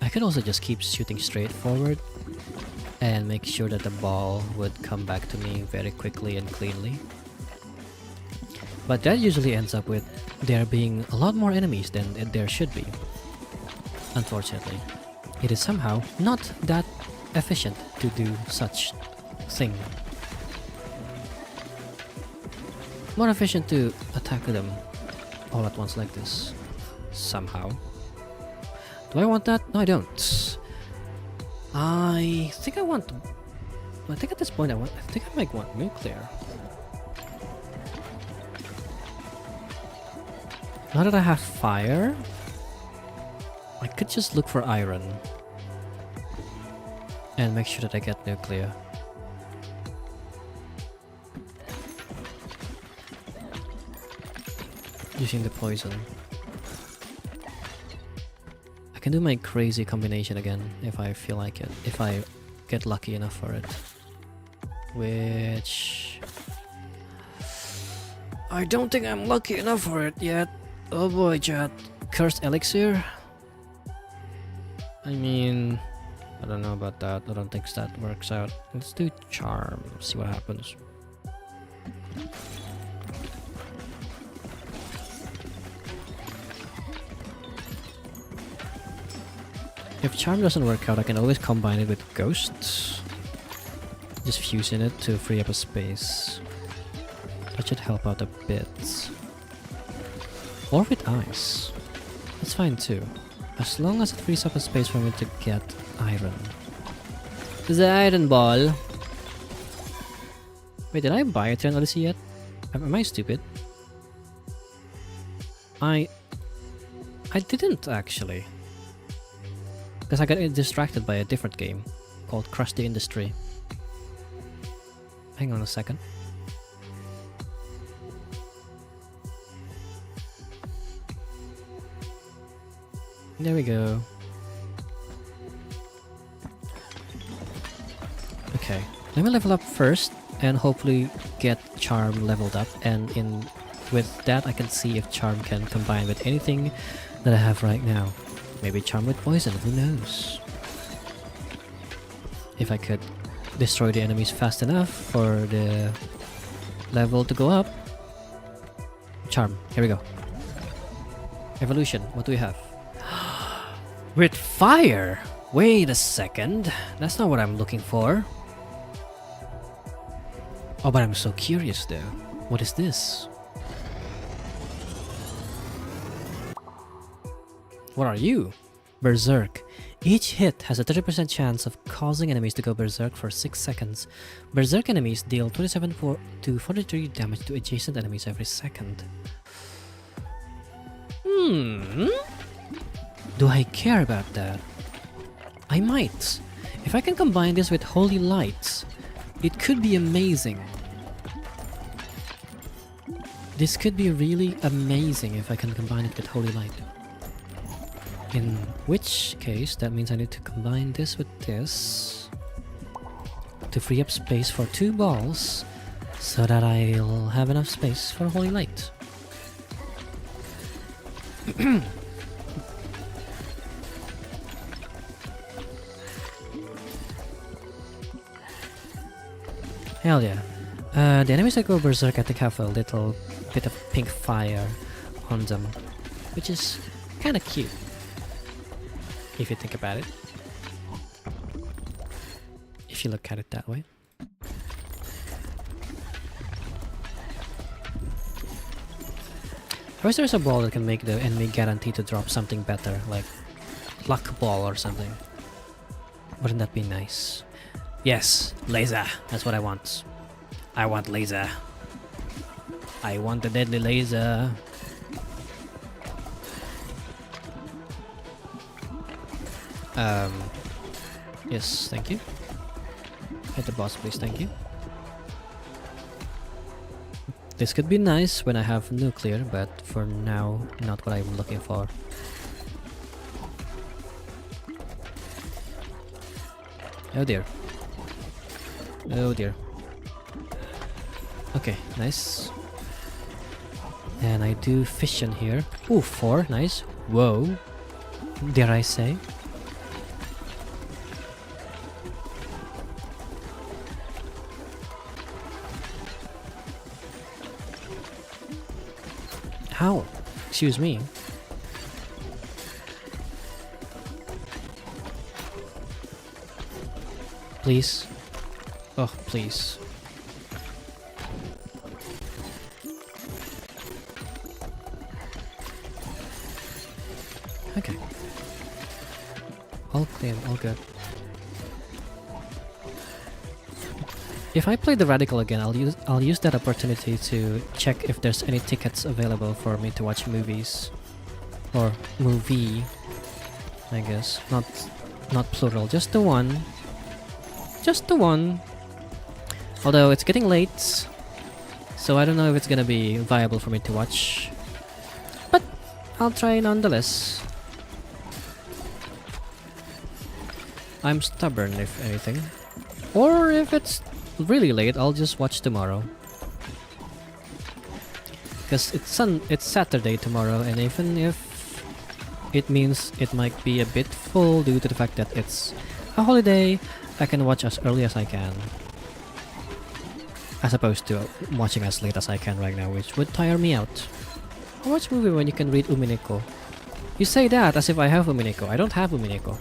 I could also just keep shooting straight forward and make sure that the ball would come back to me very quickly and cleanly. But that usually ends up with there being a lot more enemies than there should be. Unfortunately, it is somehow not that efficient to do such thing. More efficient to attack them all at once like this. Somehow. Do I want that? No, I don't. I think I want... I think at this point I think I might want nuclear. Now that I have fire, I could just look for iron and make sure that I get nuclear. Using the poison. I can do my crazy combination again if I feel like it, if I get lucky enough for it. Which... I don't think I'm lucky enough for it yet. Oh boy, chat. Cursed elixir? I mean... I don't know about that. I don't think that works out. Let's do charm. See what happens. If charm doesn't work out, I can always combine it with ghosts. Just fuse in it to free up a space. That should help out a bit. Or with ice. That's fine too. As long as it frees up a space for me to get iron. The iron ball. Wait, did I buy a Eternal Odyssey yet? Am I stupid? I didn't actually. Because I got distracted by a different game called Crush the Industry. Hang on a second. There we go. Okay, let me level up first and hopefully get charm leveled up, and with that I can see if charm can combine with anything that I have right now. Maybe charm with poison, who knows? If I could destroy the enemies fast enough for the level to go up. Charm, here we go. Evolution, what do we have? With fire! Wait a second, that's not what I'm looking for. Oh, but I'm so curious though. What is this? What are you? Berserk. Each hit has a 30% chance of causing enemies to go berserk for 6 seconds. Berserk enemies deal 27 to 43 damage to adjacent enemies every second. Do I care about that? I might. If I can combine this with Holy Light, it could be amazing. This could be really amazing if I can combine it with Holy Light. In which case, that means I need to combine this with this to free up space for 2 balls so that I'll have enough space for Holy Light. Hell yeah. The enemies that go berserk I think have a little bit of pink fire on them, which is kinda cute if you think about it. If you look at it that way. I wish there's a ball that can make the enemy guarantee to drop something better, like luck ball or something. Wouldn't that be nice? Yes, laser. That's what I want. I want laser. I want the deadly laser. Yes, thank you. Hit the boss, please, thank you. This could be nice when I have nuclear, but for now, not what I'm looking for. Oh dear. Oh dear. Okay, nice. And I do fission here. Ooh, 4, nice. Whoa. Dare I say? How? Excuse me. Please. Oh, please. Okay. All clean, all good. If I play the Radical again, I'll use that opportunity to check if there's any tickets available for me to watch movies. Or movie, I guess. Not plural, just the one. Just the one. Although it's getting late, so I don't know if it's gonna be viable for me to watch. But I'll try nonetheless. I'm stubborn, if anything. Or if it's really late, I'll just watch tomorrow. Because it's Saturday tomorrow, and even if it means it might be a bit full due to the fact that it's a holiday, I can watch as early as I can. As opposed to watching as late as I can right now, which would tire me out. I watch movie when you can read Umineko. You say that as if I have Umineko. I don't have Umineko.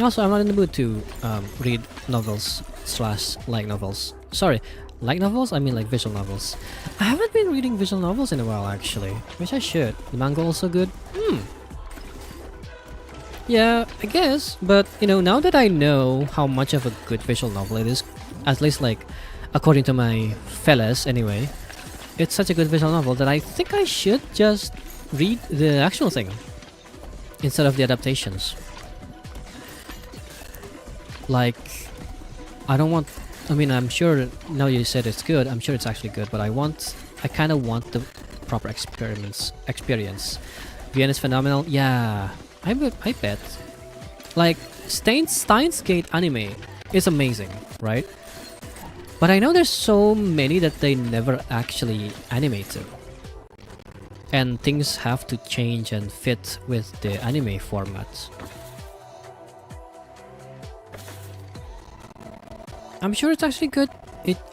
Also, I'm not in the mood to read novels / light novels. Sorry, light novels? I mean like visual novels. I haven't been reading visual novels in a while actually, which I should. The manga also good? Yeah, I guess, but you know, now that I know how much of a good visual novel it is, at least like, according to my fellas anyway, it's such a good visual novel that I think I should just read the actual thing instead of the adaptations. Like, I don't want, I mean, I'm sure, now you said it's good, I'm sure it's actually good, but I kind of want the proper experience. Vienna is phenomenal, yeah, I bet. Like, Steins Gate anime is amazing, right? But I know there's so many that they never actually animate to. And things have to change and fit with the anime format. I'm sure it's actually good.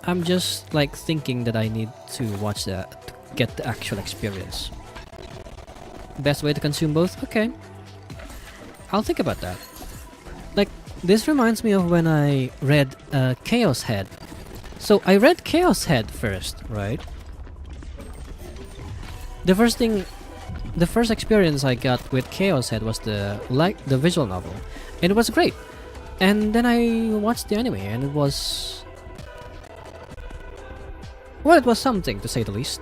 I'm just like thinking that I need to watch that to get the actual experience. Best way to consume both? Okay. I'll think about that. Like, this reminds me of when I read Chaos Head. So I read Chaos Head first, right? The first thing, the first experience I got with Chaos Head was the visual novel, and it was great. And then I watched the anime, and it was, well, it was something to say the least.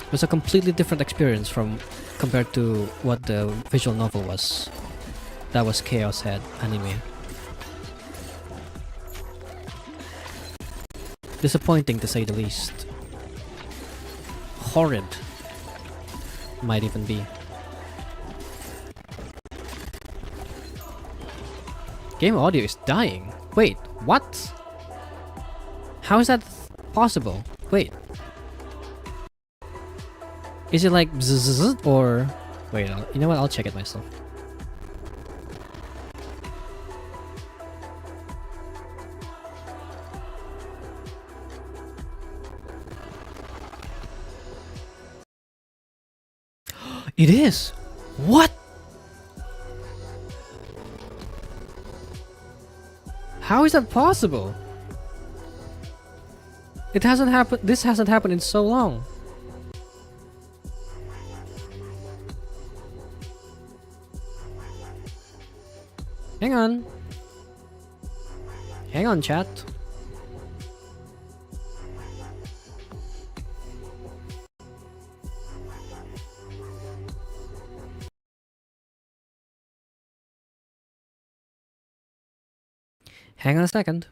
It was a completely different experience from compared to what the visual novel was. That was Chaos Head anime. Disappointing to say the least. Horrid. Might even be. Game audio is dying. Wait, what? How is that possible? Wait. Is it like bzzz or... Wait, you know what? I'll check it myself. It is! What? How is that possible? It hasn't happened. This hasn't happened in so long. Hang on. Hang on, chat. Hang on a second.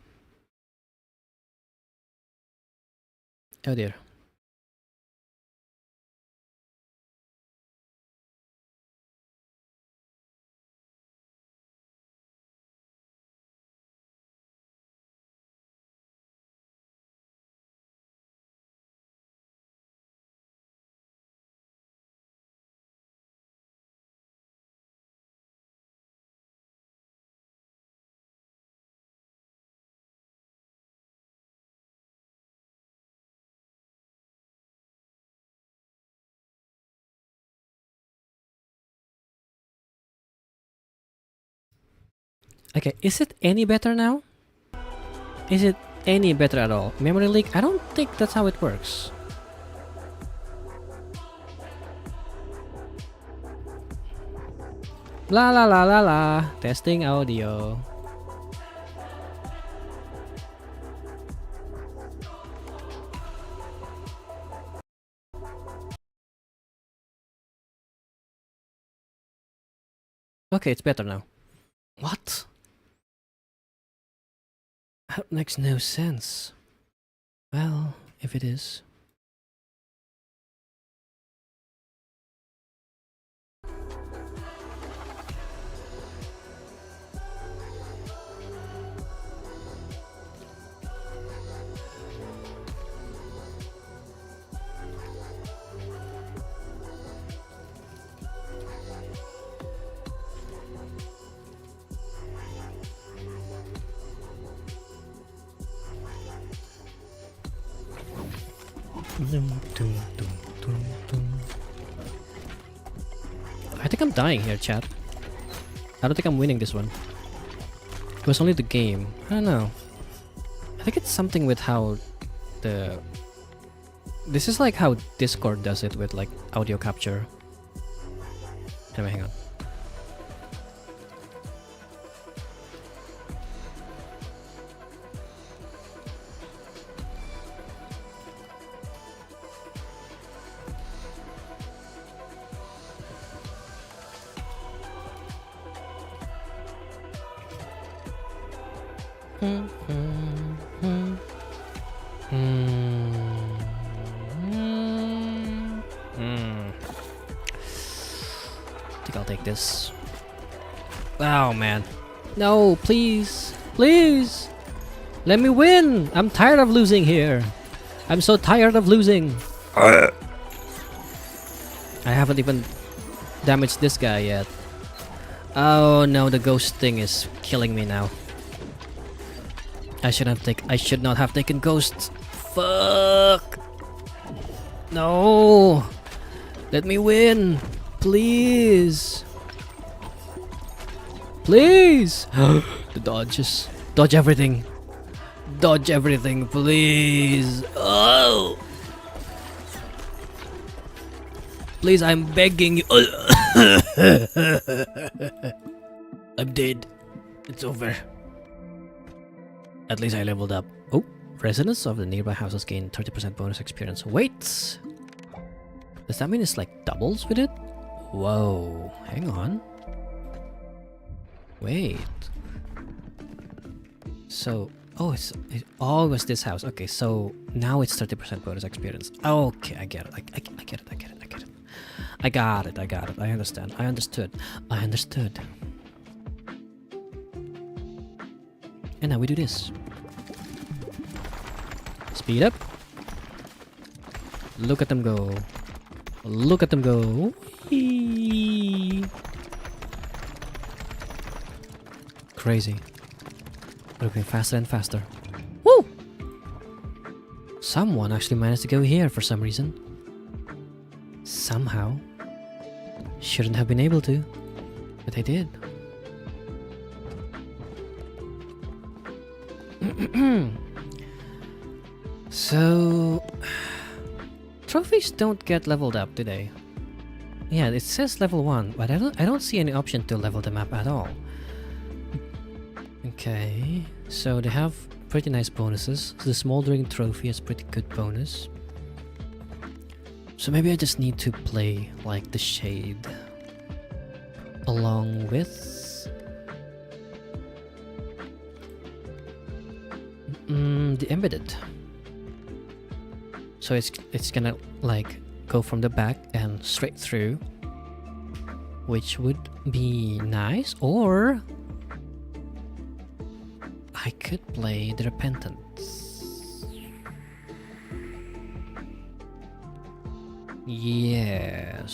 Oh dear. Okay, is it any better now? Is it any better at all? Memory leak? I don't think that's how it works. La la la la la. Testing audio. Okay, it's better now. What? That makes no sense. Well, if it is. I think I'm dying here, chat. I don't think I'm winning this one. It was only the game. I don't know. I think it's something with how the... This is like how Discord does it with like audio capture. Anyway, hang on. I think I'll take this. Oh man. No, please. Please. Let me win. I'm tired of losing here. I'm so tired of losing. I haven't even damaged this guy yet. Oh no, the ghost thing is killing me now. I should not have taken ghosts. Fuck. No. Let me win. Please. Please. The dodges. Dodge everything. Dodge everything, please. Oh! Please, I'm begging you. I'm dead. It's over. At least I leveled up. Oh, residents of the nearby houses gain 30% bonus experience. Wait! Does that mean it's like doubles with it? Whoa, hang on. Wait. So, oh, it was this house. Okay, so now it's 30% bonus experience. Okay, I get it. I get it. I get it. I get it. I got it. I got it. I understand. I understood. I understood. And now we do this. Speed up. Look at them go. Look at them go. Whee! Crazy. We're going faster and faster. Woo! Someone actually managed to go here for some reason. Somehow. Shouldn't have been able to, but they did. So, trophies don't get leveled up, do they? Yeah, it says level 1, but I don't see any option to level them up at all. Okay, so they have pretty nice bonuses. The smoldering trophy is pretty good bonus. So maybe I just need to play like the shade along with the embedded. So it's gonna like go from the back and straight through, which would be nice. Or I could play the Repentance. Yes.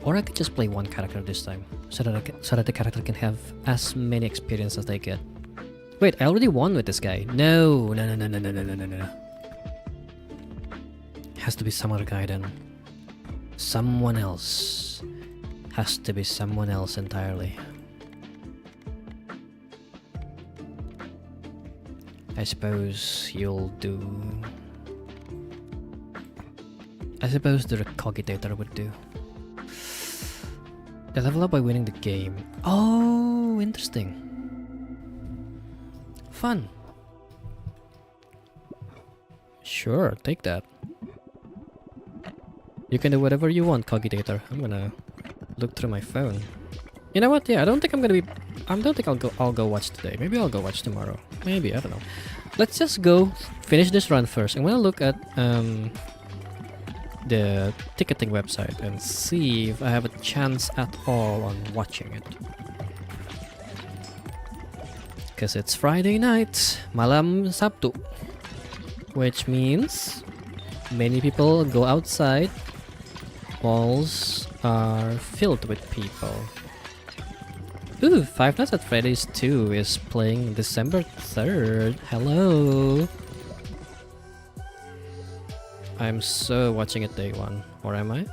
Or I could just play one character this time, so that the character can have as many experience as they get. Wait, I already won with this guy. No. Has to be some other guy then. Someone else. Has to be someone else entirely. I suppose you'll do... I suppose the Recogitator would do. They level up by winning the game. Oh, interesting. Fun. Sure, take that. You can do whatever you want, Cogitator. I'm gonna look through my phone. You know what? Yeah, I don't think I'll go watch today. Maybe I'll go watch tomorrow. Maybe, I don't know. Let's just go finish this run first. I'm gonna look at the ticketing website and see if I have a chance at all on watching it. Because it's Friday night, malam Sabtu, which means many people go outside. Malls are filled with people. Ooh, Five Nights at Freddy's 2 is playing December 3rd. Hello! I'm so watching it day one. Or am I?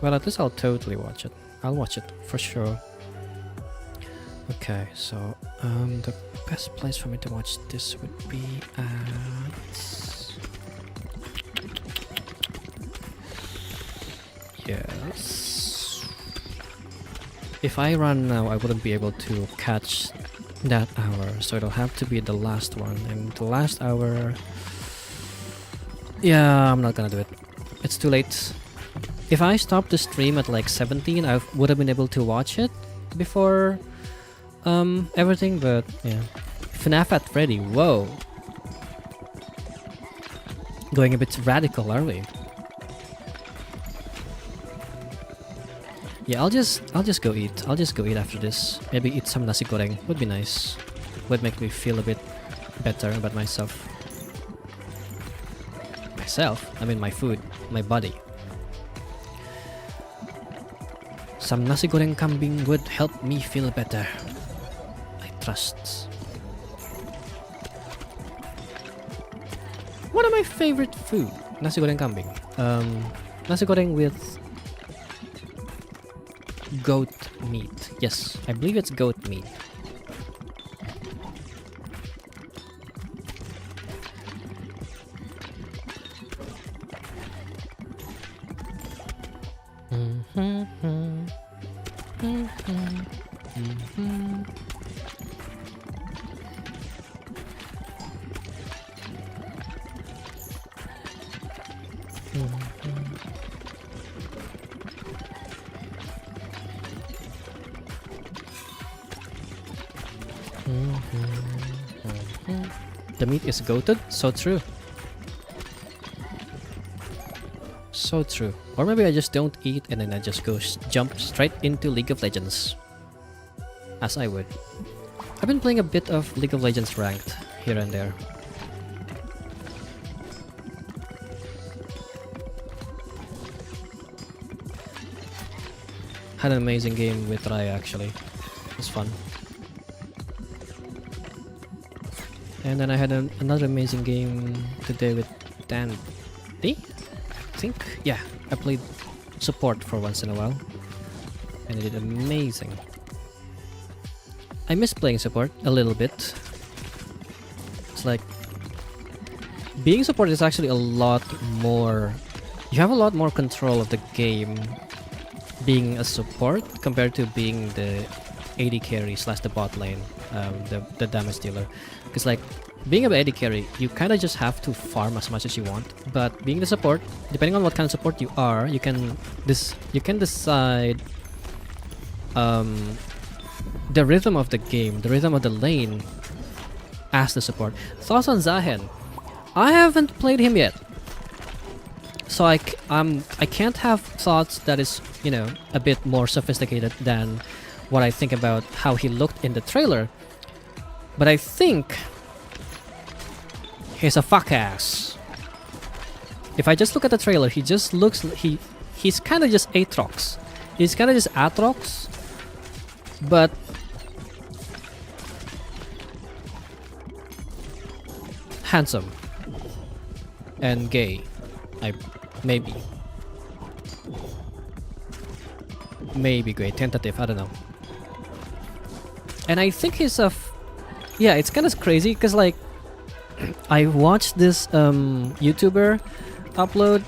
Well, at least I'll totally watch it. I'll watch it for sure. Okay, so the best place for me to watch this would be at... Yes. If I run now, I wouldn't be able to catch that hour, so it'll have to be the last one. And the last hour... Yeah, I'm not gonna do it. It's too late. If I stopped the stream at like 17, I would have been able to watch it before everything, but yeah. FNAF at Freddy, whoa. Going a bit radical, are we? Yeah, I'll just go eat. I'll just go eat after this. Maybe eat some nasi goreng. Would be nice. Would make me feel a bit better about myself. I mean my food, my body. Some nasi goreng kambing would help me feel better. I trust. One of my favorite food, nasi goreng kambing. Nasi goreng with goat meat. Yes, I believe it's goat meat. The meat is goated? So true. So true. Or maybe I just don't eat and then I just jump straight into League of Legends. As I would. I've been playing a bit of League of Legends ranked here and there. Had an amazing game with Raya actually. It was fun. And then I had another amazing game today with Dandy, I think? Yeah, I played support for once in a while. And it did amazing. I miss playing support a little bit. It's like... being support is actually a lot more... you have a lot more control of the game being a support compared to being the AD carry slash the bot lane, the damage dealer. Because like, being an AD carry, you kind of just have to farm as much as you want. But being the support, depending on what kind of support you are, you can decide the rhythm of the game, the rhythm of the lane as the support. Thoughts on Zahen? I haven't played him yet, so I can't have thoughts that is, you know, a bit more sophisticated than what I think about how he looked in the trailer. But I think he's a fuck ass. If I just look at the trailer, he just looks... he's kind of just Aatrox. He's kind of just Aatrox, but handsome and gay. Maybe gay, tentative, I don't know. And I think he's a... yeah, it's kind of crazy because like I watched this YouTuber upload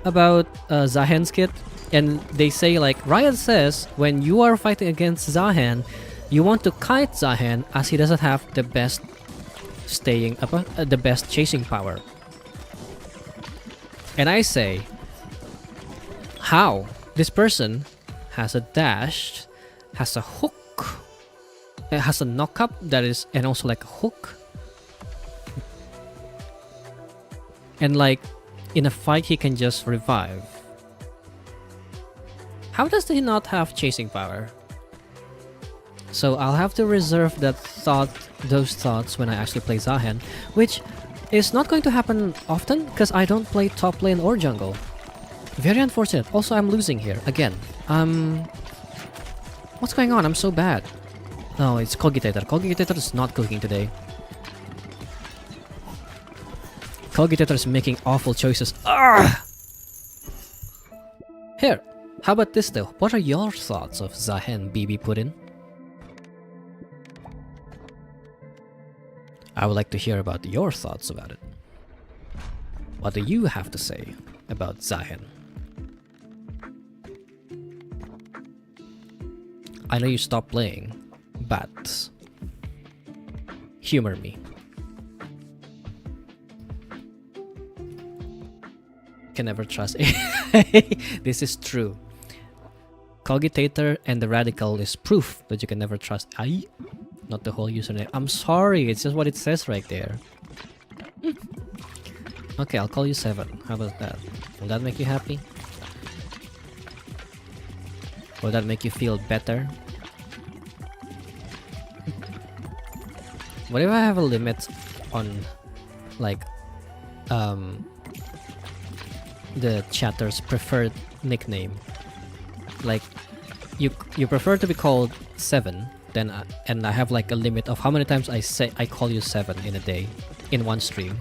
about Zahen's kit, and they say like, Riot says when you are fighting against Zahen, you want to kite Zahen as he doesn't have the best staying up, the best chasing power. And I say, how? This person has a dash, has a hook, it has a knock up that is, and also like a hook. And like, in a fight he can just revive. How does he not have chasing power? So I'll have to reserve those thoughts when I actually play Zahen, which is not going to happen often because I don't play top lane or jungle. Very unfortunate. Also, I'm losing here again. What's going on? I'm so bad. No, it's Cogitator. Cogitator is not cooking today. Cogitator is making awful choices. Arrgh! Here, how about this though? What are your thoughts of Zahen BB Puddin? I would like to hear about your thoughts about it. What do you have to say about Zahen? I know you stopped playing, but humor me. Can never trust. This is true. Cogitator and the Radical is proof that you can never trust AI. Not the whole username. I'm sorry, it's just what it says right there. Okay, I'll call you 7. How about that? Will that make you happy? Will that make you feel better? What if I have a limit on, like, the chatter's preferred nickname? Like, you prefer to be called 7, then and I have like a limit of how many times I call you 7 in a day, in one stream.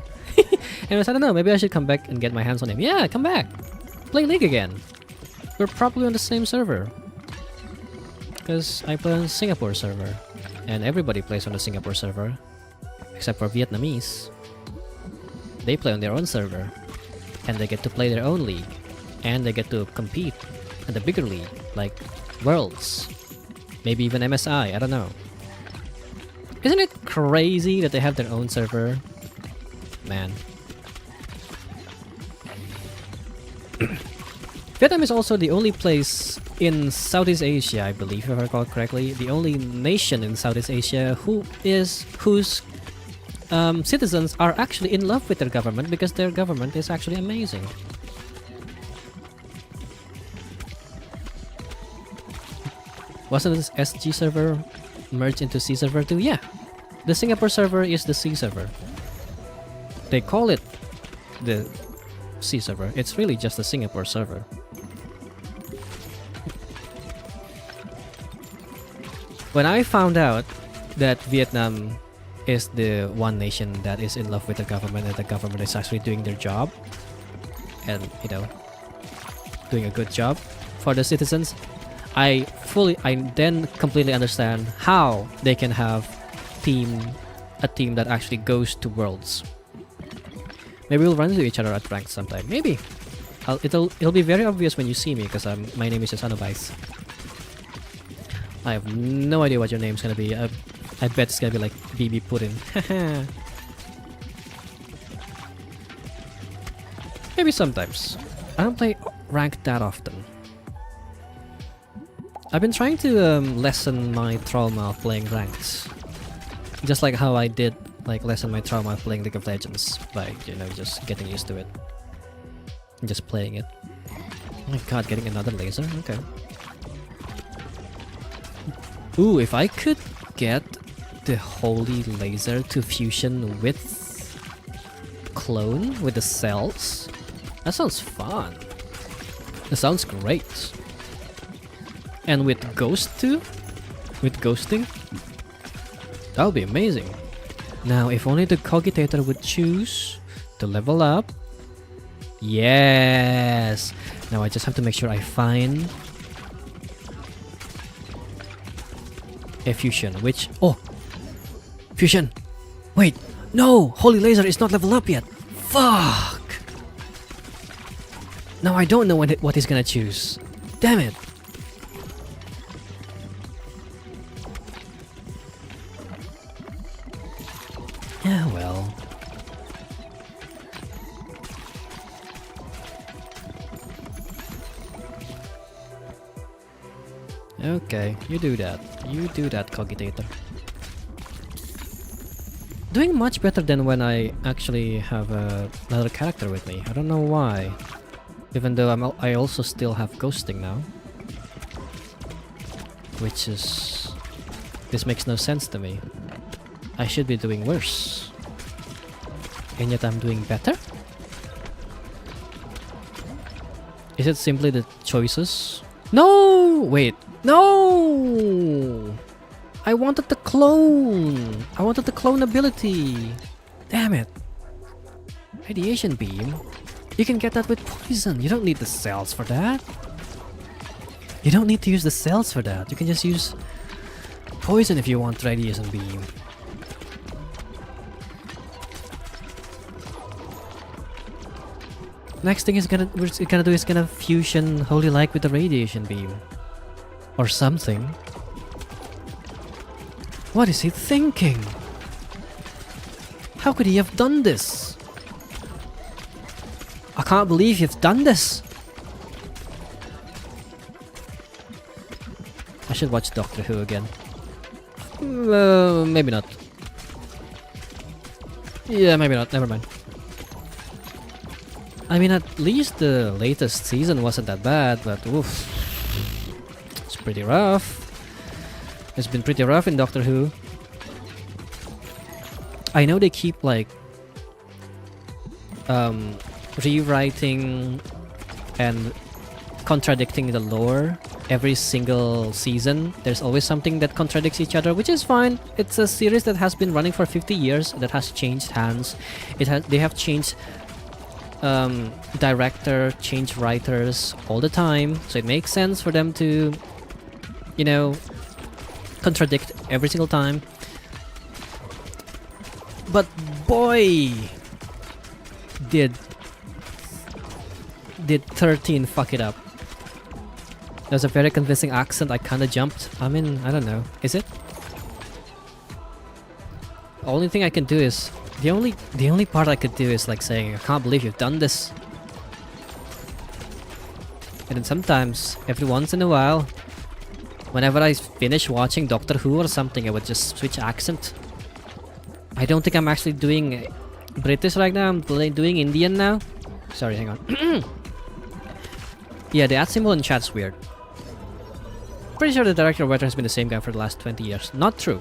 Anyways, I don't know, maybe I should come back and get my hands on him. Yeah, come back! Play League again! We're probably on the same server. Because I play on Singapore server. And everybody plays on the Singapore server. Except for Vietnamese. They play on their own server. And they get to play their own league. And they get to compete in the bigger league. Like Worlds. Maybe even MSI, I don't know. Isn't it crazy that they have their own server? Man. Vietnam is also the only place in Southeast Asia, I believe, if I recall correctly, the only nation in Southeast Asia whose citizens are actually in love with their government because their government is actually amazing. Wasn't this SG server merged into C server too? Yeah, the Singapore server is the C server. They call it the C server. It's really just the Singapore server. When I found out that Vietnam is the one nation that is in love with the government and the government is actually doing their job and, you know, doing a good job for the citizens, I then completely understand how they can have a team that actually goes to Worlds. Maybe we'll run into each other at ranked sometime. Maybe. It'll be very obvious when you see me because my name is just Anobaith. I have no idea what your name's gonna be. I bet it's gonna be like BB Puddin. Maybe sometimes. I don't play ranked that often. I've been trying to lessen my trauma of playing ranked. Just like how I did lessen my trauma of playing League of Legends by, you know, just getting used to it. And just playing it. Oh my god, getting another laser? Okay. Ooh, if I could get the holy laser to fusion with clone with the cells, that sounds fun. That sounds great. And with ghost too? With ghosting? That would be amazing. Now, if only the cogitator would choose to level up. Yes! Now I just have to make sure I find a fusion, which... Oh! Fusion! Wait! No! Holy Laser is not leveled up yet! Fuck! Now I don't know what he's gonna choose. Damn it! Yeah, well... Okay, you do that. You do that, cogitator. Doing much better than when I actually have another character with me. I don't know why. Even though I also still have ghosting now. Which is... This makes no sense to me. I should be doing worse. And yet I'm doing better? Is it simply the choices? No! Wait. No! I wanted the clone! I wanted the clone ability! Damn it! Radiation beam? You can get that with poison. You don't need the cells for that. You don't need to use the cells for that. You can just use poison if you want radiation beam. Next thing it's gonna do is gonna fusion Holy Light with the radiation beam. Or something. What is he thinking? How could he have done this? I can't believe you've done this! I should watch Doctor Who again. Maybe not. Yeah, maybe not. Never mind. I mean, at least the latest season wasn't that bad, but oof. It's pretty rough. It's been pretty rough in Doctor Who. I know they keep like rewriting and contradicting the lore every single season. There's always something that contradicts each other, which is fine. It's a series that has been running for 50 years that has changed hands. They have changed director, changed writers all the time, so it makes sense for them to, you know, contradict every single time. But boy, did 13 fuck it up. There's a very convincing accent. I kinda jumped. I mean, I don't know. Is it? The only thing I can do is the only part I could do is like saying, I can't believe you've done this. And then sometimes, every once in a while, whenever I finish watching Doctor Who or something, I would just switch accent. I don't think I'm actually doing British right now. I'm doing Indian now. Sorry, hang on. Yeah, the ad symbol in chat's weird. Pretty sure the director or writer has been the same guy for the last 20 years. Not true.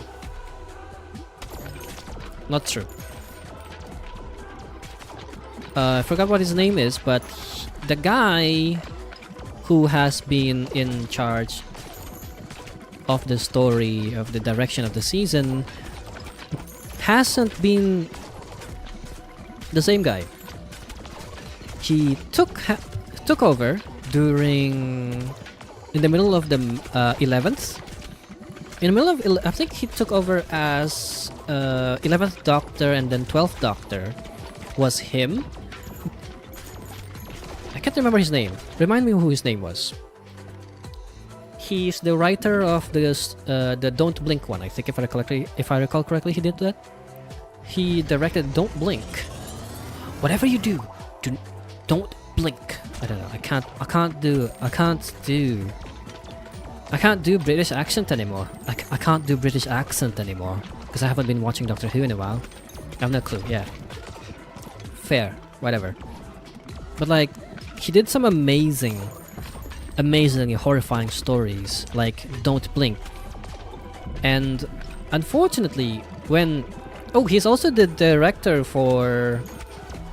Not true. I forgot what his name is, but the guy who has been in charge of the story, of the direction of the season, hasn't been the same guy. He took over during in the middle of the 11th. In the middle of I think he took over as 11th Doctor, and then 12th Doctor was him. I can't remember his name. Remind me who his name was. He's the writer of the Don't Blink one. I think if I recall correctly, he did that. He directed Don't Blink. Whatever you do, don't blink. I don't know. I can't do British accent anymore. I can't do British accent anymore because I haven't been watching Doctor Who in a while. I have no clue. Yeah. Fair. Whatever. But like, he did some amazingly horrifying stories like Don't Blink. And unfortunately, he's also the director for,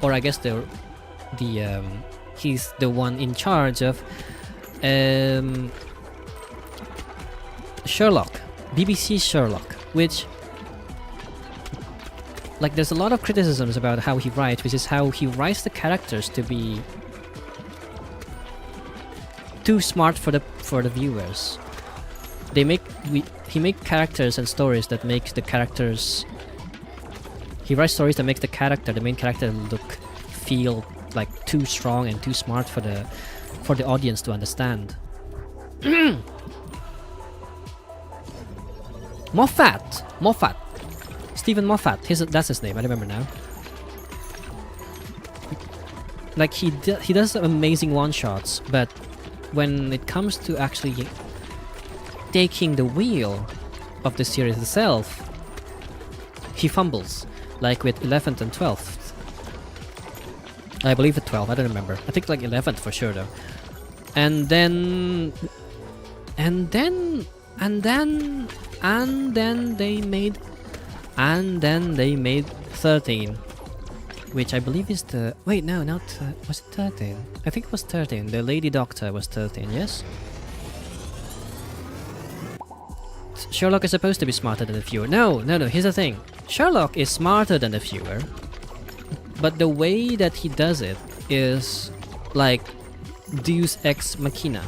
or I guess he's the one in charge of Sherlock, BBC Sherlock, which, like, there's a lot of criticisms about how he writes, which is how he writes the characters to be too smart for the viewers. He make characters and stories that makes the characters. He writes stories that makes the main character feel like too strong and too smart for the audience to understand. Moffat, Stephen Moffat. That's his name. I remember now. Like he does amazing one shots, but when it comes to actually taking the wheel of the series itself, he fumbles. Like with 11th and 12th. I believe at 12. I don't remember. I think like 11th for sure though. And then they made 13, which I believe is the was it 13? I think it was 13. The Lady Doctor was 13. Yes. Sherlock is supposed to be smarter than the viewer. No. Here's the thing. Sherlock is smarter than the viewer, but the way that he does it is like Deus Ex Machina.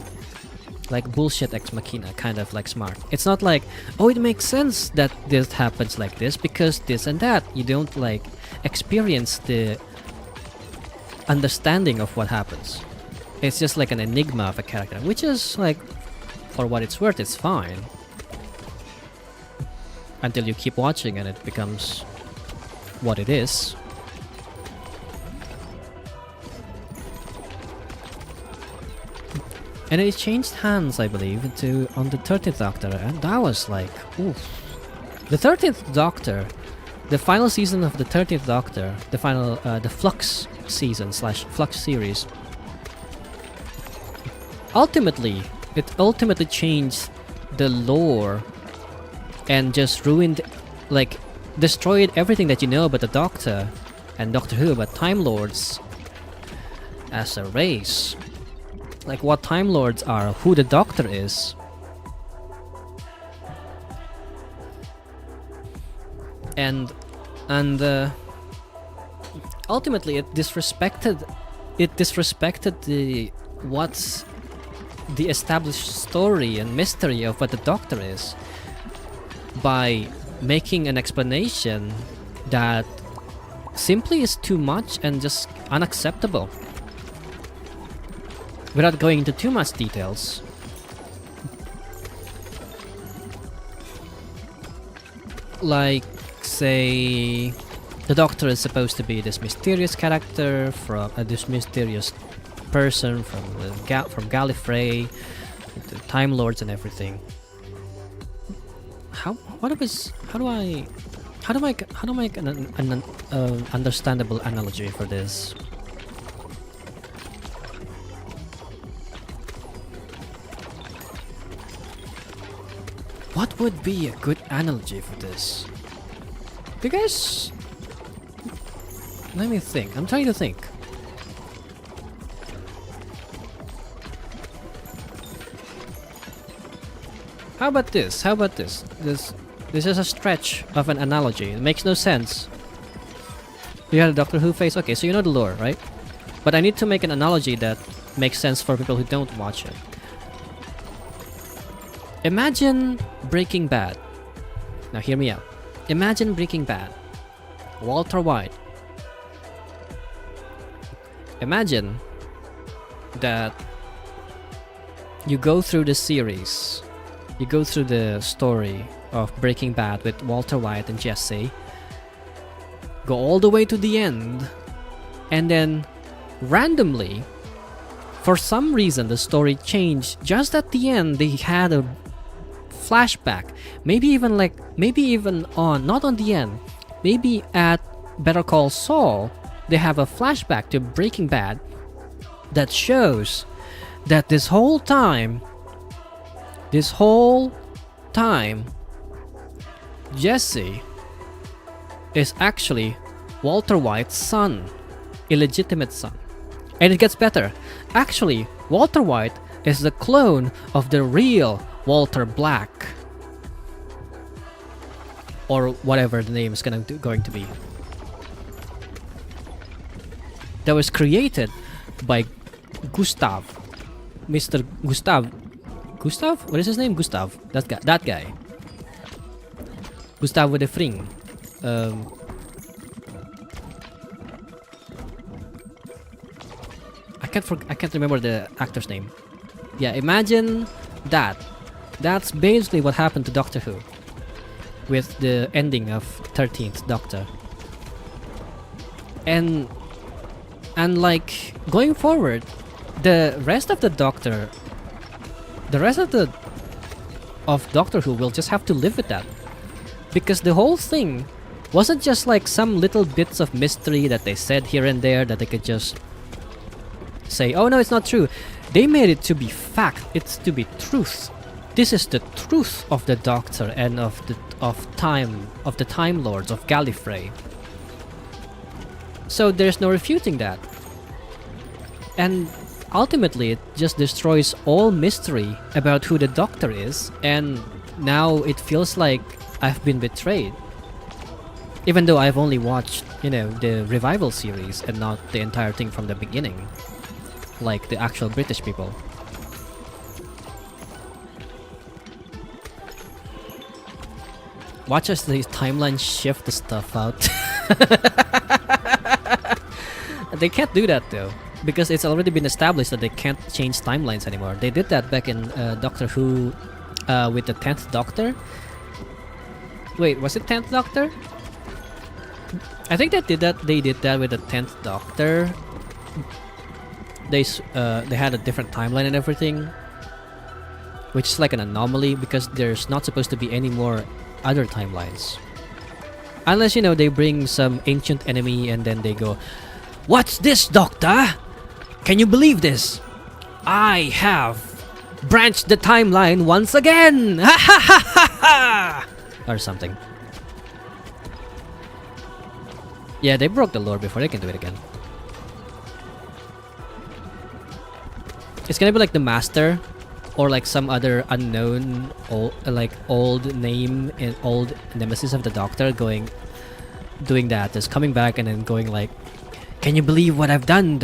Like bullshit ex machina, kind of like smart. It's not like, oh, it makes sense that this happens like this because this and that. You don't like experience the understanding of what happens. It's just like an enigma of a character, which is like, for what it's worth, it's fine. Until you keep watching and it becomes what it is. And it changed hands, I believe, on the 13th Doctor, and that was like, oof. The 13th Doctor, the final season of the 13th Doctor, the Flux season / Flux series, it ultimately changed the lore and just ruined, like, destroyed everything that you know about the Doctor and Doctor Who, about Time Lords as a race. Like what Time Lords are, who the Doctor is. And ultimately it disrespected what's the established story and mystery of what the Doctor is. by making an explanation that simply is too much and just unacceptable. Without going into too much details, like, say, the Doctor is supposed to be this mysterious character from this mysterious person from from Gallifrey, the Time Lords and everything. How do I make an understandable analogy for this? What would be a good analogy for this? Because, let me think. I'm trying to think. How about this? How about this? This is a stretch of an analogy. It makes no sense. You had a Doctor Who face? Okay, so you know the lore, right? But I need to make an analogy that makes sense for people who don't watch it. Imagine Breaking Bad. Now hear me out. Imagine Breaking Bad. Walter White. Imagine that you go through the series. You go through the story of Breaking Bad with Walter White and Jesse. Go all the way to the end. And then randomly, for some reason, the story changed. Just at the end, they had a flashback. Maybe even not on the end. Maybe at Better Call Saul, they have a flashback to Breaking Bad that shows that this whole time, Jesse is actually Walter White's son, illegitimate son. And it gets better. Actually, Walter White is the clone of the real Walter Black, or whatever the name is going to be. That was created by Gustav, Mr. Gustav. Gustav? What is his name? Gustav. That guy. Gustav with the fring. I can't remember the actor's name. Yeah, imagine that. That's basically what happened to Doctor Who with the ending of 13th Doctor. And like going forward, the rest of Doctor Who will just have to live with that. Because the whole thing wasn't just like some little bits of mystery that they said here and there that they could just say, oh no, it's not true. They made it to be fact. It's to be truth. This is the truth of the Doctor and of the Time Lords of Gallifrey. So there's no refuting that. And ultimately, it just destroys all mystery about who the Doctor is, and now it feels like I've been betrayed. Even though I've only watched, the revival series and not the entire thing from the beginning, like the actual British people. Watch as the timeline shift the stuff out. They can't do that though, because it's already been established that they can't change timelines anymore. They did that back in Doctor Who with the 10th Doctor. Wait, was it 10th Doctor? I think they did that with the 10th Doctor. They had a different timeline and everything, which is like an anomaly because there's not supposed to be any more other timelines. Unless, they bring some ancient enemy and then they go, "What's this, Doctor? Can you believe this? I have branched the timeline once again!" Ha ha ha ha ha! Or something. Yeah, they broke the lore before they can do it again. It's gonna be like the Master, or like some other unknown old name and old nemesis of the Doctor doing that, just coming back and then going like, "Can you believe what I've done?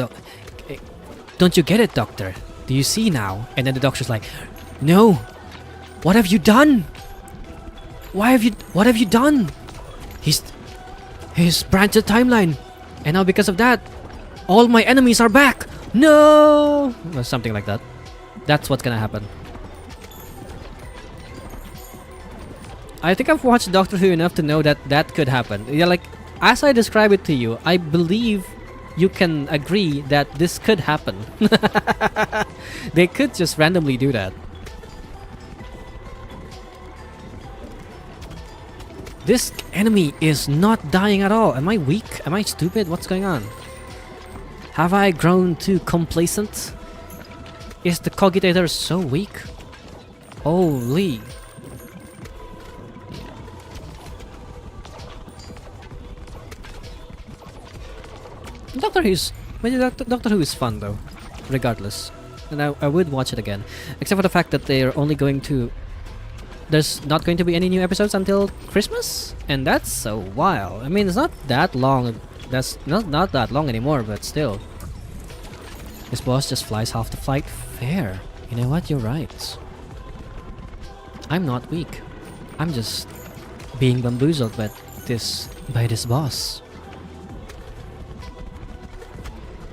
Don't you get it, Doctor? Do you see now?" And then the Doctor's like, "No, what have you done? What have you done? He's branched the timeline, and now because of that, all my enemies are back. No, or something like that. That's what's gonna happen. I think I've watched Doctor Who enough to know that that could happen. Yeah, like as I describe it to you, I believe you can agree that this could happen. They could just randomly do that. This enemy is not dying at all. Am I weak? Am I stupid? What's going on? Have I grown too complacent? Is the cogitator so weak? Holy. Doctor Who is fun though, regardless. And I would watch it again. Except for the fact that they're only going to... There's not going to be any new episodes until Christmas? And that's a while. I mean, it's not that long. That's not that long anymore, but still. This boss just flies half the flight. Fair. You know what? You're right. I'm not weak. I'm just being bamboozled by this boss.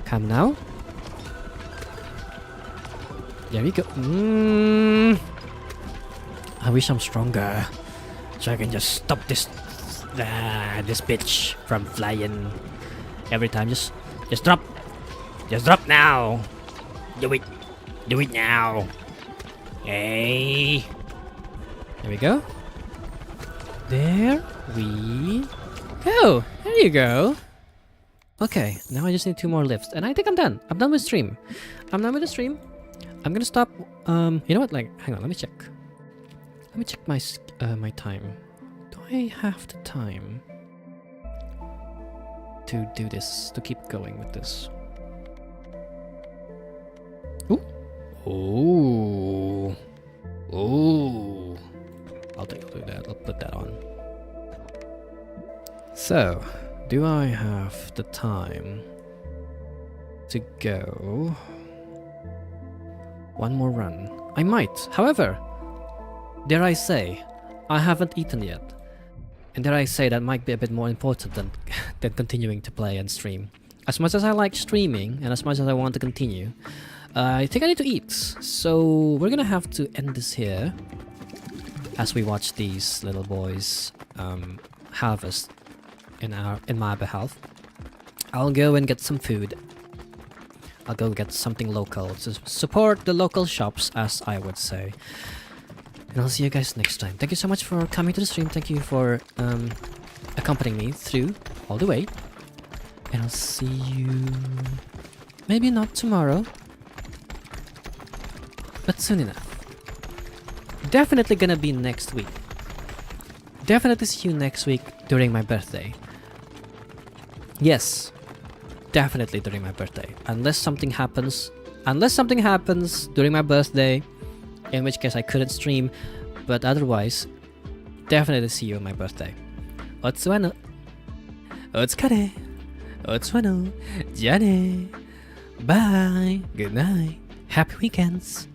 Come now. There we go. I wish I'm stronger, so I can just stop this bitch from flying every time. Just drop now. Do it now. Hey. There we go. There we go. There you go. Okay, now I just need 2 more lifts, and I think I'm done. I'm done with stream. I'm done with the stream. I'm gonna stop. You know what? Like, hang on. Let me check. Let me check my my time. Do I have the time to do this? To keep going with this? Ooh. Ooh. Ooh. I'll do that. I'll put that on. So, do I have the time to go 1 more run? I might. However, dare I say, I haven't eaten yet. And dare I say that might be a bit more important than continuing to play and stream. As much as I like streaming, and as much as I want to continue, I think I need to eat. So we're gonna have to end this here as we watch these little boys harvest in my behalf. I'll go and get some food. I'll go get something local to support the local shops, as I would say. And I'll see you guys next time. Thank you so much for coming to the stream. Thank you for accompanying me through all the way. And I'll see you maybe not tomorrow, but soon enough. Definitely gonna be next week. Definitely see you next week during my birthday. Yes, definitely during my birthday. Unless something happens during my birthday, in which case I couldn't stream, but otherwise, definitely see you on my birthday. Otsuano, Otsukare, Otsuano, Jane. Bye, good night, happy weekends.